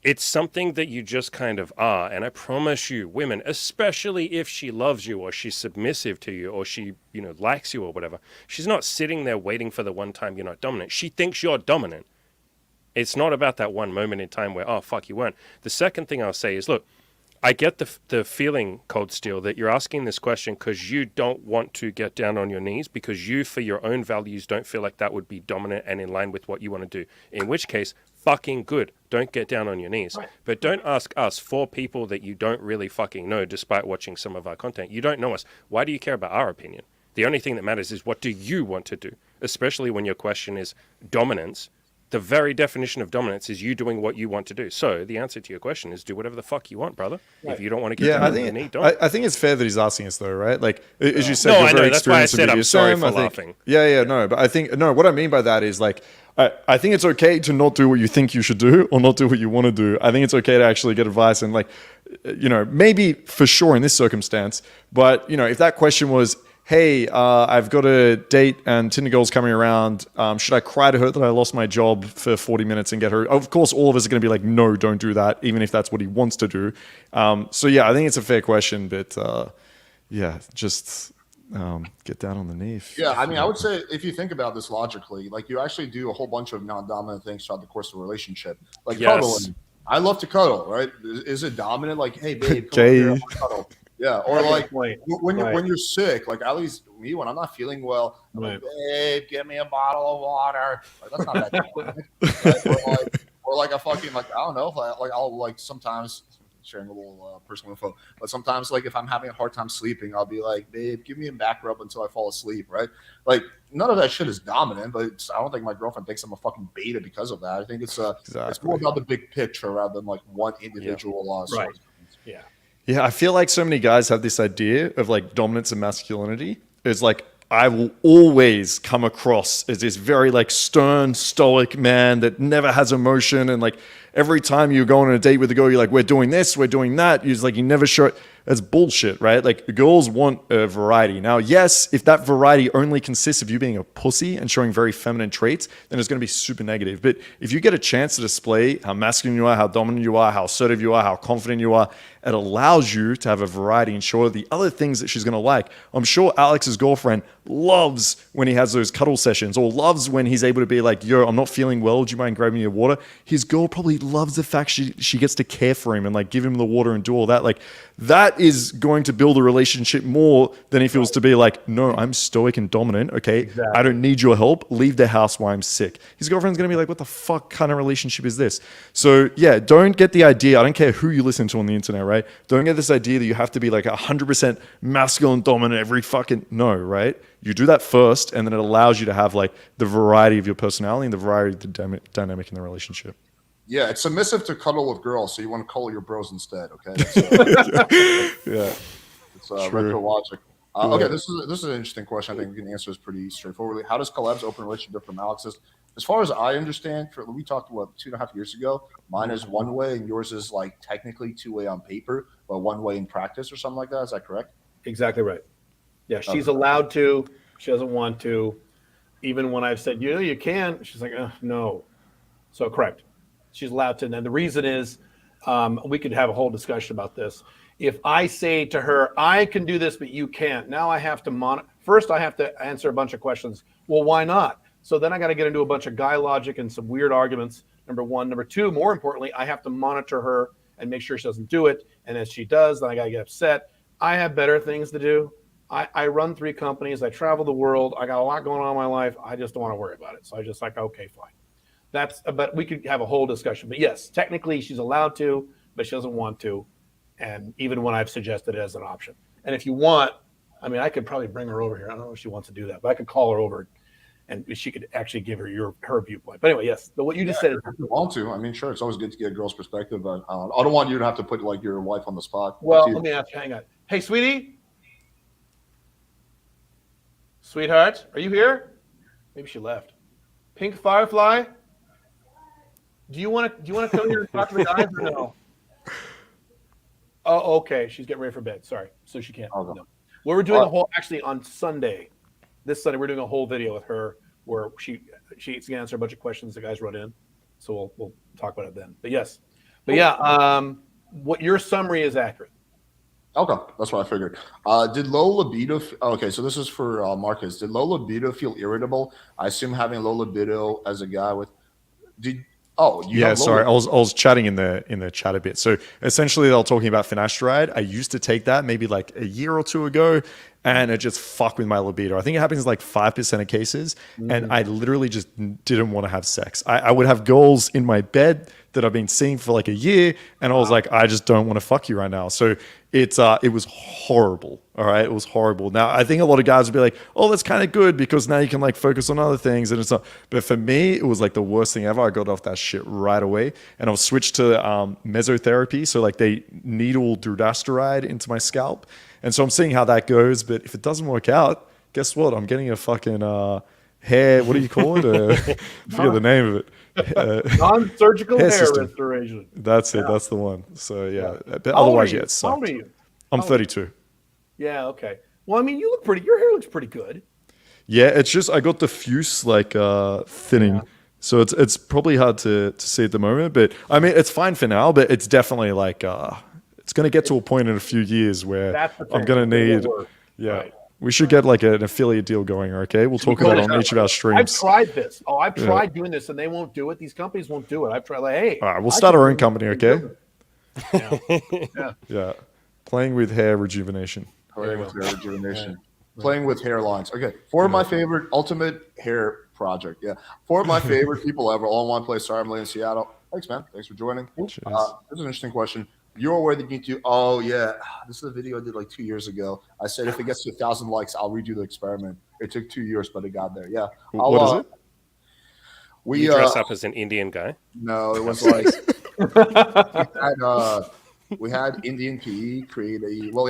Speaker 3: It's something that you just kind of are. And I promise you, women, especially if she loves you or she's submissive to you or she, likes you or whatever, she's not sitting there waiting for the one time you're not dominant. She thinks you're dominant. It's not about that one moment in time where, oh, fuck, you weren't. The second thing I'll say is, look, I get the feeling, Cold Steel, that you're asking this question because you don't want to get down on your knees because you, for your own values, don't feel like that would be dominant and in line with what you want to do. In which case, fucking good. Don't get down on your knees.
Speaker 2: Right.
Speaker 3: But don't ask us, for people that you don't really fucking know, despite watching some of our content. You don't know us. Why do you care about our opinion? The only thing that matters is what do you want to do? Especially when your question is dominance. the very definition of dominance is you doing what you want to do. So the answer to your question is do whatever the fuck you want, brother.
Speaker 2: Right.
Speaker 3: If you don't want to get
Speaker 4: Yeah,
Speaker 3: down
Speaker 4: I
Speaker 3: on your
Speaker 4: think
Speaker 3: knee, don't.
Speaker 4: I think it's fair that he's asking us though, right? Like as you said,
Speaker 3: No,
Speaker 4: you're
Speaker 3: I
Speaker 4: very
Speaker 3: know. That's why I
Speaker 4: experienced in
Speaker 3: said I'm sorry
Speaker 4: BDSM.
Speaker 3: for
Speaker 4: I think,
Speaker 3: laughing.
Speaker 4: Yeah, no, but I think no. What I mean by that is like I think it's okay to not do what you think you should do or not do what you want to do. I think it's okay to actually get advice and like, maybe for sure in this circumstance, but if that question was, hey, I've got a date and Tinder girl's coming around. Should I cry to her that I lost my job for 40 minutes and get her? Of course, all of us are going to be like, no, don't do that, even if that's what he wants to do. So yeah, I think it's a fair question, but just get down on the knee.
Speaker 1: Yeah, I mean, I would say if you think about this logically, like you actually do a whole bunch of non-dominant things throughout the course of a relationship, like
Speaker 3: Yes.
Speaker 1: cuddling. I love to cuddle, right? Is it dominant? Like, hey, babe, come
Speaker 4: Jay.
Speaker 1: over here, I want to cuddle. Yeah, or
Speaker 2: That's a
Speaker 1: like
Speaker 2: good point.
Speaker 1: when
Speaker 2: Right.
Speaker 1: you're sick, like at least me when I'm not feeling well, I'm like, babe, give me a bottle of water. Like that's not that dominant, right? Or like a fucking like I don't know, like I'll like sometimes sharing a little personal info, but sometimes like if I'm having a hard time sleeping, I'll be like, babe, give me a back rub until I fall asleep, right? Like none of that shit is dominant, but I don't think my girlfriend thinks I'm a fucking beta because of that. I think it's more about the big picture rather than like one individual
Speaker 2: Right.
Speaker 1: source.
Speaker 2: Yeah.
Speaker 4: Yeah, I feel like so many guys have this idea of like dominance and masculinity. It's like I will always come across as this very like stern, stoic man that never has emotion, and like every time you go on a date with a girl, you're like, we're doing this, we're doing that. You're just like, you never show it. That's bullshit, right? Like girls want a variety. Now, yes, if that variety only consists of you being a pussy and showing very feminine traits, then it's going to be super negative. But if you get a chance to display how masculine you are, how dominant you are, how assertive you are, how confident you are, it allows you to have a variety and show her the other things that she's going to like. I'm sure Alex's girlfriend loves when he has those cuddle sessions, or loves when he's able to be like, yo, I'm not feeling well, do you mind grabbing me a water? His girl probably loves the fact she gets to care for him and like give him the water and do all that. Like that is going to build a relationship more than if it was to be like, no, I'm stoic and dominant, okay?
Speaker 2: Exactly.
Speaker 4: I don't need your help. Leave the house while I'm sick. His girlfriend's going to be like, what the fuck kind of relationship is this? So yeah, don't get the idea. I don't care who you listen to on the internet, right? Don't get this idea that you have to be like 100% masculine dominant every fucking, no, right? You do that first, and then it allows you to have like the variety of your personality and the variety of the dynamic in the relationship.
Speaker 1: Yeah, it's submissive to cuddle with girls, so you want to cuddle your bros instead. Okay,
Speaker 4: Yeah.
Speaker 1: it's
Speaker 4: True.
Speaker 1: retro logic. Okay, this is an interesting question. I think we can answer this pretty straightforwardly. How does Caleb's open relationship differ from Alex's? As far as I understand, we talked 2.5 years ago. Mine is one way, and yours is like technically two way on paper, but one way in practice or something like that. Is that correct?
Speaker 2: Exactly right. Yeah, she's allowed to. She doesn't want to. Even when I've said, you can, she's like, no. So correct. She's allowed to. And then the reason is, we could have a whole discussion about this. If I say to her, I can do this, but you can't, now I have to first I have to answer a bunch of questions. Well, why not? So then I got to get into a bunch of guy logic and some weird arguments, number one. Number two, more importantly, I have to monitor her and make sure she doesn't do it. And if she does, then I got to get upset. I have better things to do. I run 3 companies. I travel the world. I got a lot going on in my life. I just don't want to worry about it. So I just like, okay, fine. But we could have a whole discussion. But yes, technically she's allowed to, but she doesn't want to. And even when I've suggested it as an option. And if you want, I mean, I could probably bring her over here. I don't know if she wants to do that, but I could call her over and she could actually give her her viewpoint. But anyway, yes, what you just said.
Speaker 1: If you want to, I mean, sure, it's always good to get a girl's perspective. But I don't want you to have to put like your wife on the spot.
Speaker 2: Well, let me ask you, hang on. Hey, sweetie. Sweetheart, are you here? Maybe she left. Pink Firefly. Do you want to come here and talk to the guys or no? Oh, okay. She's getting ready for bed. Sorry, so she can't.
Speaker 1: Okay.
Speaker 2: No. Well, we're doing a whole actually on Sunday. This Sunday we're doing a whole video with her where she's going to answer a bunch of questions the guys wrote in. So we'll talk about it then. But yes, what your summary is accurate.
Speaker 1: Okay, that's what I figured. Did low libido? Okay, so this is for Marcus. Did low libido feel irritable? I assume having low libido as a guy with.
Speaker 4: Yeah, sorry, I was chatting in the chat a bit. So essentially, they were talking about finasteride. I used to take that maybe like a year or two ago, and it just fucked with my libido. I think it happens in like 5% of cases, and I literally just didn't want to have sex. I would have girls in my bed that I've been seeing for like a year, and I was like, I just don't want to fuck you right now. So it was horrible. All right, it was horrible. Now I think a lot of guys would be like, oh, that's kind of good because now you can like focus on other things, and it's not. But for me, it was like the worst thing ever. I got off that shit right away, and I was switched to mesotherapy. So like they needle dutasteride into my scalp, and so I'm seeing how that goes. But if it doesn't work out, guess what? I'm getting a fucking hair. What do you call it? I forget the name of it.
Speaker 2: Non-surgical hair
Speaker 4: system.
Speaker 2: restoration.
Speaker 4: That's it. That's the one. So yeah. But
Speaker 2: How old
Speaker 4: otherwise,
Speaker 2: are you?
Speaker 4: yeah, it
Speaker 2: How old
Speaker 4: sucked.
Speaker 2: are you?
Speaker 4: I'm 32.
Speaker 2: Yeah, okay. Well, I mean, you look pretty. Your hair looks pretty good.
Speaker 4: Yeah, it's just I got diffuse like thinning. So it's probably hard to see at the moment, but I mean it's fine for now, but it's definitely like it's gonna get to a point in a few years where
Speaker 2: That's the thing.
Speaker 4: I'm gonna need
Speaker 2: Right.
Speaker 4: we should get like an affiliate deal going, okay? We'll talk about it on each of our
Speaker 2: I've
Speaker 4: streams.
Speaker 2: tried this. Oh, I've tried doing this, and they won't do it. These companies won't do it. I've tried. Like, hey,
Speaker 4: All right, we'll start our own company, okay?
Speaker 2: Yeah.
Speaker 4: Yeah. Playing with hair rejuvenation.
Speaker 1: Playing with hair rejuvenation. Playing with hairlines. Okay. Four of my favorite ultimate hair project. Yeah. Four of my favorite people ever, all in one place. Sorry, I'm late in Seattle. Thanks, man. Thanks for joining. This is an interesting question. You're aware that you need to. Oh, yeah. This is a video I did like 2 years ago. I said if it gets to 1,000 likes, I'll redo the experiment. It took 2 years, but it got there. Yeah.
Speaker 4: What is it?
Speaker 3: You dress up as an Indian guy?
Speaker 1: No, it was like we had Indian PE create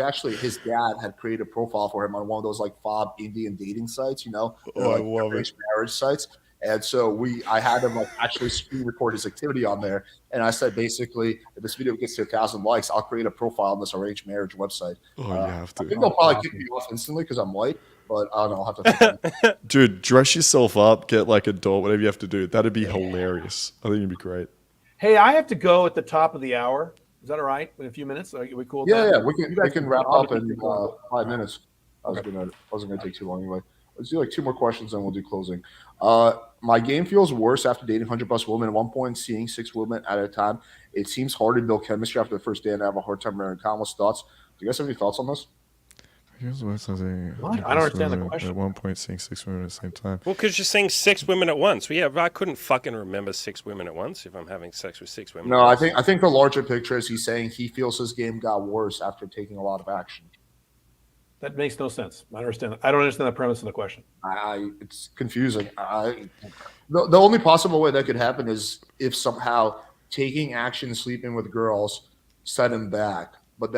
Speaker 1: actually his dad had created a profile for him on one of those like fob Indian dating sites, you know,
Speaker 4: I love it.
Speaker 1: marriage sites. And so I had him like actually screen record his activity on there. And I said, basically, if this video gets to 1,000 likes, I'll create a profile on this arranged marriage website.
Speaker 4: Oh, you have
Speaker 1: I think
Speaker 4: to.
Speaker 1: they'll probably kick me off instantly because I'm white, but I don't know. I'll have to think.
Speaker 4: Dude, dress yourself up, get like a doll, whatever you have to do. That'd be hilarious. I think it'd be great.
Speaker 2: Hey, I have to go at the top of the hour. Is that all right? In a few minutes? Are we cool? with
Speaker 1: Yeah,
Speaker 2: that?
Speaker 1: yeah, we can wrap up in 5 minutes. I wasn't gonna take too long anyway. Let's do like 2 more questions and we'll do closing. My game feels worse after dating 100+ women. At one point, seeing 6 women at a time. It seems hard to build chemistry after the first day, and I have a hard time remembering countless thoughts. Do you guys have any thoughts on this?
Speaker 2: What? I don't understand the question.
Speaker 4: At one point, seeing 6 women at the same time.
Speaker 3: Well, because you're seeing 6 women at once. Well, yeah, but I couldn't fucking remember 6 women at once if I'm having sex with 6 women.
Speaker 1: No, I think the larger picture is he's saying he feels his game got worse after taking a lot of action.
Speaker 2: That makes no sense. I don't understand the premise of the question.
Speaker 1: It's confusing. The only possible way that could happen is if somehow taking action, sleeping with girls, set him back. But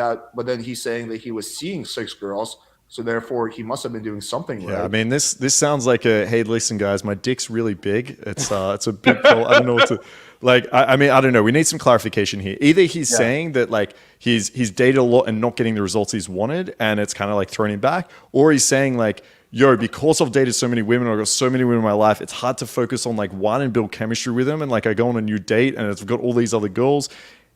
Speaker 1: then he's saying that he was seeing 6 girls, so therefore he must have been doing something right.
Speaker 4: Yeah, I mean this sounds like a hey, listen, guys, my dick's really big. It's a big call. I don't know what to like. I mean, I don't know. We need some clarification here. Either he's saying that like he's dated a lot and not getting the results he's wanted, and it's kind of like throwing him back, or he's saying like, yo, because I've dated so many women, I've got so many women in my life, it's hard to focus on like one and build chemistry with them, and like I go on a new date and I've got all these other girls.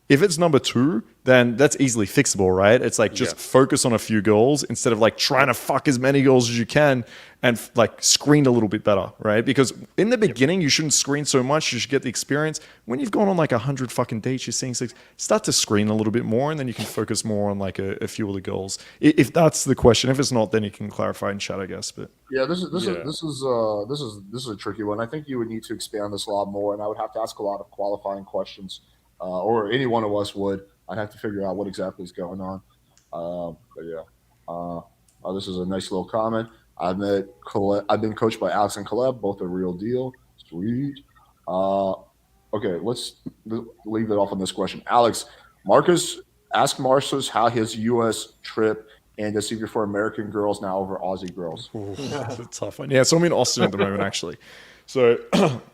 Speaker 4: If it's number 2, then that's easily fixable, right? It's like just focus on a few girls instead of like trying to fuck as many girls as you can and like screen a little bit better, right? Because in the beginning, you shouldn't screen so much. You should get the experience. When you've gone on like 100 fucking dates, you're seeing 6, start to screen a little bit more, and then you can focus more on like a few of the girls. If that's the question. If it's not, then you can clarify in chat, I guess. But
Speaker 1: yeah, this is a tricky one. I think you would need to expand this a lot more, and I would have to ask a lot of qualifying questions. Or any one of us would. I'd have to figure out what exactly is going on. But yeah, this is a nice little comment. I've been coached by Alex and Caleb, both a real deal. Sweet. Okay, let's leave it off on this question. Alex, ask Marcus how his U.S. trip and to see if you're for American girls now over Aussie girls.
Speaker 4: That's a tough one. Yeah, so I'm in Austin at the moment, actually. So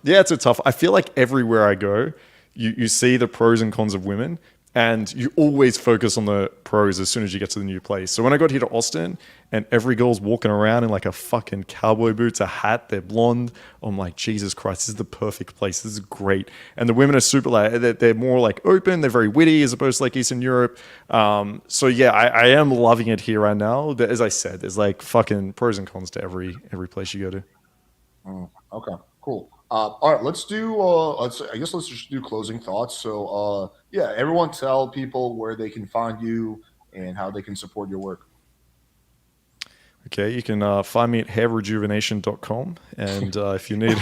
Speaker 4: yeah, it's a tough. I feel like everywhere I go, you see the pros and cons of women, and you always focus on the pros as soon as you get to the new place. So when I got here to Austin and every girl's walking around in like a fucking cowboy boots, a hat, they're blonde, I'm like, Jesus Christ, this is the perfect place. This is great. And the women are super, like, they're more like open, they're very witty as opposed to like Eastern Europe. So yeah, I am loving it here right now. As I said, there's like fucking pros and cons to every place you go to.
Speaker 1: Okay, cool. All right, let's just do closing thoughts. So, yeah, everyone tell people where they can find you and how they can support your work.
Speaker 4: Okay, you can find me at hairrejuvenation.com. And if you need,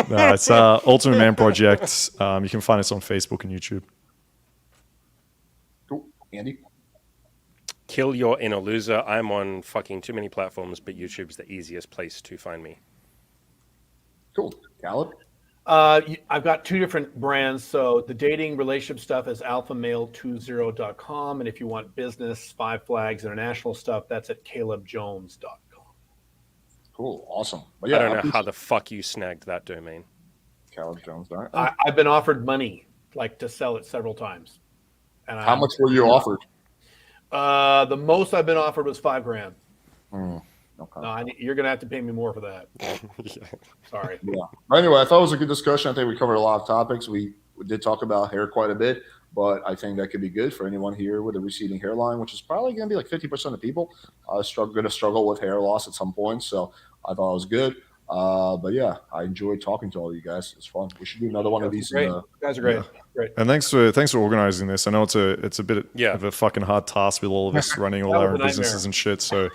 Speaker 4: no, it's Ultimate Man Project. You can find us on Facebook and YouTube.
Speaker 1: Cool. Andy?
Speaker 3: Kill your inner loser. I'm on fucking too many platforms, but YouTube's the easiest place to find me.
Speaker 1: Cool. Caleb?
Speaker 2: I've got 2 different brands. So the dating relationship stuff is alphamale20.com. And if you want business, 5 Flags, international stuff, that's at calebjones.com.
Speaker 1: Cool. Awesome. But
Speaker 3: I
Speaker 1: yeah,
Speaker 3: don't know how the fuck you snagged that domain.
Speaker 1: Caleb Jones. All right.
Speaker 2: I've been offered money, like to sell it several times. And
Speaker 1: How much were you offered?
Speaker 2: The most I've been offered was $5,000.
Speaker 1: Okay.
Speaker 2: No, you're gonna have to pay me more for that. Sorry.
Speaker 1: Yeah. Anyway, I thought it was a good discussion. I think we covered a lot of topics. We did talk about hair quite a bit, but I think that could be good for anyone here with a receding hairline, which is probably going to be like 50% of people going to struggle with hair loss at some point. So I thought it was good. But yeah, I enjoyed talking to all of you guys. It's fun. We should do another one of these.
Speaker 2: Great. You guys are great.
Speaker 4: Yeah.
Speaker 2: Great.
Speaker 4: And thanks for organizing this. I know it's a bit of a fucking hard task with all of us running all our own businesses and shit. So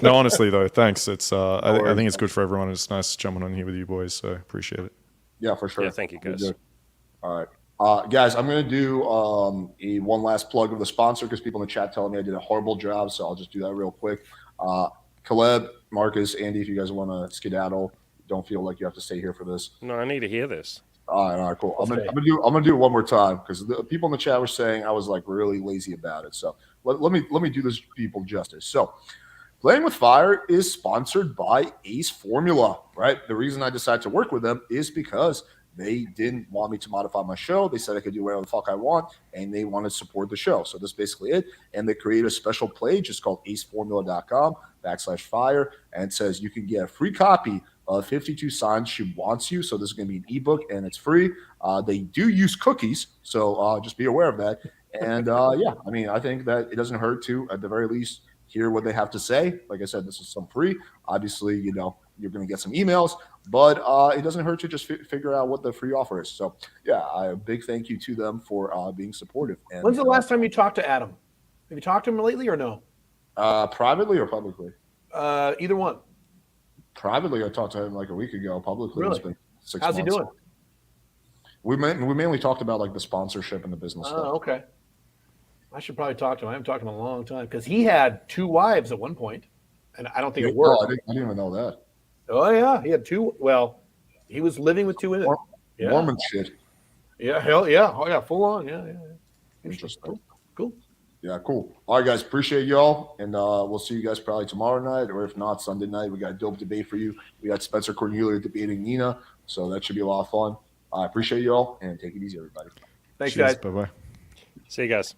Speaker 4: no, honestly though, thanks. It's I think it's good for everyone. It's nice jumping on here with you boys. So appreciate it.
Speaker 1: Yeah, for sure.
Speaker 3: Yeah, thank you guys.
Speaker 1: All right. Guys, I'm going to do one last plug of the sponsor because people in the chat telling me I did a horrible job. So I'll just do that real quick. Caleb, Marcus, Andy, if you guys want to skedaddle, don't feel like you have to stay here for this.
Speaker 3: No, I need to hear this.
Speaker 1: All right, cool. I'm gonna do it one more time because the people in the chat were saying I was like really lazy about it. So let me do this people justice. So Playing with Fire is sponsored by Ace Formula, right? The reason I decided to work with them is because they didn't want me to modify my show. They said I could do whatever the fuck I want, and they want to support the show. So that's basically it. And they created a special page. It's called aceformula.com/fire. And it says you can get a free copy of 52 Signs She Wants You. So this is going to be an ebook, and it's free. They do use cookies, so just be aware of that. And yeah, I mean, I think that it doesn't hurt to, at the very least, hear what they have to say. Like I said, this is some free. Obviously, you know, you're going to get some emails, but it doesn't hurt to just figure out what the free offer is. So, yeah, a big thank you to them for being supportive. And,
Speaker 2: when's the last time you talked to Adam? Have you talked to him lately or no?
Speaker 1: Privately or publicly?
Speaker 2: Either one.
Speaker 1: Privately, I talked to him like a week ago. Publicly,
Speaker 2: really?
Speaker 1: It's been 6
Speaker 2: How's
Speaker 1: months.
Speaker 2: he doing?
Speaker 1: We mainly talked about like the sponsorship and the business stuff.
Speaker 2: Oh, okay. I should probably talk to him. I haven't talked to him in a long time because he had 2 wives at one point, and I don't think it worked.
Speaker 1: I didn't even know that.
Speaker 2: Oh yeah, he had 2. Well, he was living with 2 women. Yeah.
Speaker 1: Mormon shit.
Speaker 2: Yeah, hell yeah. Oh yeah, full on. Yeah.
Speaker 1: Interesting.
Speaker 2: Cool.
Speaker 1: Yeah, cool. All right, guys, appreciate y'all, and we'll see you guys probably tomorrow night, or if not, Sunday night. We got a dope debate for you. We got Spencer Cornelia debating Nina, so that should be a lot of fun. I appreciate y'all, and take it easy, everybody.
Speaker 2: Thanks,
Speaker 4: Cheers.
Speaker 2: guys.
Speaker 4: Bye-bye.
Speaker 3: See you guys.